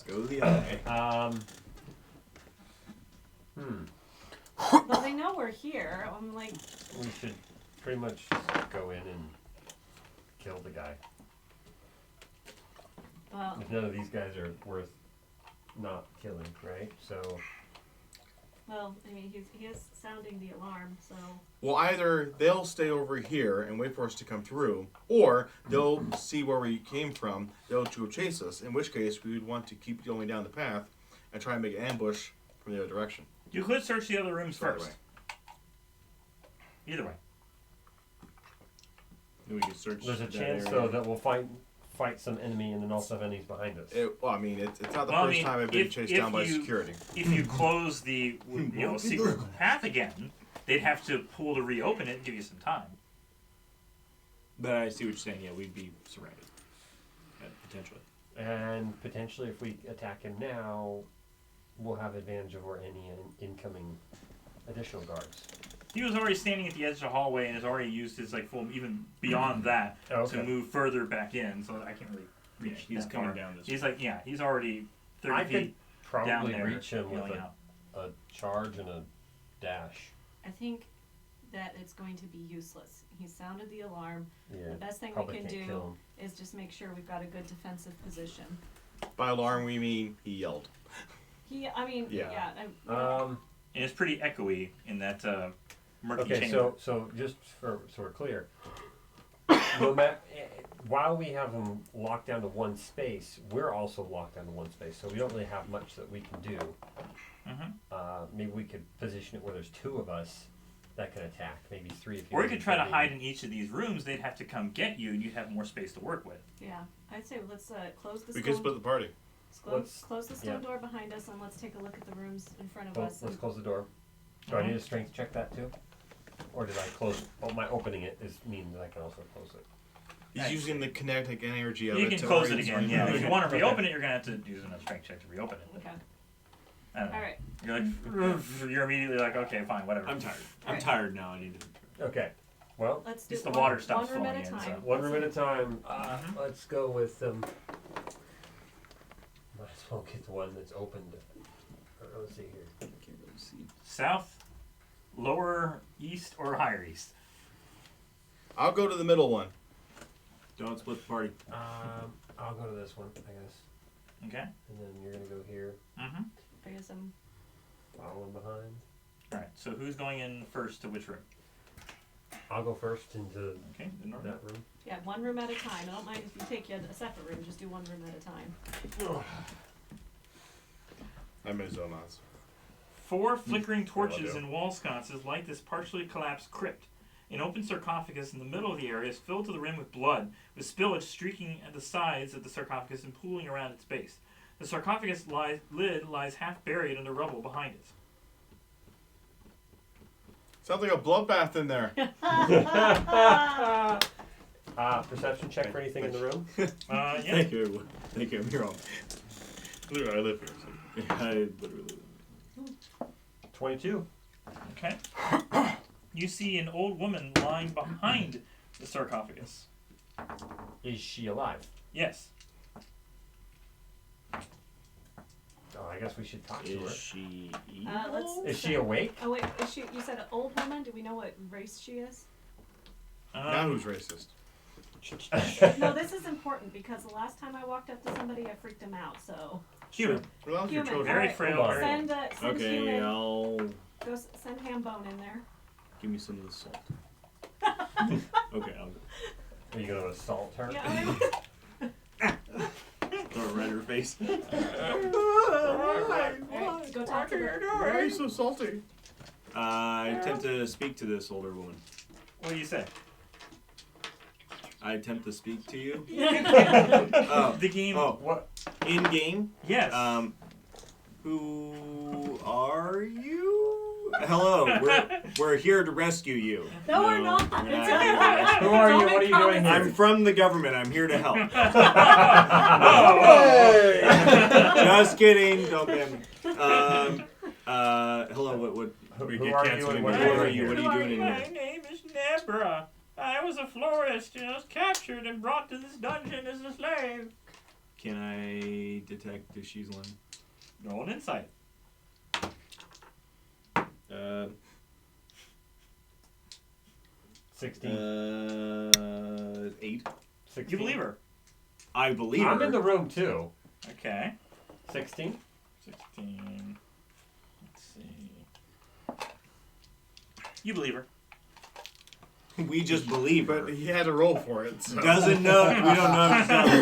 go to the other way. well, they know we're here. I'm like, We should pretty much just go in and kill the guy. well, If none of these guys are worth not killing, right? So, I mean, he is sounding the alarm, so Well, either they'll stay over here and wait for us to come through, or they'll see where we came from. They'll go chase us. In which case, we would want to keep going down the path and try and make an ambush from the other direction. You could search the other rooms Either first. Either way. We could search. There's a that chance area. though that we'll fight some enemy and then also have enemies behind us. Well, I mean, it's not the Well, I first mean, time I've been if- chased if down by you- security. If you close the secret path again, they'd have to pull to reopen it and give you some time. But I see what you're saying. Yeah, we'd be surrounded. Potentially. And potentially, if we attack him now, we'll have advantage over any incoming additional guards. He was already standing at the edge of the hallway and has already used his full, even beyond that, Okay. to move further back in. So I can't really reach. He's that coming far. down this. He's he's already 30 I feet could probably down there, reach him with yelling out. a charge and a dash. I think that it's going to be useless. He sounded the alarm. Yeah. The best thing we probably can can't do kill him. is just make sure we've got a good defensive position. By alarm, we mean he yelled. Yeah. And it's pretty echoey in that murky Okay, chamber. so just so we're clear, while we have them locked down to one space, we're also locked down to one space, so we don't really have much that we can do. Maybe we could position it where there's two of us that can attack, maybe three if you. Or you could try to hide in each of these rooms. They'd have to come get you, and you'd have more space to work with. Yeah. I'd say let's close the We stone. could split the party. Close the stone door behind us, and let's take a look at the rooms in front of us. Let's close the door. Do I need a strength check that too? Or did I close? Oh, my opening it means that I can also close it. He's using the kinetic energy of You it can to close it raise- again, yeah. If you want to reopen it, you're going to have to use another strength check to reopen it. Okay. I don't know. All right. You're immediately like, okay, fine, whatever. I'm tired. I'm Alright. tired now. I need to. Okay. Well, Let's do It's the one, water stops one room flowing at a in, time. so- one room at a time. Let's go with might as well get the one that's opened. Let's see here. I can't really see. South, lower east, or higher east? I'll go to the middle one. Don't split the party. I'll go to this one, I guess. Okay. And then you're gonna go here, Mm-hmm. I guess I'm following behind. All right. So who's going in first to which room? I'll go first into Okay. The north. that room. Yeah, one room at a time. I don't mind if you take you a separate room. Just do one room at a time. I'm in Zonas. 4 flickering torches do. and wall sconces light this partially collapsed crypt. An open sarcophagus in the middle of the area is filled to the rim with blood, with spillage streaking at the sides of the sarcophagus and pooling around its base. The sarcophagus lid lies half buried under rubble behind it. Sounds like a bloodbath in there. Perception check for anything in the room. Yeah. Thank you, everyone. Thank you. I'm here all. Literally, I live here. So. I literally. 22. Okay. You see an old woman lying behind the sarcophagus. Is she alive? Yes. Oh, I guess we should talk to her. Is she Let's. Is she awake? Oh wait, is she? You said an old woman. Do we know what race she is? Now who's racist? No, this is important because the last time I walked up to somebody, I freaked him out. So Human. Well, your Human. children. Very Alright. frail. Hold on. Very send send Okay, human. I'll Go send Hambone in there. give me some of the salt. Okay, I'll go. Are you gonna assault her? Yeah. Throw it right in her face. Alright, go talk to her. Why are you so salty? I attempt to speak to this older woman. What do you say? I attempt to speak to you. The game. Oh, What? in game. Yes. Who are you? Hello, we're here to rescue you. No, we're not. we're It's not here to okay. rescue Who are you? Don't What are you make doing here? I'm from the government. I'm here to help. Just kidding. Don't get me. Hello. What? Who are you and what Who are you are doing you? here? What are you doing in My here? name is Nebra. I was a florist and I was captured and brought to this dungeon as a slave. Can I detect if she's lying? Roll an insight. 16. 8. 16. You believe her. I believe her. I'm in the room too. Okay. 16. 16. Let's see. You believe her. We just believe her. But he had to roll for it. So. Doesn't know. We don't know if it's not the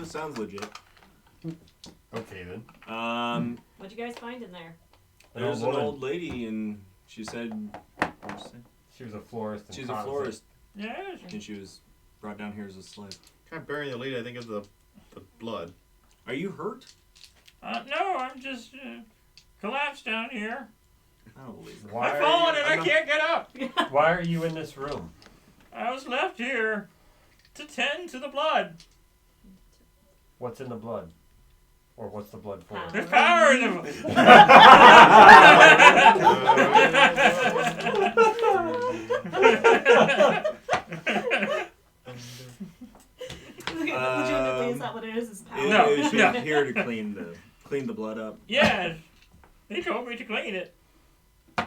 truth. Sounds legit. Okay then. What'd you guys find in there? There's an woman. old lady, and she said, what'd you say? She was a florist. In She's a Cosmic. florist, Yes. and she was brought down here as a slave. Kind of burying the lead, I think, is the blood. Are you hurt? No, I'm just collapsed down here. I don't believe it. Why I've are fallen you- and I can't get up. Why are you in this room? I was left here to tend to the blood. What's in the blood? Or what's the blood for? Power. There's power in them. Legitimately, is that what it is? Is power? No. She's No. here to clean the blood up. Yes, they told me to clean it.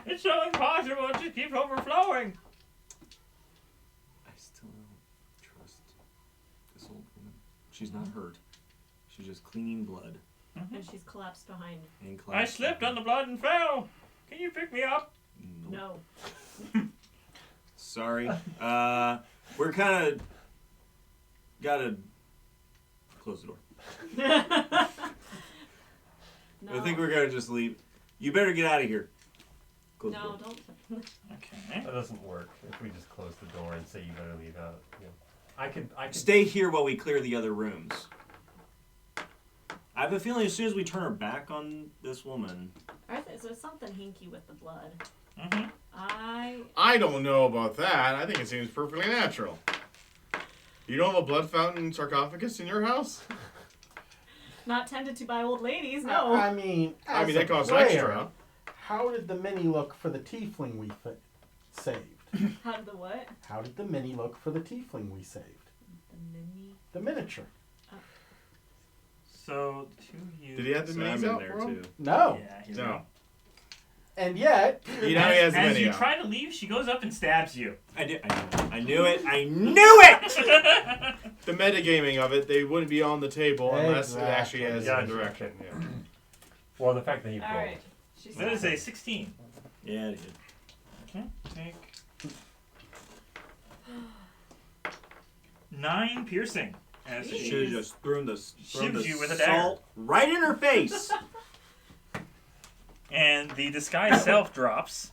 It's so impossible. It just keeps overflowing. I still don't trust this old woman. She's not hurt. She's just cleaning blood. And she's collapsed behind. And I slipped on the blood and fell. Can you pick me up? Nope. No. Sorry. We're kind of gotta close the door. No. I think we're gonna just leave. You better get out of here. Close the No, door. don't. Okay. That doesn't work if we just close the door and say you better leave out. You know. I could. Stay here while we clear the other rooms. I have a feeling as soon as we turn our back on this woman, Is there something hinky with the blood? Mm-hmm. I don't know about that. I think it seems perfectly natural. You don't have a blood fountain sarcophagus in your house? Not tended to by old ladies. No. I mean, I mean, as that a costs player, extra. How did the mini look for the tiefling we saved? How did the what? How did the mini look for the tiefling we saved? The mini. The miniature. So, to you. Did he have the so minis I'm in out there for him? too. No. Yeah, he's No. wrong. And yet, You know he has the As mini you out. try to leave, she goes up and stabs you. I knew it. I knew it! The metagaming of it, they wouldn't be on the table unless it actually has Yeah, a direction. Yeah. Well, the fact that he All rolled. right. She's That is a 16. Yeah, it did. Okay, take 9 piercing. As Jeez. she Should have just thrown the Shoots you with a salt right in her face. and the disguise self drops.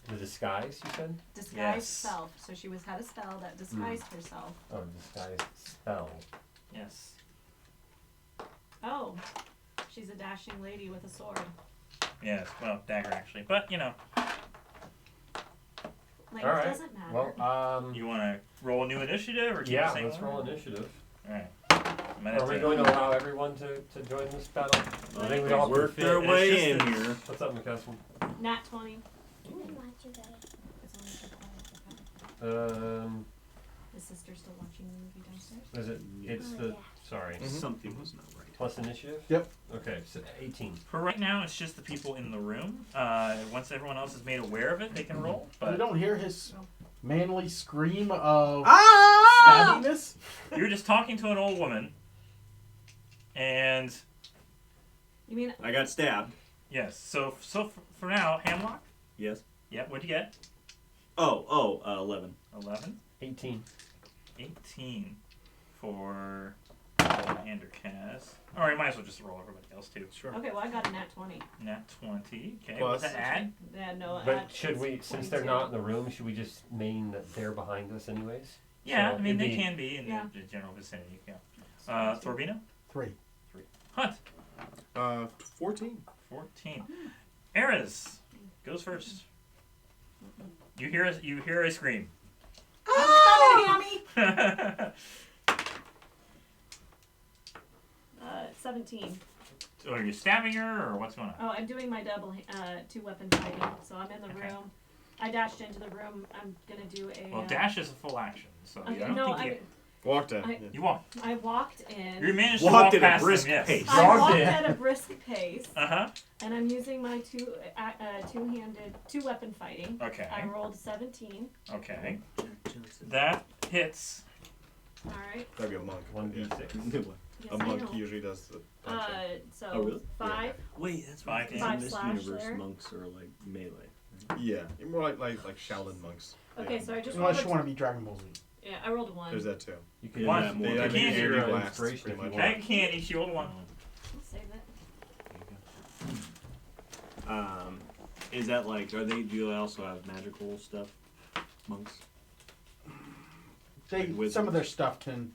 The disguise, you said? disguised Yes. self. So she had a spell that disguised herself. Oh, disguise spell. Yes. Oh, she's a dashing lady with a sword. Yes. Well, dagger actually, but you know, Like, All right. it doesn't matter. Well, you want to roll a new initiative or keep yeah, the same let's one? roll initiative. All right. Are we going to allow everyone to join this battle? I think we all Work can their fit. way It's in just here. What's up, McCusker? Nat 20. I want you guys. It's only for quiet. Is Is sister still watching the movie downstairs? it? It's Oh, the. yeah. Sorry. Something was not right. Plus initiative. Yep. Okay, so 18. For right now, it's just the people in the room. Once everyone else is made aware of it, they can roll. You But don't hear his manly scream of Ah! stabbiness? you're just talking to an old woman, and You mean I got stabbed. yes. So for now, Hamlock. Yes. Yeah. What'd you get? 11. 11. 18. 18 for Andercast. Or you might as well just roll everybody else too. Sure. okay? Well, I got a nat 20. Nat 20. Okay. Plus- What's that add? Yeah, no. But should we, since they're 22. not in the room, should we just mean that they're behind us anyways? Yeah, So I mean it'd they be- can be in Yeah. the general vicinity. Yeah. Thorbino. 3. Hunt. 14. 14. Eris goes first. You hear a scream. I'm coming, Hammy. 17. So are you stabbing her or what's going on? Oh, I'm doing my double 2-weapon fighting. So I'm in the Okay. room. I dashed into the room. I'm gonna do a. Well, dash is a full action, so Okay, I don't no, think Walked in. I- yeah. you walk. I walked in. You managed Walked to at walk a past brisk them, yes. pace. I Walked walked in. at a brisk pace, Uh-huh. and I'm using my two-weapon fighting. Okay. I rolled 17. Okay. That hits. All right. That'd be a monk. 1d6. Yes, A I monk know. usually does the punching. So Oh, really? 5. Wait, that's Five right. 'cause Five in this slash universe, there. monks are like melee. Yeah, more like Shaolin monks. Okay, Yeah. so I just Unless rolled. you want to be Dragon Ball Z. Yeah, I rolled a 1. There's that too. You can One. use More the You They can't have do the your blasts, inspiration pretty if you much. want. That can't eat. You rolled one. I'll save it. Is that like? Do you also have magical stuff, monks? Some of their stuff can.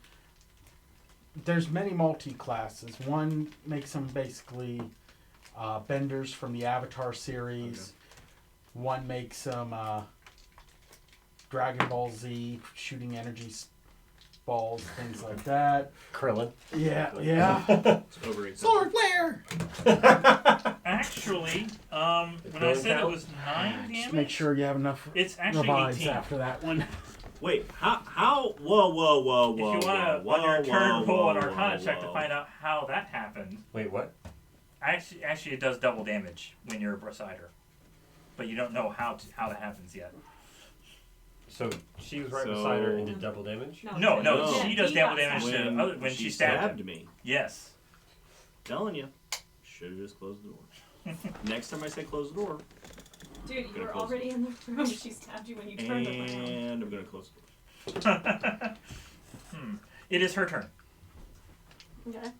There's many multi-classes. One makes them basically benders from the Avatar series. Okay. One makes them Dragon Ball Z, shooting energy balls, things like that. Krillin. Yeah. It's overrated. Solar flare! Actually, when I said it was 9 Just damage, make sure you have enough it's actually revives 18. after that one. Wait, how? Whoa! If you want to, on your turn, roll an Arcana check to find out how that happened. Wait, what? Actually, it does double damage when you're beside her, but you don't know how that happens yet. So she was right beside her and did double damage? No, No. she does He double got damage when she stabbed him. me. Yes. Telling you, should have just closed the door. Next time I say close the door, Dude, you Gonna were close already in the room. She stabbed you when you turned around. and I'm gonna close the door. It is her turn. Okay.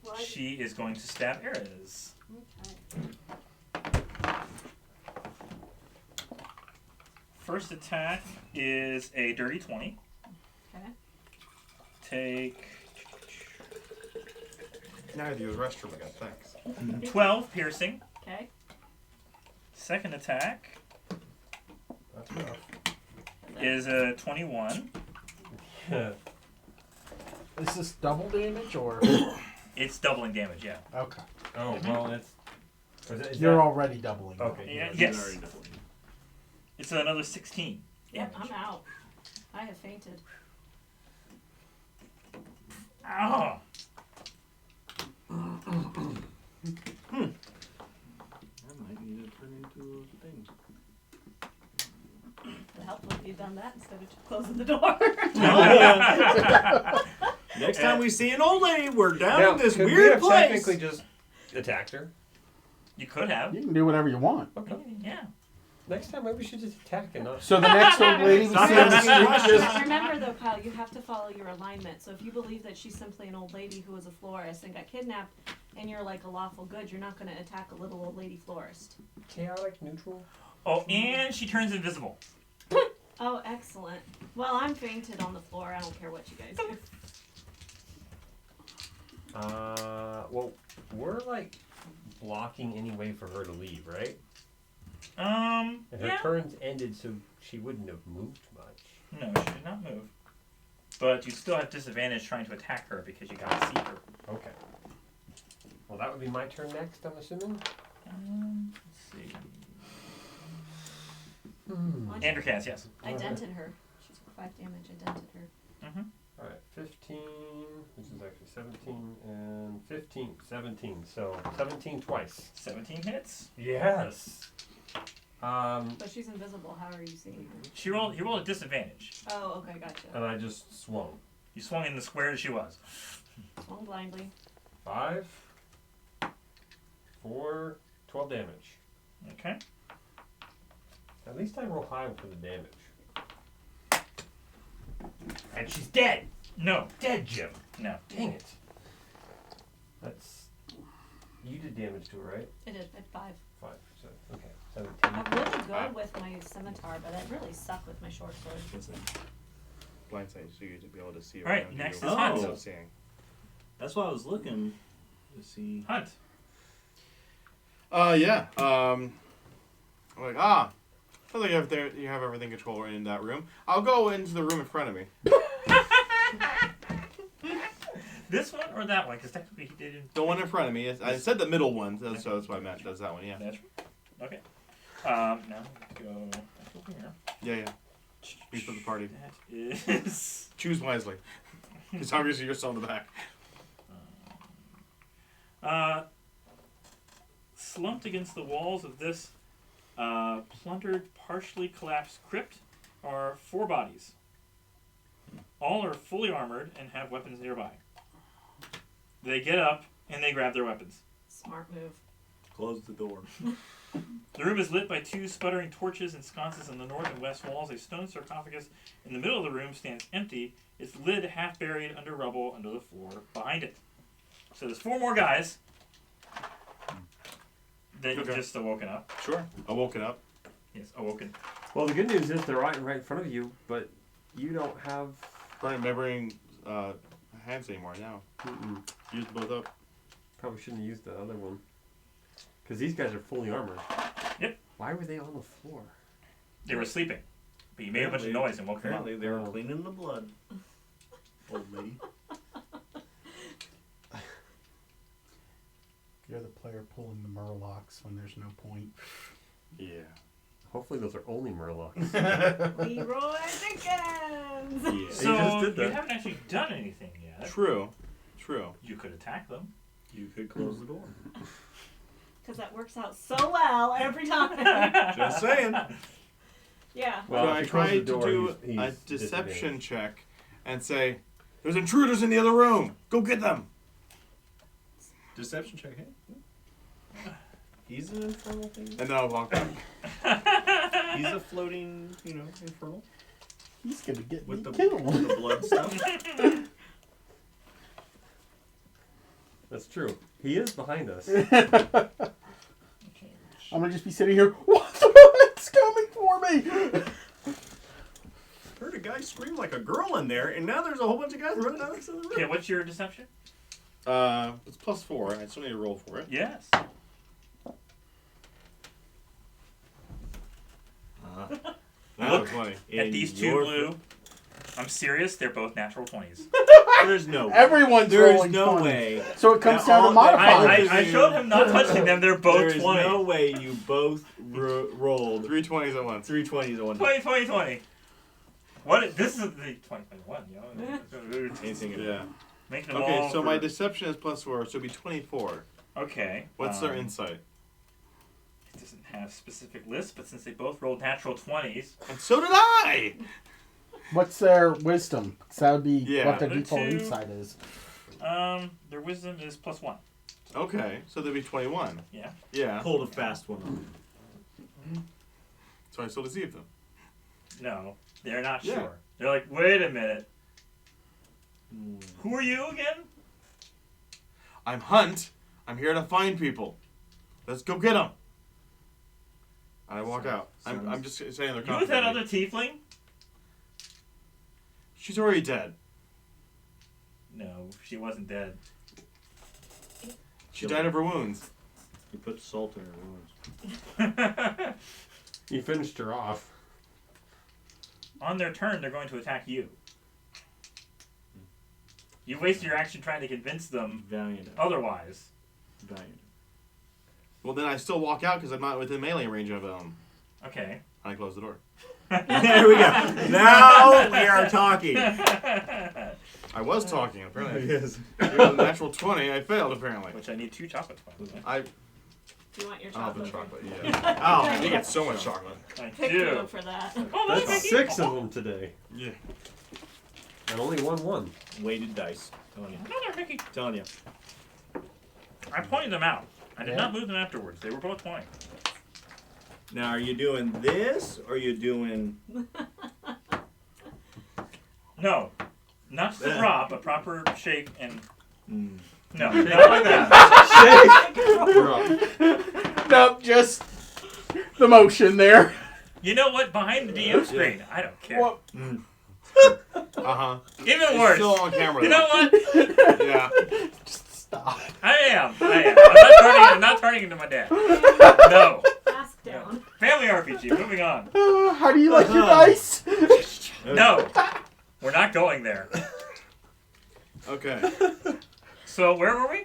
Well, She is going to stab Erez. okay. First attack is a dirty 20. Okay. Take Neither use restroom again, thanks. 12 piercing. Okay. Second attack That's rough. is a 21. Is this double damage or? It's doubling damage, yeah. Okay. Oh, well, that's... Is You're that- already doubling. Okay. Yeah, She's yes. already done. It's another 16 Yep, damage. I'm out. I have fainted. Ow! I might need to turn into a thing. It helped if you'd done that instead of closing the door. Next time we see an old lady, we're down Now, in this could we weird have place. technically just attacked her? You could have. You can do whatever you want. Okay. Yeah. Next time, maybe we should just attack and not... So the next old lady we see on the street just. Remember though, Kyle, you have to follow your alignment. So if you believe that she's simply an old lady who was a florist and got kidnapped, and you're like a lawful good, you're not going to attack a little old lady florist. Chaotic neutral? Oh, and she turns invisible. Oh, excellent. Well, I'm fainted on the floor. I don't care what you guys do. Well, we're like blocking any way for her to leave, right? And her Yeah. turns ended, so she wouldn't have moved much. No, she did not move. But you still have disadvantage trying to attack her because you got to see her. Okay. Well, that would be my turn next, I'm assuming. Let's see. Why don't you- Androcast, yes. I dented her. She's 5 damage. I dented her. Mm-hmm. Alright, 15, this is actually 17, and 15, 17. So, 17 twice. 17 hits. Yes! But she's invisible. How are you seeing her? He rolled a disadvantage. Oh, okay, gotcha. And I just swung. You swung in the square as she was. Swung blindly. 5, 4, 12 damage. Okay. At least I roll high for the damage. And she's dead! No. Dead, Jim! No. Dang it. That's... You did damage to her, right? I did at 5. 5, so, okay. 17. I'm really good with my scimitar, but I really suck with my short sword. Blindsight so you to be able to see. Alright, around next you is Hunt. without seeing. That's why I was looking to see. Hunt. Yeah. Like I feel like you have everything controlled in that room. I'll go into the room in front of me. This one or that one? Because technically he didn't. The one in front of me. I said the middle one, so that's what I meant. That's that one, yeah. That's right. Okay. Now go back over here. Yeah. Speak for the party. That is. Choose wisely. Because obviously you're still in the back. Slumped against the walls of this plundered, partially collapsed crypt are 4 bodies. All are fully armored and have weapons nearby. They get up and they grab their weapons. Smart move. Close the door. The room is lit by 2 sputtering torches and sconces on the north and west walls. A stone sarcophagus in the middle of the room stands empty, its lid half buried under rubble under the floor behind it. So there's 4 more guys. Then Okay. you've just awoken up. Sure. I woke it up. Yes, awoken. Well, the good news is they're right in front of you, but you don't have. I'm not remembering hands anymore now. Use both up. Probably shouldn't have used the other one. Because these guys are fully armored. Yep. Why were they on the floor? They were sleeping. But you made a bunch of noise and woke them up. Apparently, they were cleaning the blood. Old lady. You're the player pulling the murlocs when there's no point. Yeah. Hopefully those are only murlocs. Leroy Jenkins! Yeah. So just did you that. haven't actually done anything yet. True. You could attack them. You could close the door. Because that works out so well every time. Just saying. Yeah. Well, So if I he closes tried the to door, do he's a deception disadvantaged. check and say, "There's intruders in the other room. Go get them." Deception check, hey? He's an infernal thing. And then I'll walk back. He's a floating, infernal. He's gonna get With me the, killed. with the blood stuff. That's true. He is behind us. I'm gonna just be sitting here. What the heck's coming for me? Heard a guy scream like a girl in there, and now there's a whole bunch of guys running out of the room. Okay, what's your deception? It's +4. I still need to roll for it. Yes. That was funny. At these two blue, I'm serious, they're both natural 20s. There's no way. Everyone's There is rolling no 20s. way. So it comes Now, down to all that- modifiers. I showed him not touching them, they're both There is 20. no way you both rolled 3 20s at once. 3 20s at one 20, 20, 20. What? This is the 2021, yo. Anything. Yeah. Making them Okay, all so for- my deception is +4, so it'd be 24. Okay. What's their insight? It doesn't have a specific list, but since they both rolled natural 20s, And so did I! What's their wisdom? Because that would be Yeah. what their The default two- insight is. their wisdom is +1. Okay, so that'd be 21. Yeah. Yeah. Pulled a fast one. So I still deceive them. No, they're not Yeah. sure. They're like, wait a minute. Who are you again? I'm Hunt. I'm here to find people. Let's go get them. And I walk out. I'm just saying they're You with that confidently. other tiefling? She's already dead. No, she wasn't dead. She died of her wounds. You put salt in her wounds. You finished her off. On their turn, they're going to attack you. You wasted your action trying to convince them Valiant. otherwise. Valiant. Well, then I still walk out because I'm not within melee range of them. Okay. And I close the door. There we go. Now we are talking. I was talking, apparently. Yes. Even on the natural 20, I failed, apparently. Which I need 2 chocolates for. I Do you want your I'll have the chocolate? chocolate, yeah. Oh, You get so much chocolate. I Pick do. you for that. Oh, that's That's Mickey. 6 of them today. Yeah. And only won. weighted dice. Telling you. Another Mickey. Telling you. I pointed them out. I did Yeah. not move them afterwards. They were both 20. Now, are you doing this, or are you doing... No. Not just a drop, a proper shake and... Mm. No, not like that. Nope, just the motion there. You know what? Behind the DM screen. I don't care. What? Uh-huh. Even It's worse. still on camera, You though. know what? Yeah. Just stop. I am. I'm not turning into my dad. No. Ask down. Family RPG. Moving on. How do you like your dice? No. We're not going there. Okay. So where were we?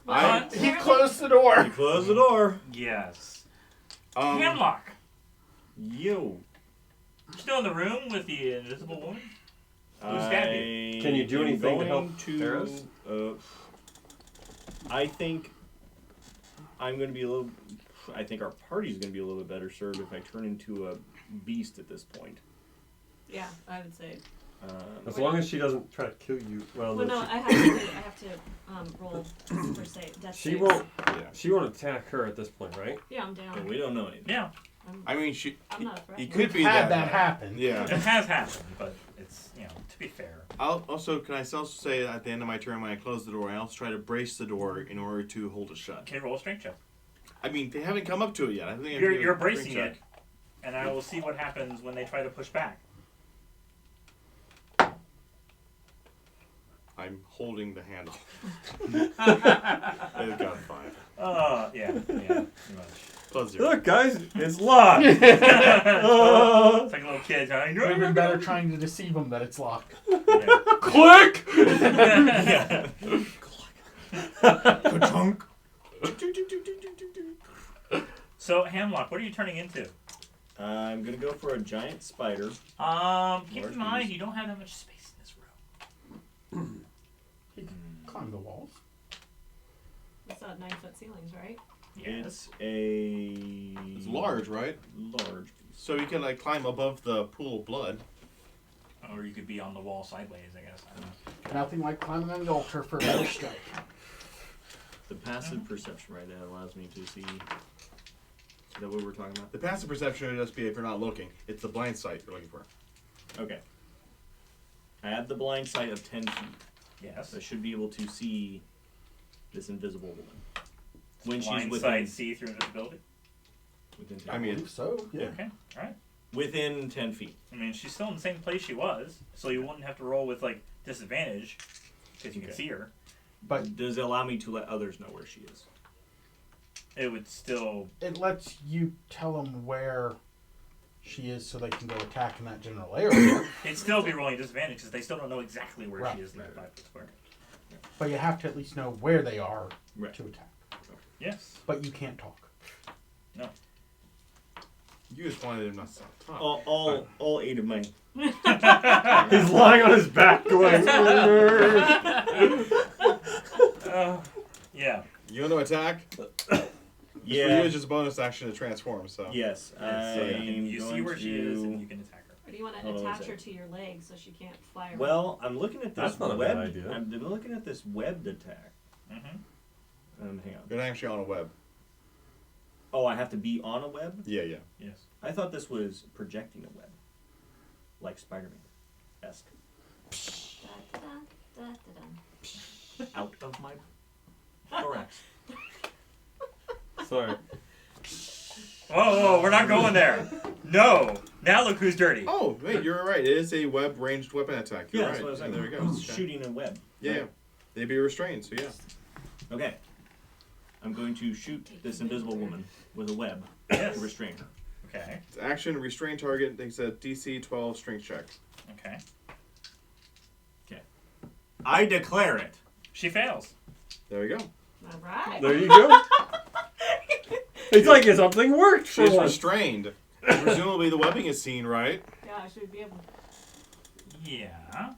I, He closed the door. You close the door. Yes. um, Handlock. You. Still in the room with the invisible woman? Who's stabbed you? Can you do am anything to going help to, Eris? I think I'm going to be a little... I think our party's going to be a little bit better served if I turn into a beast at this point. Yeah, I would say. As long as she doesn't try to kill you. Well, Well, no, no, I have to roll per se death she saves. won't. Yeah. She won't attack her at this point, right? Yeah, I'm But down. we don't know anything. Yeah. I mean, I'm not a threat. he could be Had that that. happen. It Yeah. has happened, but it's, to be fair. Can I also say at the end of my turn when I close the door, I also try to brace the door in order to hold it shut. Okay, roll a strength check. I mean, they haven't come up to it yet. I think You're bracing it, and I will see what happens when they try to push back. I'm holding the handle. They've got 5. Yeah, pretty much. +0. Look, guys, it's locked. It's like a little kid. It would have been better trying to deceive them that it's locked. Yeah. Click. Yeah. Ka-chunk. So, Hamlock, what are you turning into? I'm gonna go for a giant spider. Keep in mind you don't have that much space in this room. He can climb the walls. It's 9-foot ceilings, right? Yes. It's large, right? Large. So you can like climb above the pool of blood. Or you could be on the wall sideways, I guess. I don't know. Nothing like climbing on the altar for a better strike. The passive perception, right? That allows me to see. Is that what we're talking about? The passive perception would just be if you're not looking. It's the blind sight you're looking for. Okay. I have the blind sight of 10 feet. Yes. I should be able to see this invisible woman. When she's Blind within, sight, see through invisibility. within 10 I I mean, believe so, yeah. Okay, alright. within 10 feet. I mean, she's still in the same place she was, so you wouldn't have to roll with, like, disadvantage, because you can Okay. see her. But Does it allow me to let others know where she is? It would still... it lets you tell them where she is so they can go attack in that general area. It'd still be rolling disadvantage, because they still don't know exactly where Right. she is in that 5 foot square. But you have to at least know where they are Right. to attack. Yes. But you can't talk. No. you just wanted him not to talk. All 8 of my... He's lying on his back going. Yeah. You want to attack? Yeah. For you, it's just a bonus action to transform. So Yes. So I'm you see going where she is, and to- you can attack her. Or do you want to Hold on one attach her second. to your leg so she can't fly around? Well, I'm looking at this That's not a web. bad idea. I'm looking at this webbed attack. Mm-hmm. Hang on. you're actually on a web. Oh, I have to be on a web? Yeah. Yes. I thought this was projecting a web. Like Spider-Man-esque. Da-da-da-da-da. Out of my thorax. Sorry. Whoa, we're not going there. No. Now look who's dirty. Oh, wait, you're right. It is a web ranged weapon attack. You're Yeah, right. that's what I was saying. There we go. It's shooting a web. Yeah, right? they'd be restrained. So yeah. Okay. I'm going to shoot this invisible woman with a web Yes. to restrain her. Okay. It's action, restrain target. They said DC 12 strength check. Okay. I declare it. She fails. There we go. All right. There you go. It's like something worked for She's once. restrained. Presumably the webbing is seen, right? Yeah, she would be able. Yeah.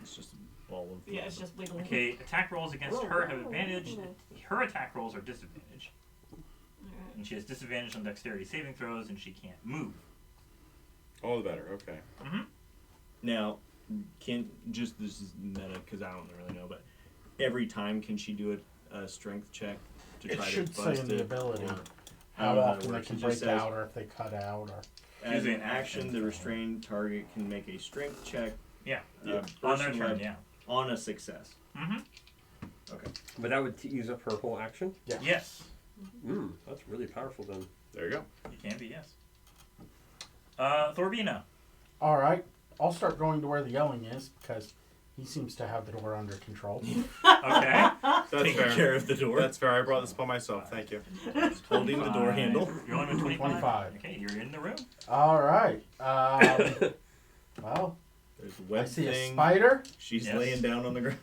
It's just a ball of... Yeah, it's just wiggling. Okay, attack rolls against her have advantage. Her attack rolls are disadvantage. Alright. And she has disadvantage on dexterity saving throws, and she can't move. All the better. Okay. Mm-hmm. Now, this is meta because I don't really know, but every time can she do a strength check to It try should to say bust in the it? ability Or how that often they works. can It break just says, out or if they cut out or... As Usually an an action, action. the restrained target can make a strength check Yeah. Yeah. On their person turn, web yeah. on a success. Mm-hmm. Okay. But that would use up her whole action? Yeah. Yes. That's really powerful then. There you go. You can be, yes. Thorbina. Alright, I'll start going to where the yelling is because he seems to have the door under control. Okay. That's Taking fair. care of the door. That's fair. I brought this upon myself. Thank you. Holding the door handle. You're on with 25. 25. Okay, you're in the room. Alright, well, There's a I web see a thing. spider, She's Yes. laying down on the ground.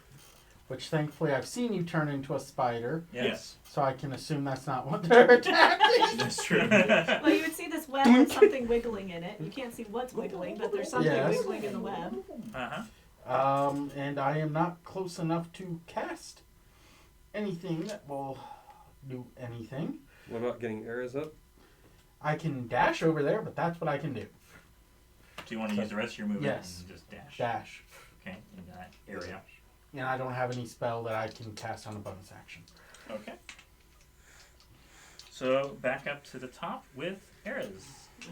which thankfully I've seen you turn into a spider, Yes. so I can assume that's not what they're attacking. That's true. Well, you would see this web with something wiggling in it. You can't see what's wiggling, but there's something Yes. wiggling in the web. Uh-huh. And I am not close enough to cast anything that will do anything. What about getting arrows up? I can dash over there, but that's what I can do. Do you want to use the rest of your movement Yes. and just dash? Dash. Okay, in that area. And I don't have any spell that I can cast on a bonus action. Okay. So back up to the top with Erez.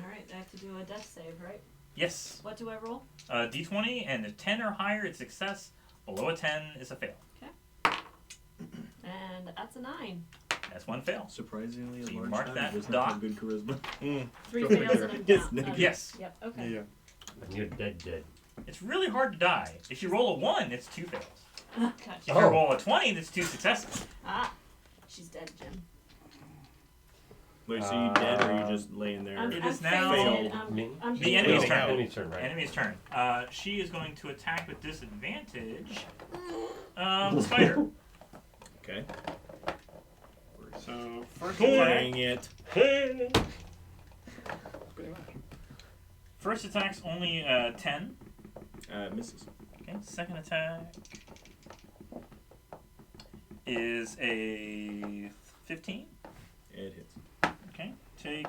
Alright, I have to do a death save, right? Yes. What do I roll? D20, and a 10 or higher, it's success. Below a 10 is a fail. And that's a 9. That's one fail. Surprisingly, So a you large mark time that does dot. not have good charisma. 3 Go fails figure. and I'm Yes, down. negative. Yes. Yep. Okay. Yeah. And you're dead. It's really hard to die. If you roll a 1, it's 2 fails. Gotcha. If Oh. you roll a 20, that's 2 successes. Ah, she's dead, Jim. Wait, so you dead or you just laying there? It is now fainted. Me? I'm the fainted. enemy's Failed. turn. Enemy's turn, right? Enemy's turn. She is going to attack with disadvantage. The spider. Okay. So first attack. Dang it. First attack's only 10. Misses. Okay. Second attack is a 15. It hits. Okay. Take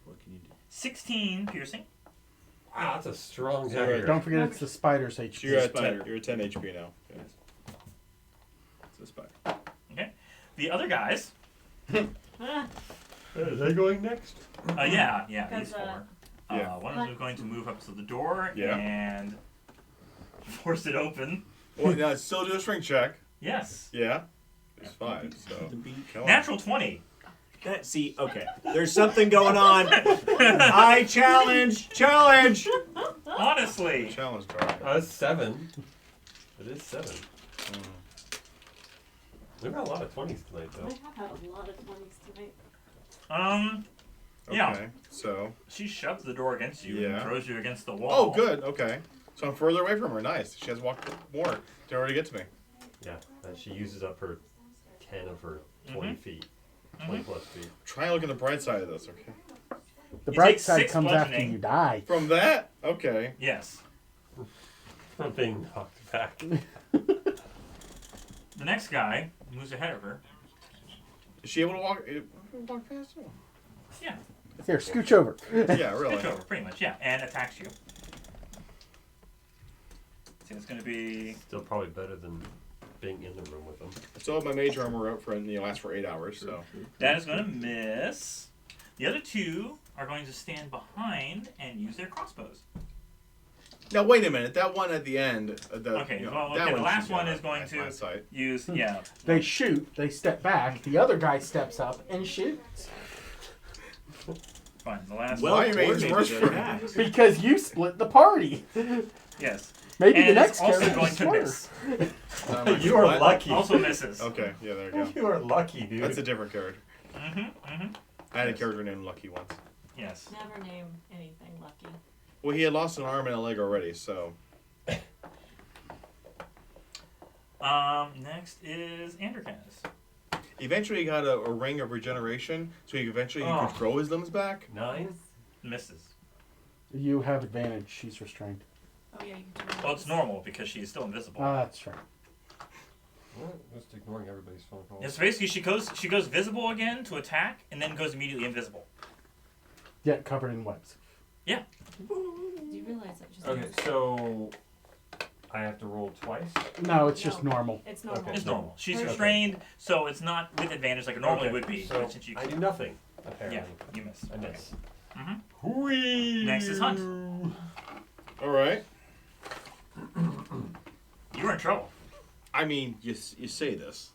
What can you do? 16 piercing. Wow, that's a strong Sorry. dagger. Don't forget it's the spider's HP. So you're at Spider. 10. You're at 10 HP now. Yeah. It's a spider. Okay. The other guys. Ah, Is they going next? Yeah, Because, these 4. Yeah. One of them is going to move up to the door Yeah. and force it open. Well, now still do a strength check. Yes. Yeah. It's 5. So. Come on. Natural 20. See, okay. There's something going on. I challenge. Honestly. Challenge card. That's 7. It is 7. We've got a lot of 20s tonight, I though. have had a lot of 20s tonight. Yeah. Okay. So. She shoves the door against you Yeah. and throws you against the wall. Oh, good. Okay. So I'm further away from her. Nice. She has walked more in order to get to me. Yeah, and she uses up her 10 of her 20 feet. 20 plus feet. Try and look on the bright side of this, okay? The You bright take side 6 comes after bludgeoning. you die. From that? Okay. Yes. I'm being knocked back. The next guy moves ahead of her. Is she able to walk past him? Yeah. Here, scooch over. Yeah, really. Pitch over, pretty much, yeah. And attacks you. So it's going to be... Still probably better than being in the room with them. I still have my mage armor out for lasts for 8 hours, so. That is going to miss. The other 2 are going to stand behind and use their crossbows. Now wait a minute. That one at the end. Okay, well, that okay, the last should one be is going on to my side. use, yeah. They shoot, they step back, the other guy steps up and shoots. Fine, the last Well, one. your mage's worse for that. Because you split the party. Yes. Maybe And the it's next also character going is to smarter. miss. You are What? lucky. Also misses. Okay, yeah, there you go. You are lucky, dude. That's a different character. Mm-hmm. I had a character named Lucky once. Yes. Never name anything lucky. Well, he had lost an arm and a leg already, so. Next is Androcast. Eventually, he got a ring of regeneration, so he could grow his limbs back. 9? Misses. You have advantage, she's restrained. Oh yeah, you can do Well, it's normal because she's still invisible. That's right. What? Just ignoring everybody's phone calls. Yeah, so basically she goes visible again to attack and then goes immediately invisible. Yet covered in webs. Yeah. Do you realize that just Okay, so I have to roll twice? No, it's just No. normal. It's normal. Okay. It's normal. She's Okay. restrained, so it's not with advantage like it normally Okay, would be. So but since you I do nothing, apparently. Yeah, you miss. I miss. Mm-hmm. Whee! Next is Hunt. All right. You're in trouble. I mean, you say this.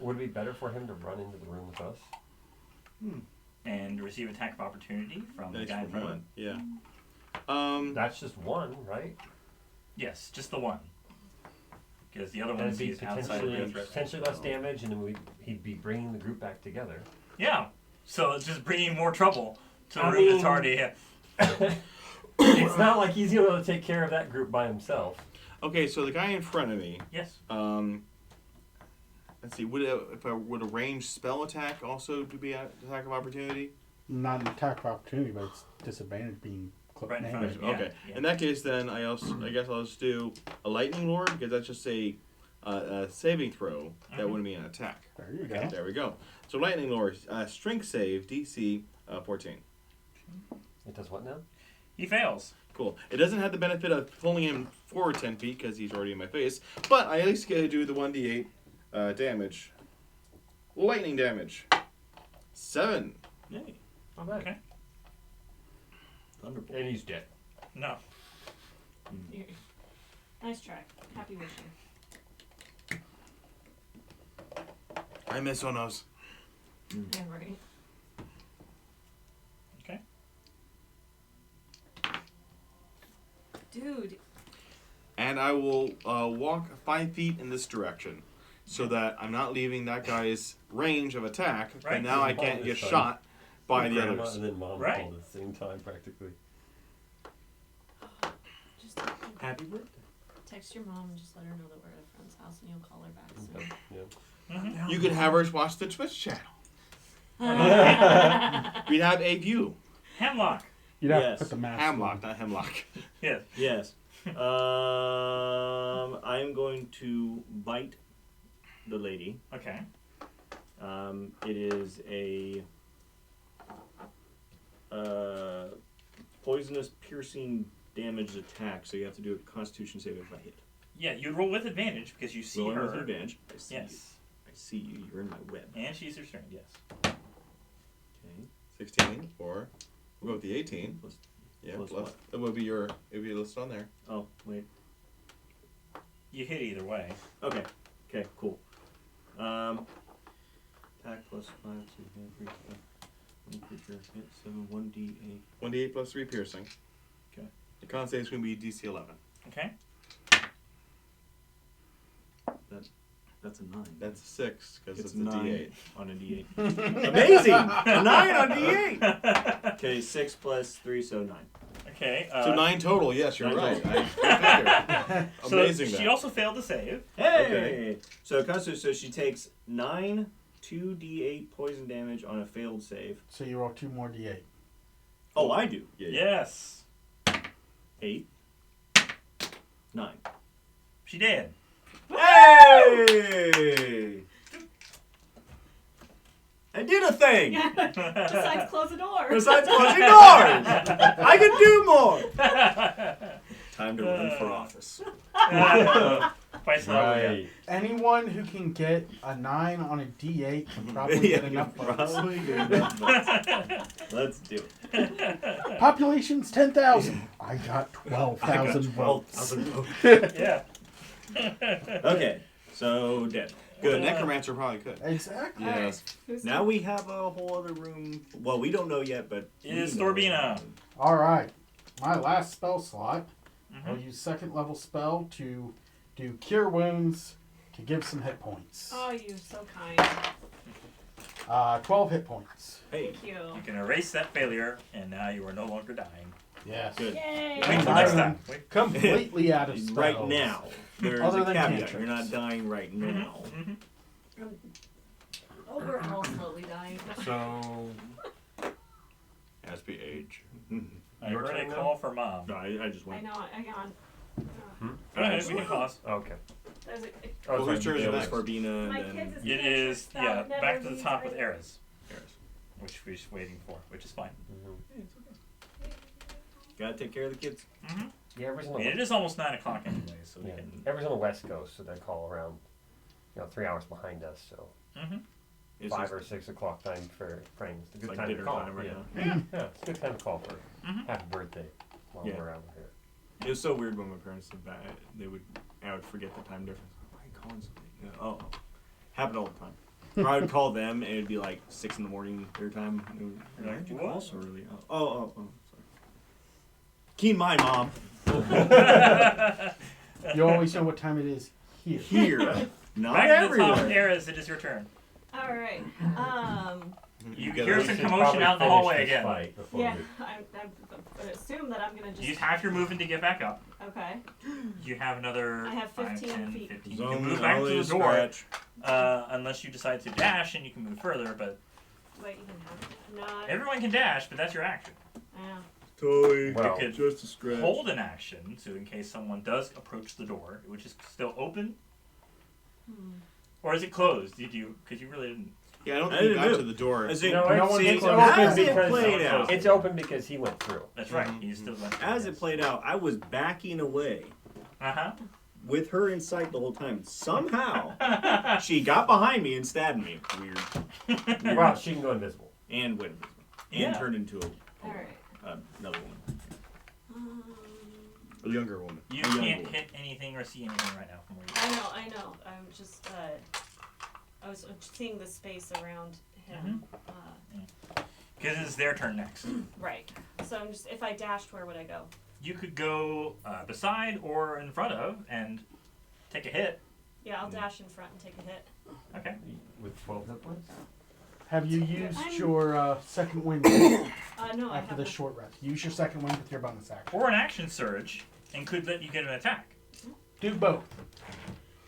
Would it be better for him to run into the room with us? And receive attack of opportunity from the Thanks guy in for front of one. him. Yeah. That's just one, right? Yes, just the one. Because the other And one it'd be sees outside of the threat. potentially less damage, and then he'd be bringing the group back together. Yeah. So it's just bringing more trouble to a I room that's mean- already hit. It's not like he's able to take care of that group by himself. Okay, so the guy in front of me. Yes. Let's see. Would a ranged spell attack also be an attack of opportunity? Not an attack of opportunity, but it's disadvantage being Right in front of named. you. Yeah, Okay. yeah. In that case, then I guess I'll just do a lightning lord because that's just a saving throw. That wouldn't be an attack. There you go. There we go. So lightning lord, strength save, DC 14. It does what now? He fails. Cool. It doesn't have the benefit of pulling him forward 10 feet because he's already in my face, but I at least get to do the 1d8 damage. Lightning damage. 7. Yay. Not bad. Okay. Thunderbolt. And he's dead. No. Nice try. Happy wishing. I miss Onos. Yeah, right. Okay. Dude. And I will walk 5 feet in this direction, so that I'm not leaving that guy's range of attack. Right. And now I can't get shot by the Grandma others. and then mom Right. called at the same time, practically. Just Happy birthday. text your mom and just let her know that we're at a friend's house and you'll call her back soon. Yeah. You could have her watch the Twitch channel. We'd have a view. Hemlock. You'd have Yes. to put the mask Hemlock, on. not hemlock. Yes. Yes. I'm going to bite the lady. Okay. It is a poisonous piercing damage attack, so you have to do a Constitution save if I hit. Yeah, you roll with advantage because you see Rolling her. with advantage. I see you. Yes. I see you. You're in my web. And she's restrained. Yes. Okay. 16, or we'll go with the 18. Plus- Yeah, plus plus what? that would be your. It would be listed on there. Oh, wait. You hit either way. Okay. Okay, cool. Attack plus 5, so you can increase one creature hit, so 1d8. 1d8 plus 3 piercing. Okay. The con save is going to be DC 11. Okay. That's a 9. That's a 6 because It's it's a 9 d8. on a d8. Amazing! A 9 on d8! Okay, 6 plus 3, so 9. Okay. So 9 total. Yes, you're 9 right. total. So Amazing. she that. also failed to save. Hey! Okay. So she takes 9 2d8 poison damage on a failed save. So you roll 2 more d8. Oh, I do. Yeah. Yes. 8. 9. She did. Hey! I did a thing! Besides close the door. Besides closing doors! I can do more! Time to run for office. Twice now. Right. Anyone who can get a 9 on a d8 can probably get enough votes. Probably get enough votes. Let's do it. Population's 10,000. I got 12,000 votes. 12,000 votes. Yeah. Okay, so dead. The Good. necromancer probably could. Exactly. Yes. Who's Now we have a whole other room. Well, we don't know yet, but It is we know. Thorbina. All right. My last spell slot. Mhm. I'll use 2nd level spell to do Cure Wounds to give some hit points. Oh, you're so kind. 12 hit points. Hey, Thank you. You can erase that failure, and now you are no longer dying. Yes. good. Yay! Wait till next time. Wait. Completely out of spells. Right now, there's Other a than caveat. cantrips. You're not dying right now. Oh, we're all slowly dying. So, Has to be age. I Your heard a turn now? call for mom. No, I just I went. know. Hang on. Go ahead, we can pause. okay. There's a, Oh, Well, sorry, whose turn is you it go. next? Thorbina, my and kids' then It is, that yeah, never back to the leaves top with right- Eris, which we're just waiting for, which is fine. gotta take care of the kids. Mm-hmm. Yeah, everyone's on And it the, is almost 9 o'clock anyway, so we yeah, can. everyone's on the West Coast, so they call around, 3 hours behind us, so Mm-hmm. It's 5 just or 6 o'clock time for friends. It's a good like time to dinner call. time right yeah. now. Yeah, it's a good time to call for Mhm. happy birthday while Yeah. we're out here. It was so weird when my parents did that. I would forget the time difference. Why are you calling somebody? Yeah, oh, happened all the time. Or I would call them and it'd be like 6 in the morning their time. And You're like, why'd you "What?" call so early? Oh, sorry. Keen mind, Mom. You always know what time it is here. Here. Not Back to the top with everywhere. Eris, it is your turn. All right. You get hear it. some We should commotion probably out in the finish hallway this again. fight before Yeah, we- I'm gonna assume that I'm gonna just. Use half your movement to get back up. Okay. You have another I have 5, 15 10, feet. 15. It's You can only- move back to only the a door, scratch. unless you decide to dash and you can move further, but Wait, you can have. No. everyone can dash, but that's your action. Yeah. Totally. Well, You could Just a scratch. hold an action, so in case someone does approach the door, which is still open, or is it closed? Did you? Because you really didn't. Yeah, I don't I think you didn't got do to the door. As it, No, No one's it's closed. open As it because played out. it's open because he went through. That's right. Mhm. You still went. as it played out, I was backing away Uh with her in sight the whole time. Somehow, huh. she got behind me and stabbed me. Weird. Wow, she can go invisible. And went invisible. And Yeah. turned into All right. another woman. A younger woman. You A young can't woman. hit anything or see anything right now from where you are. I know. I'm just, I was seeing the space around him. Because it's their turn next. Right. So I'm just, if I dashed, where would I go? You could go beside or in front of and take a hit. Yeah, I'll dash in front and take a hit. Okay. With 12 hit points? Have you used your second wind No, I after the haven't. short rest? Use your second wind with your bonus action. Or an action surge and could let you get an attack. Do both.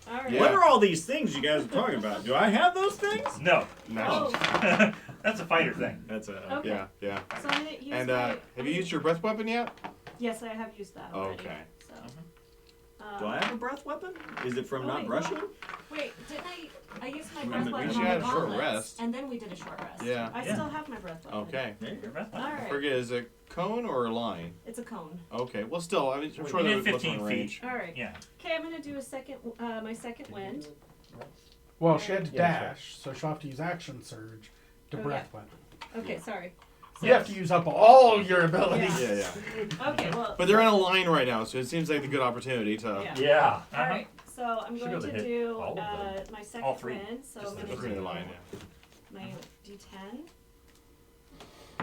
All right. Yeah. What are all these things you guys are talking about? Do I have those things? No. No. Oh, That's a fighter thing. That's a. okay. Yeah, yeah. So I'm gonna use And my, have you used your breath weapon yet? Yes, I have used that already. Okay. So. Do I have a breath weapon? Is it from Oh, not wait, brushing? Wait, didn't I used my Remember, breath we weapon should on have the a short gauntlets, rest. and then we did a short rest. Yeah. I Yeah. still have my breath weapon. Okay. Yeah, your breath All weapon. right. Forget, is it cone or a line? It's a cone. Okay. Well, still, I mean, I'm Wait, sure you that did was 15 within feet. range. All right. Yeah. Okay, I'm gonna do a second, my second wind. Well, she had to Yeah, dash, so she'll have to use action surge to Oh, breath weapon. Okay, sorry. You have to use up all your abilities. Yeah. Yeah, yeah. Okay, well. But they're in a line right now, so it seems like a good opportunity to. Yeah. Yeah. All right. So I'm Should be going able to to hit do all of them. my All second three. wind. So Just I'm the going to Three in do a line, yeah. my D10.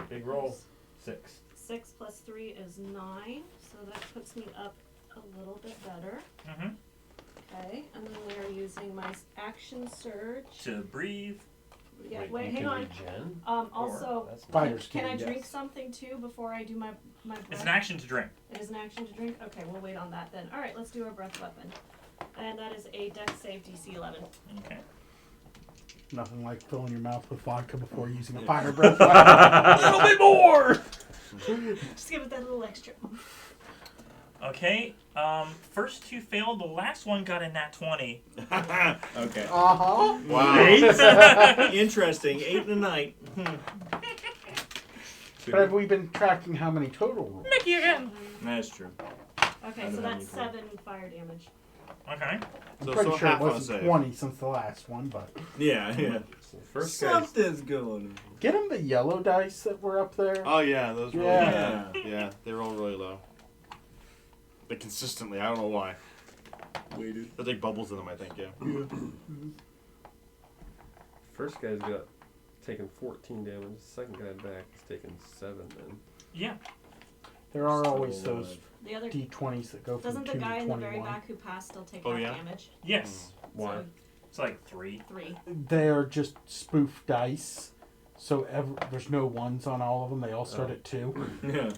Big roll. 6. 6 plus 3 is 9, so that puts me up a little bit better. Mm-hmm. Okay, and then we are using my action surge. To breathe. Yeah, you wait, hang can on. regen? Also, That's Fighters can I can, drink yes. something too before I do my breath? It's an action to drink. It is an action to drink? Okay, we'll wait on that then. Alright, let's do our breath weapon. And that is a dex save DC 11. Okay. Nothing like filling your mouth with vodka before using a fire breath weapon. A little bit more! Just give it that little extra. Okay. First two failed. The last one got a nat 20. Okay. Uh-huh. Wow. Interesting. 8 in the night. But have we been tracking how many total rolls? Mickey again. That's true. Okay, I so don't have that's any 7 fire damage. Okay. I'm So pretty sure it half on a wasn't save. 20 since the last one, but... Yeah, yeah. So the first guy's Something's going. Get him the yellow dice that were up there. Oh yeah, those roll. Yeah. Yeah, they roll really low. But consistently, I don't know why. Waited. There's like bubbles in them, I think. Yeah. first guy's got taken 14 damage. The second guy back is taking 7 then. Yeah. There are Still always alive. those The other D20s that go from doesn't 2 the guy to in the very 21. back who passed still take Oh, half yeah? damage? Yes. Why? So It's like 3. 3. They're just spoof dice, so there's no ones on all of them. They all start at 2. Yeah.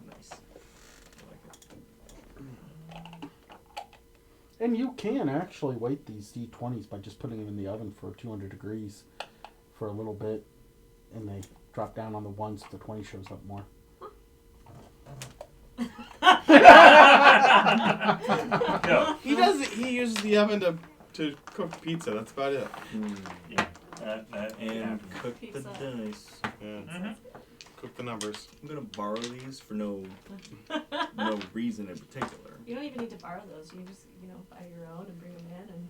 Nice. And you can actually weight these D20s by just putting them in the oven for 200 degrees for a little bit, and they drop down on the 1s, the 20 shows up more. No. He does. He uses the oven to cook pizza. That's about it. Yeah. And cook the Pizza. dice. Yeah. Mm-hmm. Cook the numbers. I'm gonna borrow these for no reason in particular. You don't even need to borrow those. You just, buy your own and bring them in. And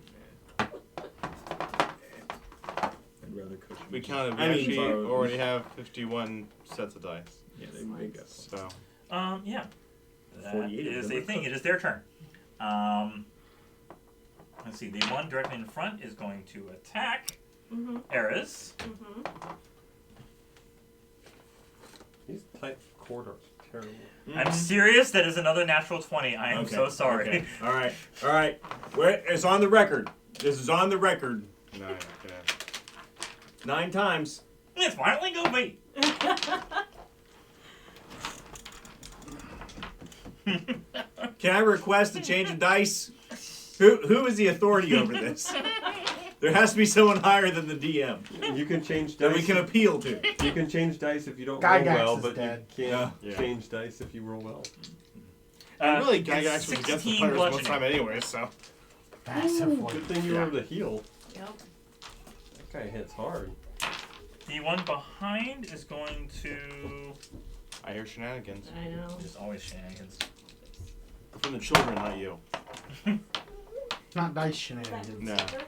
I'd rather cook. We counted. We I mean, actually borrow- already have 51 sets of dice. Yeah, they got So Yeah. That 48 of is them a are thing. cooked. It is their turn. Let's see. The one directly in front is going to attack Eris. These tight quarters terrible. I'm serious. That is another natural 20. I am Okay, so sorry. okay. All right. It's on the record. This is on the record. 9. Yeah. 9 times. It's finally go be. Can I request a change of dice? Who is the authority over this? There has to be someone higher than the DM You can change that dice. we can appeal to. You can change dice if you don't Gygax roll well, is but dead. you can't Yeah. change dice if you roll well. Really, it's Gygax was against the 16 players most bludgeoning. time anyway. So Massively. Good thing you were able to heal. Yep. That guy hits hard. The one behind is going to. I hear shenanigans I know. Just always shenanigans. from the children, not you. Not dice Is that shenanigans. No. super?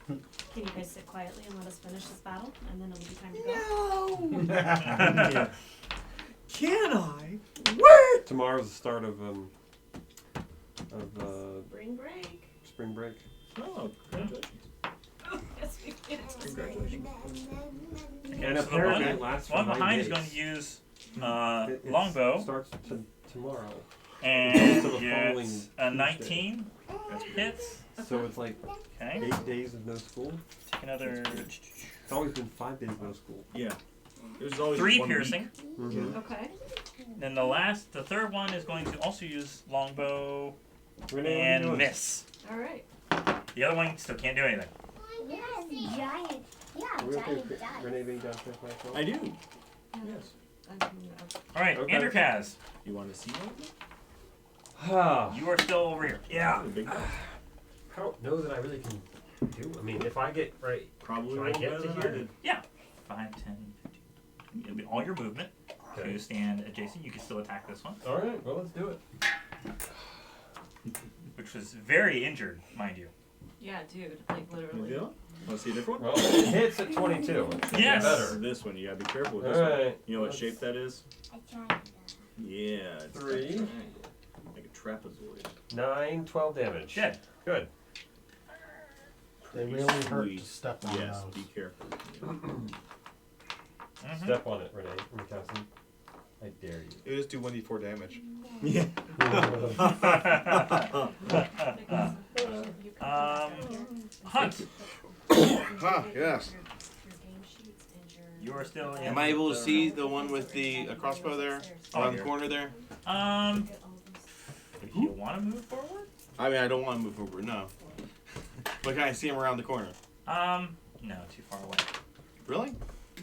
Can you guys sit quietly and let us finish this battle, and then it'll be time to go? No. Can I? Where Tomorrow's the start of Spring break. spring break. Oh, congratulations. Yes, we did. Congratulations. And So the apparently one- it lasts for one 9 behind days. is going to use It longbow, starts tomorrow. and So the following gets a 19 hits. So it's like Okay. 8 days of no school. Take another It's always been 5 days no school. Yeah. There's always 3 1 piercing. Mm-hmm. Okay. Then the third one is going to also use longbow Renee, what are you and doing? miss. All right. The other one still can't do anything. Yes, giant. Yeah, Are we okay giant with does. Renee being downstairs by herself? I do. Yes. All right, Okay. Anderkaz, You want to see one? Ah, you are still over here. yeah. The big one? I don't know that I really can do. I mean, if I get right, Probably do I won't get better to than I here? did. 5, 10, 15. It'll be all your movement. Okay. You stand adjacent. You can still attack this one, All right. Well, let's do it. which was very injured, mind you. Yeah, dude. Like You literally. feel? Want to see a different one? Well, it hits at 22. It's Yes. Better. This one, you gotta be careful with All this one. right. You know what shape that is? A giant. Yeah, it's a 3. triangle. Like a trapezoid. 9, 12 damage. Dead. Good. They really hurt to step on Yes, those. be careful. Mhm. Step on it, Renee. Cassie. I dare you. You just do 1d4 damage. Yeah. Hunt, Ah, yes. you are still in. Am I able to see the one with the crossbow there? Around the corner there? If you want to move forward, I mean, I don't want to move forward, no. But can I see him around the corner? no, too far away. Really?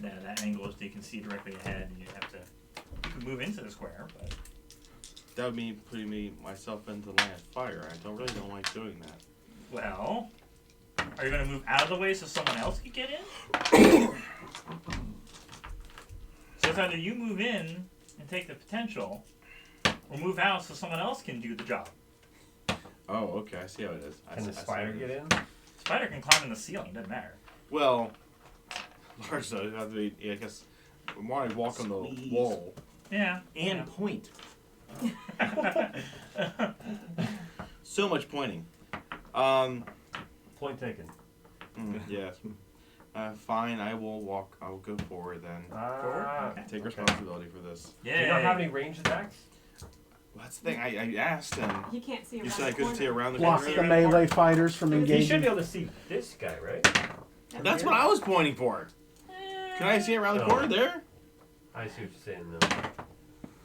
That angle is you can see directly ahead, and you have to. You can move into the square, but That would mean putting myself into the line of fire. I don't like doing that. well, are you going to move out of the way so someone else can get in? So it's either you move in and take the potential, or move out so someone else can do the job. Oh, okay. I see how it is. Can the spider get in? Spider can climb in the ceiling, doesn't matter. Well, large though. Have to be, yeah, I guess. Why walk on the Squeeze. wall? Yeah. And point. So much pointing. Point taken. Yes. Fine. I will walk. I will go forward then. Ah. Okay. Take responsibility for this. Yeah. Do you not have any ranged attacks? Well, that's the thing. I asked and He can't see around you said I the couldn't see corner. around the Block corner. the melee fighters from You should be engaging. able to see this guy, right? That's what I was pointing for. Can I see around the Oh. corner there? I see what you're saying, though.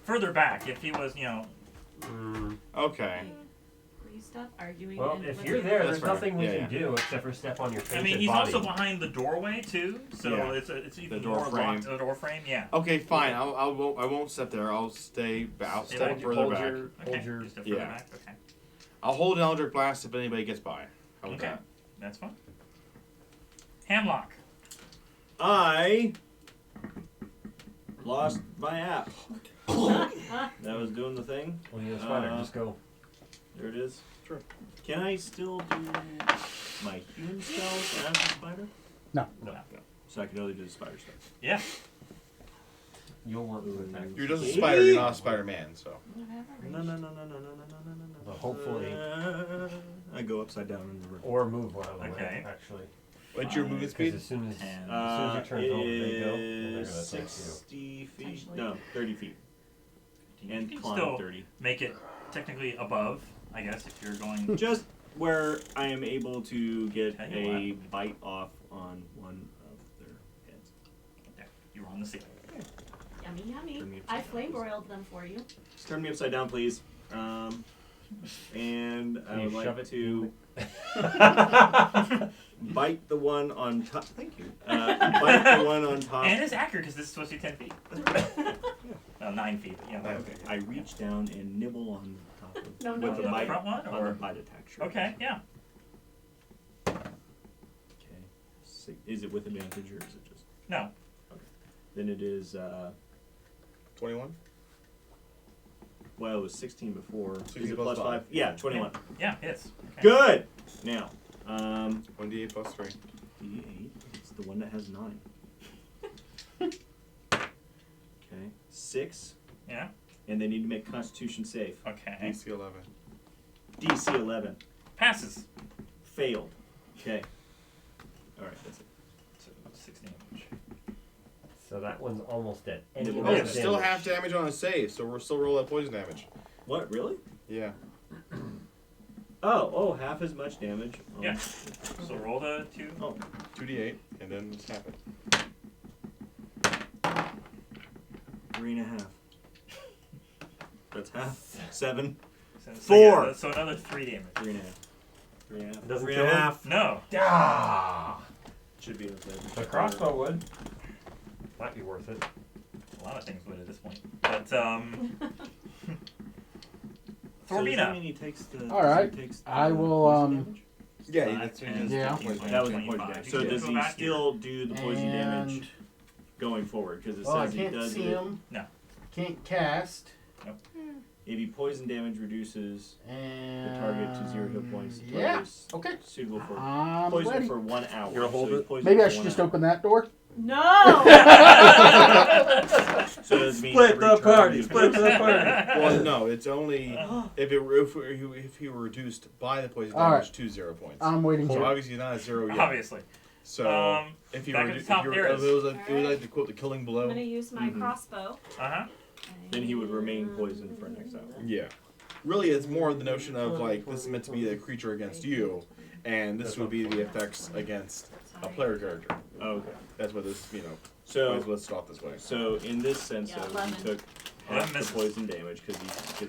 Further back, if he was, Okay. Will you stop arguing? Well, and if let's you're get- there, That's there's fair. nothing we Yeah, can do except for step on your face I mean, and he's body. also behind the doorway too, so Yeah. it's even The door more frame. locked to the door frame. Yeah. Okay, fine. I won't step there. I'll stay. I'll Stay step back. further hold back. your, hold Okay. your. Just a further yeah. back. Okay. I'll hold an Eldritch Blast if anybody gets by. How about Okay. that? That's fine. Hamlock. I lost my app. That was doing the thing. Well, you're a spider. Just go. There it is. Sure. Can I still do my human spells as a spider? No. No. So I can only do the spider stuff. Yeah. You'll want to attack. You're just a spider. You're not a Spider-Man. So. Whatever. No. But hopefully, I go upside down in the river. or move one out of the Okay. way. Actually, What's your movement because speed? as soon as And, you turn over, they go, and they're is gonna attack you. 60 feet. Potentially. No, 30 feet. you And can climb still 30. make it technically above, I guess, if you're going. Just where I am able to get Tell you a bite off on one of their heads. There. You were on the ceiling. Yummy, yummy. Turn me I upside flame down, broiled them for you. Just turn me upside down, please. And I Can would you like shove it to bite the one on top. Thank you. Bite the one on top. And it's accurate because this is supposed to be 10 feet. No, 9 feet. But yeah. Okay. I reach down and nibble on top of No, with no, the no. bite Front one, on or- the bite attack. Sure. Okay. Yeah. Okay. Is it with advantage or is it just? No. Then it is. 21. Well, it was 16 before. 16 Is it plus plus 5? Yeah, 21. Yeah. Hits. Okay. Good. Now, 1d8 plus 3. D8. It's the one that has 9. Okay. 6. Yeah. and they need to make Constitution save. Okay. DC 11. DC 11. Passes. Failed. Okay. Alright, that's it. So 6 damage. So that one's almost dead. And Oh, you Oh, have it's still damage. half damage on a save, so we're still roll that poison damage. What, really? Yeah. Oh, half as much damage. Oh. Yeah. So roll the 2. Oh, 2d8, and then it's half it. 3.5. That's half. 7. So 4. Yeah, so another 3 damage. 3.5. 3.5. Doesn't 3.5. No. Ah! Should be okay. The crossbow would. Might be worth it. A lot of things would at this point. But, So does that Thorbina. mean he takes the, All right. he takes the I will, poison damage? Yeah, 5, that's what 10, he does. Yeah. 15, That was the 25. poison damage. You So can does go he back still do the poison damage And going forward? Because it well, I says he can't does see it. him. No. Can't cast. If he poison damage reduces And the target to 0 hit points, the yeah. target is Okay. suitable for I'm poison ready. for 1 hour. You're gonna hold so he's it? poisoned Maybe I for should 1 just hour. open that door. No. So does it mean Split every the turn party. you- Split the party. Well, no, it's only if he were reduced by the poison All damage right. to 0 points. I'm waiting So here. obviously not at 0 yet. Obviously. So if you back were, at the if top, you were, there if is. it was like, it was Alright. like the quote the killing I'm blow. gonna use my Mhm. crossbow. Uh-huh. Then he would remain poisoned for next hour. Yeah. Really, it's more the notion of like this is meant to be a creature against you, and this would be the effects against a player character. Oh, okay. That's what this, you know, So is let's stop this way. So in this sense, Yeah, though, 11. he took Yeah, half the misses. poison damage because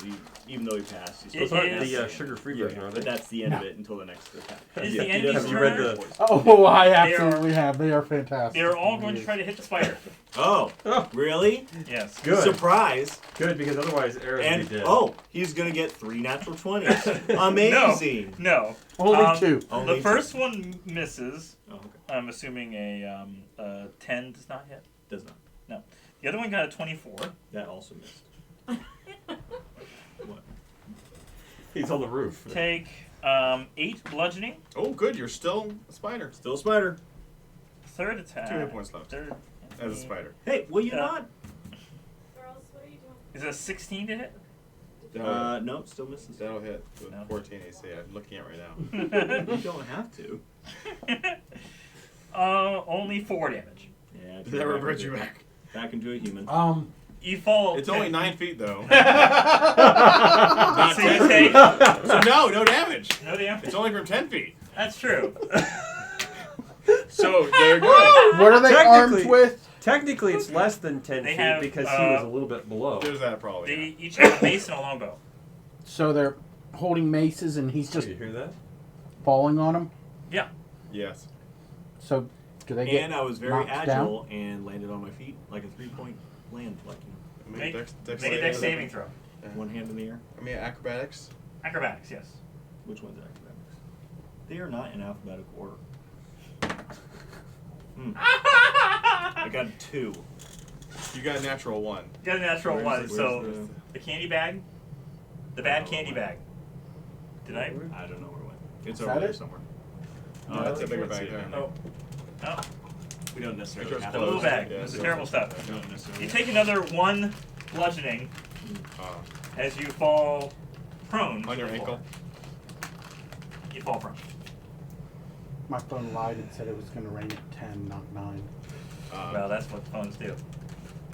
he, even though he passed, he's It Those still aren't is- the sugar-free Yeah. version, are But they? that's the end of it until the next attack. Is Yeah. the He ending Have you read turn? the? Oh, I They are- absolutely have. They are fantastic. They're all going to try to hit the spider. Oh, Oh. really? Yes. Good. Surprise! Good, because otherwise Arrows And would be dead. oh, he's gonna get 3 natural 20s. Amazing. No. Only 2. Only The first one misses. Oh, okay. I'm assuming a 10 does not hit. Does not. The other one got a 24. That also missed. What? He's on the roof. Take 8 bludgeoning. Oh, good, you're still a spider. Still a spider. Third attack. 2 hit points left Third. as a spider. Hey, will you Yeah. not? Girls, what are you doing? Is it a 16 to hit? No, still misses. That'll hit with No. 14 AC. I'm looking at right now. You don't have to. Only 4 damage. Yeah. Does that revert you back? Back into a human. You fall. It's only 9 feet though. So you take So no damage. no damage. It's only from 10 feet. That's true. So they're good. What are they armed Technically- with? Technically, it's less than 10 They feet have, because he was a little bit below. There's that probably. They each have a mace and a longbow. So they're holding maces and he's just you hear that? falling on them. Yes. So do they get And I was very knocked agile and landed on my feet like a 3-point land, like Make dex a saving dex throw. saving throw. one hand in the air. I mean acrobatics. Acrobatics, yes. Which one's acrobatics? They are not in alphabetical order. I got 2. You got a natural 1. You got a natural Where's one. the- So where's the candy bag, the bad Oh, candy wow. bag. Did I? I don't know where it went. It's Is over that there it? somewhere. No, that's a we bigger can't see bag it there. now. Oh, We don't necessarily Picture's have the to. little bag. Yeah, It's the so- terrible stuff. We don't necessarily. You take another 1 bludgeoning as you fall prone. On your to the ankle. floor. You fall prone. my phone lied and said it was going to rain at 10, not 9. Well, that's what phones do.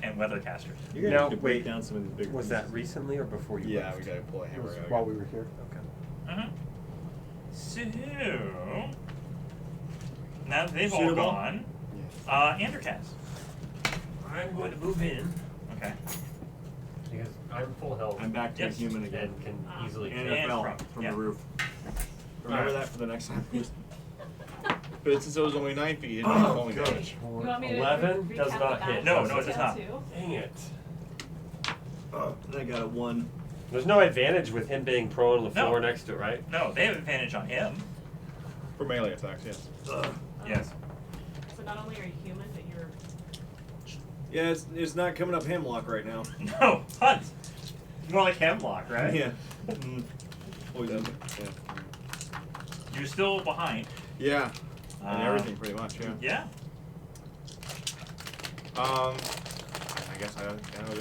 And weathercasters. You're gonna Now, have to break wait, down some of these bigger Was pieces. that recently or before you Yeah, left? we gotta pull a It hammer was out. while we were here. Okay. So now that they've all Suitable? gone, Andercast. I'm going to move in. Okay. Because I'm full health I'm back to Yes. a human again. and can easily And kill. it fell from- from yeah. the roof. Remember Alright. that for the next time. But since it was only 9 feet, it didn't Oh, falling gosh. damage. You want me to 11 recap does the not battle hit. No, no, it does detail not. too? Dang it. I got a 1. There's no advantage with him being prone on the No. floor next to it, right? No, they have advantage on him. For melee attacks, yes. Yes. So not only are you human, but you're. Yeah, it's not coming up hemlock right now. No, Hunt. More like hemlock, right? Yeah. Poison. Yeah. You're still behind. Yeah. And Uh, everything pretty much, yeah. Yeah. I guess I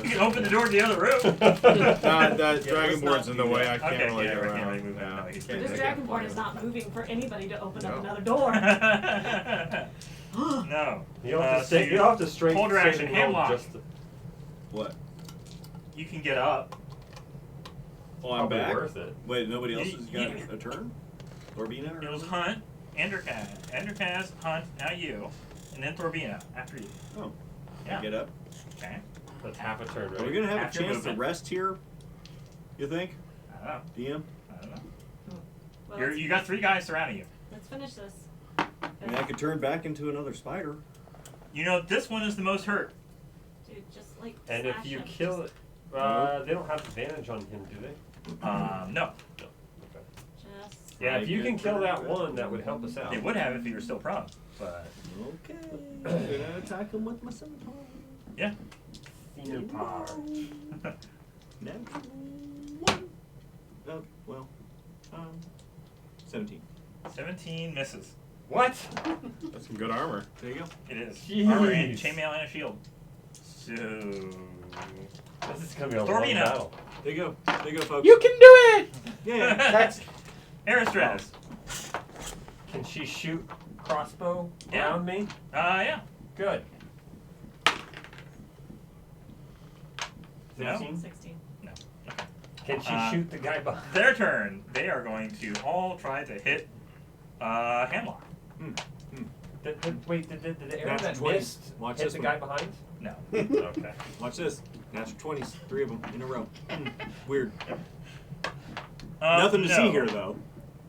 You can open the door to the other room. the dragon board's in the way. I can't Okay, really yeah, get I around. can't really move Yeah. that. No, he's Can't This take dragon it. board is not moving for anybody to open No. up another door. No. You don't have to stay. so You don't have to straight. hold your action, saving roll hamlock. just to- What? You can get up. Oh, I'm Probably back. worth it. Wait, nobody else You- has got a turn? Thorbina? It was Hunt, Enderkaz, Hunt, now you, and then Thorbina after you. Oh. Yeah. I get up. Okay. That's half a turn, right? Are we gonna have After a chance movement. to rest here? You think, I don't know. DM? I don't know. Well, You got 3 guys surrounding you. let's finish this. I mean, I could turn back into another spider. You know this one is the most hurt. Dude, just like And if slash you him. kill it, they don't have advantage on him, do they? No. Okay. Just Yeah, if you can kill that one, that would help us out. They would have if you were still prone, but Okay. I'm gonna attack him with my scimitar. yeah. Scimitar. Natural 1. Oh, well. 17. 17 misses. What? That's some good armor. There you go. It is. Jeez. Armor and chainmail and a shield. So This is gonna be a long Thorbina. battle. There you go. There you go, folks. You can do it! Yeah. That's Aristraz. Can she shoot crossbow Yeah. around me? Yeah. Good. No. 15? 16. No. Okay. Can she shoot the guy behind? Their turn. They are going to all try to hit Hamlock. Wait, did the arrow That's that 20. missed Watch hit this the one. guy behind? No. Okay. Watch this. Natural 20s. 3 of them in a row. Weird. Um, Nothing to no. see here, though.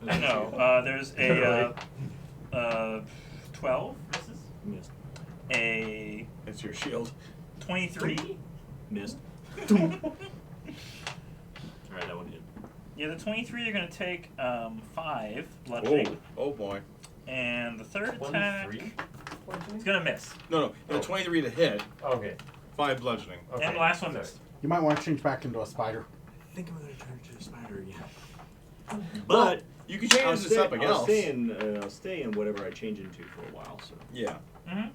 No. There's a 12 misses. Missed. A It's your shield. 23. Missed. Alright, that one hit. Yeah, the 23 you're going to take 5 Oh, bludgeoning. oh boy. And the third attack 23? is going to miss. No, Oh. 23 to hit, Okay. 5 bludgeoning. Okay. And the last one missed. You might want to change back into a spider. I think I'm gonna turn to a spider again. But You can change I'll it to stay, something I'll else. stay in whatever I change into for a while. So Yeah. Mm-hmm.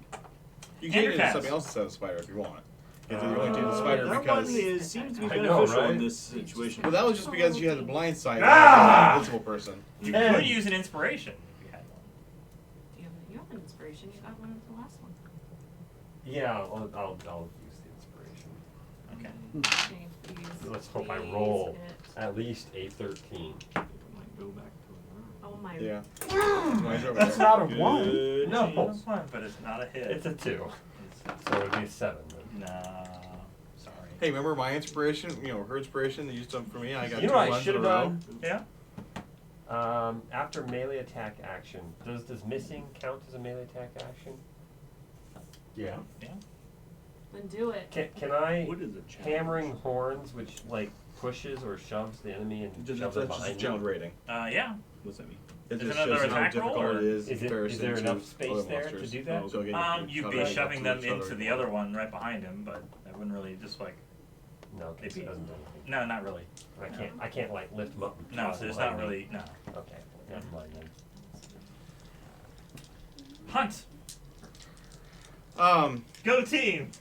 You can change it to Endercast. something else instead of spider if you want. Because you're only doing the spider that because. one seems to be I know, beneficial right? in this situation. Well, that was just because you had the blind side. Ah! An invincible person. You Ten. could use an inspiration if you had one. You have an inspiration. You got one of the last one. Yeah, I'll use the inspiration. Okay. Okay, please, Let's hope I please roll hit. at least a 13. I might go back to Oh my. Yeah. That's not a 1. Good. No. It's one, but it's not a hit. It's a 2. So it would be a 7 then. Nah. Sorry. Hey, remember my inspiration? You know, her inspiration that used something for me? I got You know 2 what I ones should in have a row. done? Yeah. After melee attack action, does missing count as a melee attack action? Yeah. Then do it. Can I What is a challenge? hammering horns, which like pushes or shoves the enemy and Just, shoves that's it just a behind challenge me? rating. Yeah. What's that mean? It Is just another shows you how attack roll, difficult or it is in is there comparison enough to space other there to monsters. do that? So again, You'd shove be it shoving up them to each into other. the other one right behind him, but that wouldn't really just like. No, okay, so it doesn't do anything. No, not really. I can't like lift them up. And No, toss so there's them not behind me. really. No. Okay, never mind then. Hunt. Go team.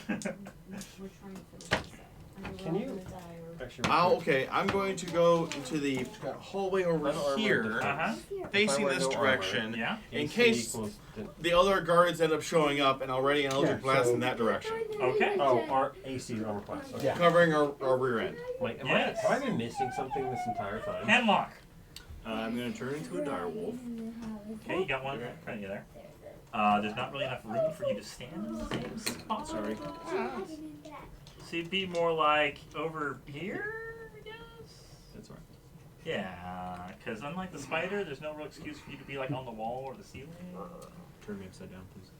We're trying to finish this up. And Can we're all you- gonna die or- Actually, Okay, I'm going to go into the hallway over Metal armor here, defense. Uh-huh. facing wear this no armor. direction. Yeah. In AC case equals the other guards end up showing up and already an eldritch Yeah, blast so- in that direction, Okay. Oh, our AC armor class. Okay. Yeah. covering our rear end. Like, Yes. have I been missing something this entire time? Handlock. I'm gonna turn into a direwolf. Okay, you got one right in front of you there. There's not really enough room for you to stand in the same spot. Sorry. So you'd be more like over here, I guess? That's right. Yeah, because unlike the spider, there's no real excuse for you to be like on the wall or the ceiling. Turn me upside down, please.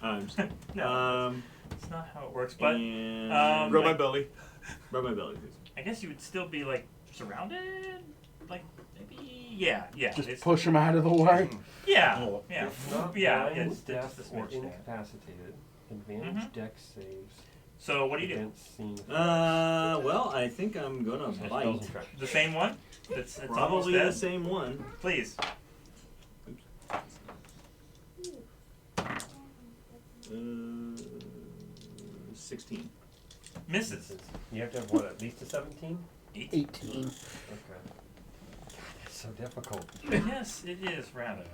I'm just kidding. No. That's not how it works, but and Rub my belly. rub my belly, please. I guess you would still be like surrounded, like maybe. Yeah. Just it's- push them out of the way. Yeah. Oh. Yeah. If not Yeah. blind, It's deaf, just a or smidge there. incapacitated, advantage Mhm. dex saves So what do you do? against seen Well, I think I'm gonna spells bite. and traps. The same one? It's almost Probably dead? the same one. Please. 16. Misses. You have to have what, at least a 17? 18. Okay. God, that's so difficult. Yes, it is rather.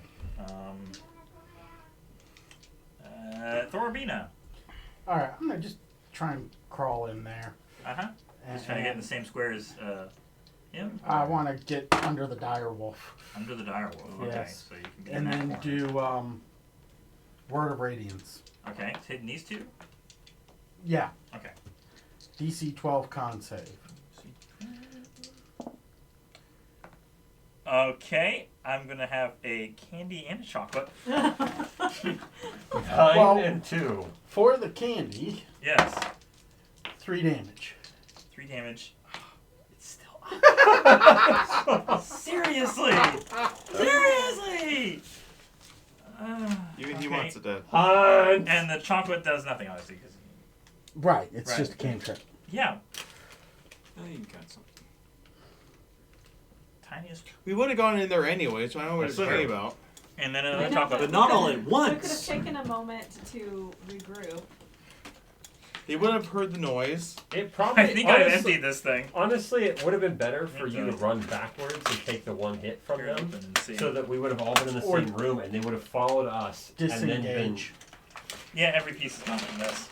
Thorbina. Alright, I'm gonna just try and crawl in there. Uh-huh. Just trying to get in the same square as him. I want to get under the dire wolf. Under the direwolf. Okay, Yes. so you can be in And that then corner. do Word of Radiance. Okay, it's hitting these two. Yeah. Okay. DC 12 con save. Okay, I'm gonna have a candy and a chocolate. 9 Well- and 2. For the candy, Yes, 3 damage. 3 damage. It's still up. Seriously, seriously. Even he Okay. wants it dead. Hunt! And the chocolate does nothing, obviously, because Right, it's Right. just a cantrip. yeah, Oh, you got something. tiniest. We would have gone in there anyway, so I know what That's it's talking true. about. And then I another know, chocolate. But not all at We could have once. taken a moment to regroup. He would have heard the noise. It probably. I think I've honestly, emptied this thing. Honestly, it would have been better for Me you to too. run backwards and take the one hit from Here, them, open and see. so that we would have all been in the Or- same room and they would have followed us and then been. Disengage. Yeah, every piece is not in this.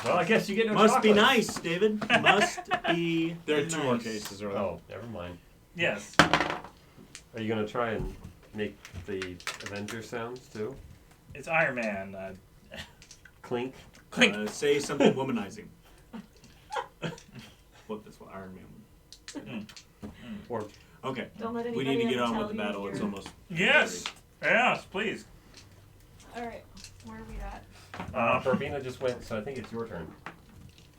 Well, I guess you get no Must be chocolates. nice, David. Must be. There are 2 more nice. cases, or Oh, never mind. Yes. Are you gonna try and make the Avenger sounds too? It's Iron Man. Clink. Clink. Say something womanizing. What this one? Iron Man. Or Okay. Don't let We anybody need to get ever on tell with the you battle. It's you're- almost. Yes. Yes, please. Alright, where are we at? Barbina just went, so I think it's your turn.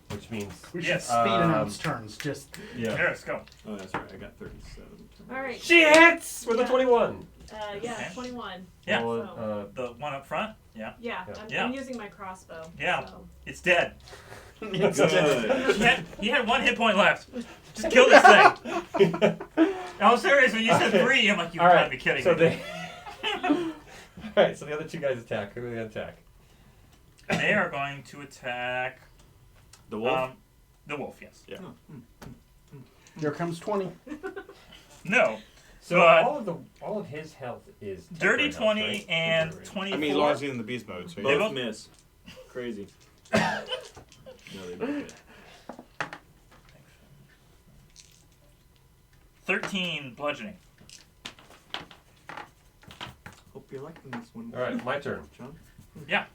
Which means We should Yes. speed announce turns. Just yeah. Here, let's go. Oh, that's right. I got 37. Alright. She hits with a Yeah. 21. Yeah, Okay. 21. Yeah. Well, The one up front. Yeah. Yeah, Yeah. I'm, Yeah. I'm using my crossbow. Yeah. So. It's dead. it's Good. He had 1 hit point left. Just kill this thing. I was serious when you said 3. I'm like, you've all got right. to be kidding So me. they. All right. So the other 2 guys attack. Who are they gonna attack? They are going to attack The wolf? the wolf. Yes. Yeah. Here comes 20. No. So But- all of his health is Dirty temporary health, 20 right? and Temporary. 24. I mean, as long as he's in the beast mode. So They yeah. both- Both miss. Crazy. No, they both hit. 13 bludgeoning. Hope you're liking this one. All right, my turn. John. Yeah?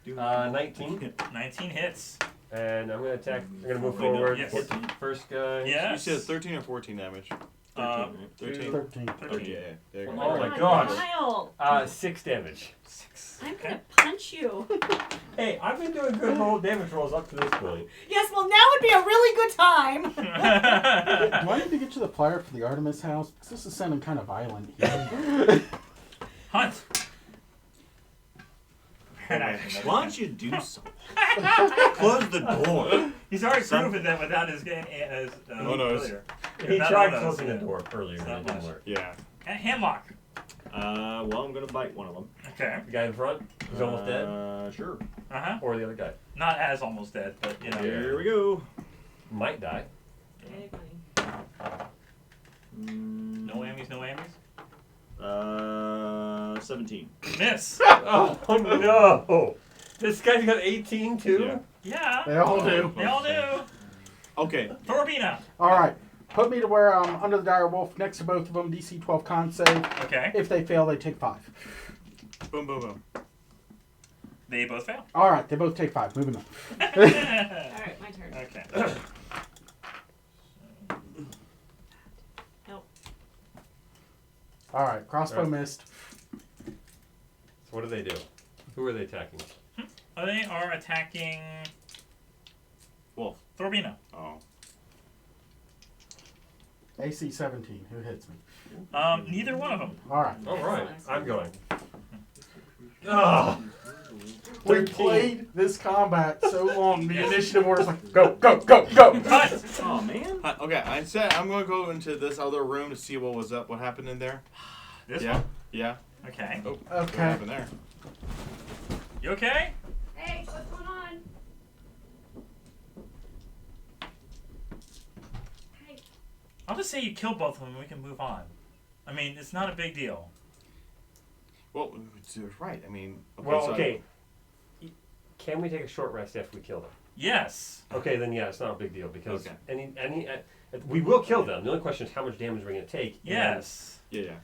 Do 19, 19 hits. and I'm gonna attack. I'm gonna move Wait, no, forward. yes. Hit the first guy. You Yes. said 13 or 14 damage? 13. 13. 13. Okay, yeah. There you Oh go. my God, gosh. Kyle, 6 damage. 6. I'm Okay. gonna punch you. Hey, I've been doing good roll damage rolls up to this point. Yes, well now would be a really good time. Do I need to get you the flyer for the Artemis house? 'Cause this is sounding kind of violent here. Hunt. Why don't you do something? Close the door. He's already Some- proven that without his game as Oh, no, it's- earlier. He Not tried on us, closing yeah. the door earlier, It's and not it didn't much. work. Yeah. Handlock. Well, I'm gonna bite one of them. Okay. The guy in front, he's almost dead, Sure. Uh huh. or the other guy Not as almost dead, but you know. Yeah. Here we go. might die. Big money. No whammies, no whammies. 17. Miss. Oh no! This guy's got 18 too. Yeah. Yeah. They all do. They all do. Okay. Thorbina. Alright. Put me to where I'm under the dire wolf next to both of them. DC 12 con save. Okay. If they fail, they take 5. Boom, boom, boom. They both fail. Alright, they both take 5. Moving on. Alright, my turn. Okay. Alright, crossbow Alright. missed. So what do they do? Who are they attacking? They are attacking Wolf. Thorbina. Oh. AC 17. Who hits me? Neither one of them. Alright. All right, Excellent. I'm going. Ah, We 13. played this combat so long, the initiative order's like, go, go, go, go! Cut. Oh man. Okay, I said I'm gonna go into this other room to see what was up, what happened in there. This Yeah. one. Yeah. Okay. Oh. What Okay. happened there? You okay? just say you kill both of them and we can move on. I mean, it's not a big deal. Well, right. I mean, Okay. Can we take a short rest after we kill them? Yes. Okay, then yeah, it's not a big deal because Okay. we will kill them. The only question is how much damage we're going to take. Yes.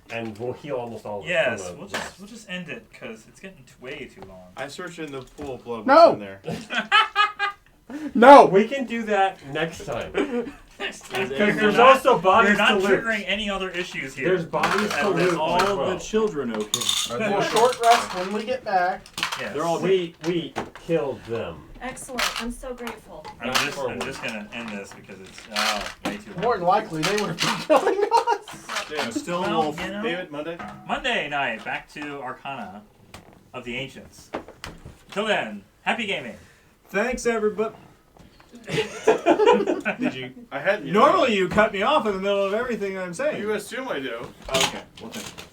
And we'll heal almost all of it. Yes. from a We'll just end it because it's getting way too long. I searched in the pool of blood. No! What's in there? No! We can do that next time. Next time. Because there's also bodies We're not to loot. triggering any other issues here. There's bodies to That's loot. all as All well. the children, okay. We'll short rest when we get back. Yes. They're all We killed them. Excellent. I'm so grateful. I'm just gonna end this because it's way too long. More than likely, they would have been killing us. Yeah. Still Well, wolf. you know, David, Monday? Monday night, back to Arcana of the Ancients. Till then, happy gaming. Thanks, everybody. Did you? I hadn't. Normally, you cut me off in the middle of everything I'm saying. You assume I do. Okay. Well, thank you.